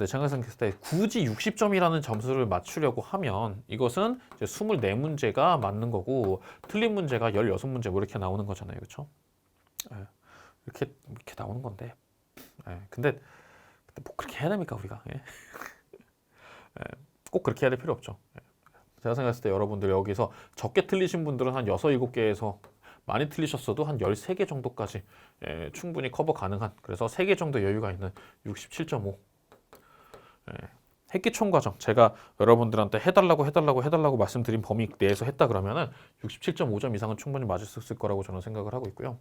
때 굳이 60점이라는 점수를 맞추려고 하면 이것은 이제 24문제가 맞는 거고 틀린 문제가 16문제 뭐 이렇게 나오는 거잖아요. 그렇죠? 이렇게 나오는 건데 근데 뭐 그렇게 해야 됩니까 우리가? 꼭 그렇게 해야 될 필요 없죠. 제가 생각했을 때 여러분들 여기서 적게 틀리신 분들은 한 6, 7개에서 많이 틀리셨어도 한 13개 정도까지 충분히 커버 가능한 그래서 3개 정도 여유가 있는 67.5 핵기총 과정 제가 여러분들한테 해달라고 말씀드린 범위 내에서 했다 그러면은 67.5점 이상은 충분히 맞았을 거라고 저는 생각을 하고 있고요.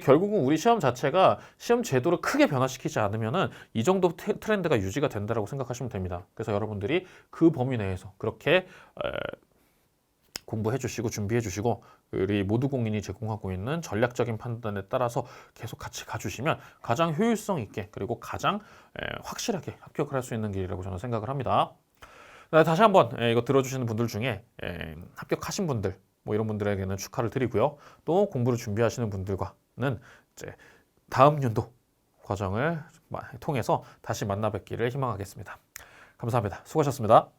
결국은 우리 시험 자체가 시험 제도를 크게 변화시키지 않으면은 이 정도 트렌드가 유지가 된다고 생각하시면 됩니다. 그래서 여러분들이 그 범위 내에서 그렇게 공부해 주시고 준비해 주시고 우리 모두 공인이 제공하고 있는 전략적인 판단에 따라서 계속 같이 가주시면 가장 효율성 있게 그리고 가장 확실하게 합격을 할 수 있는 길이라고 저는 생각을 합니다. 다시 한번 이거 들어주시는 분들 중에 합격하신 분들 뭐 이런 분들에게는 축하를 드리고요. 또 공부를 준비하시는 분들과는 이제 다음 연도 과정을 통해서 다시 만나 뵙기를 희망하겠습니다. 감사합니다. 수고하셨습니다.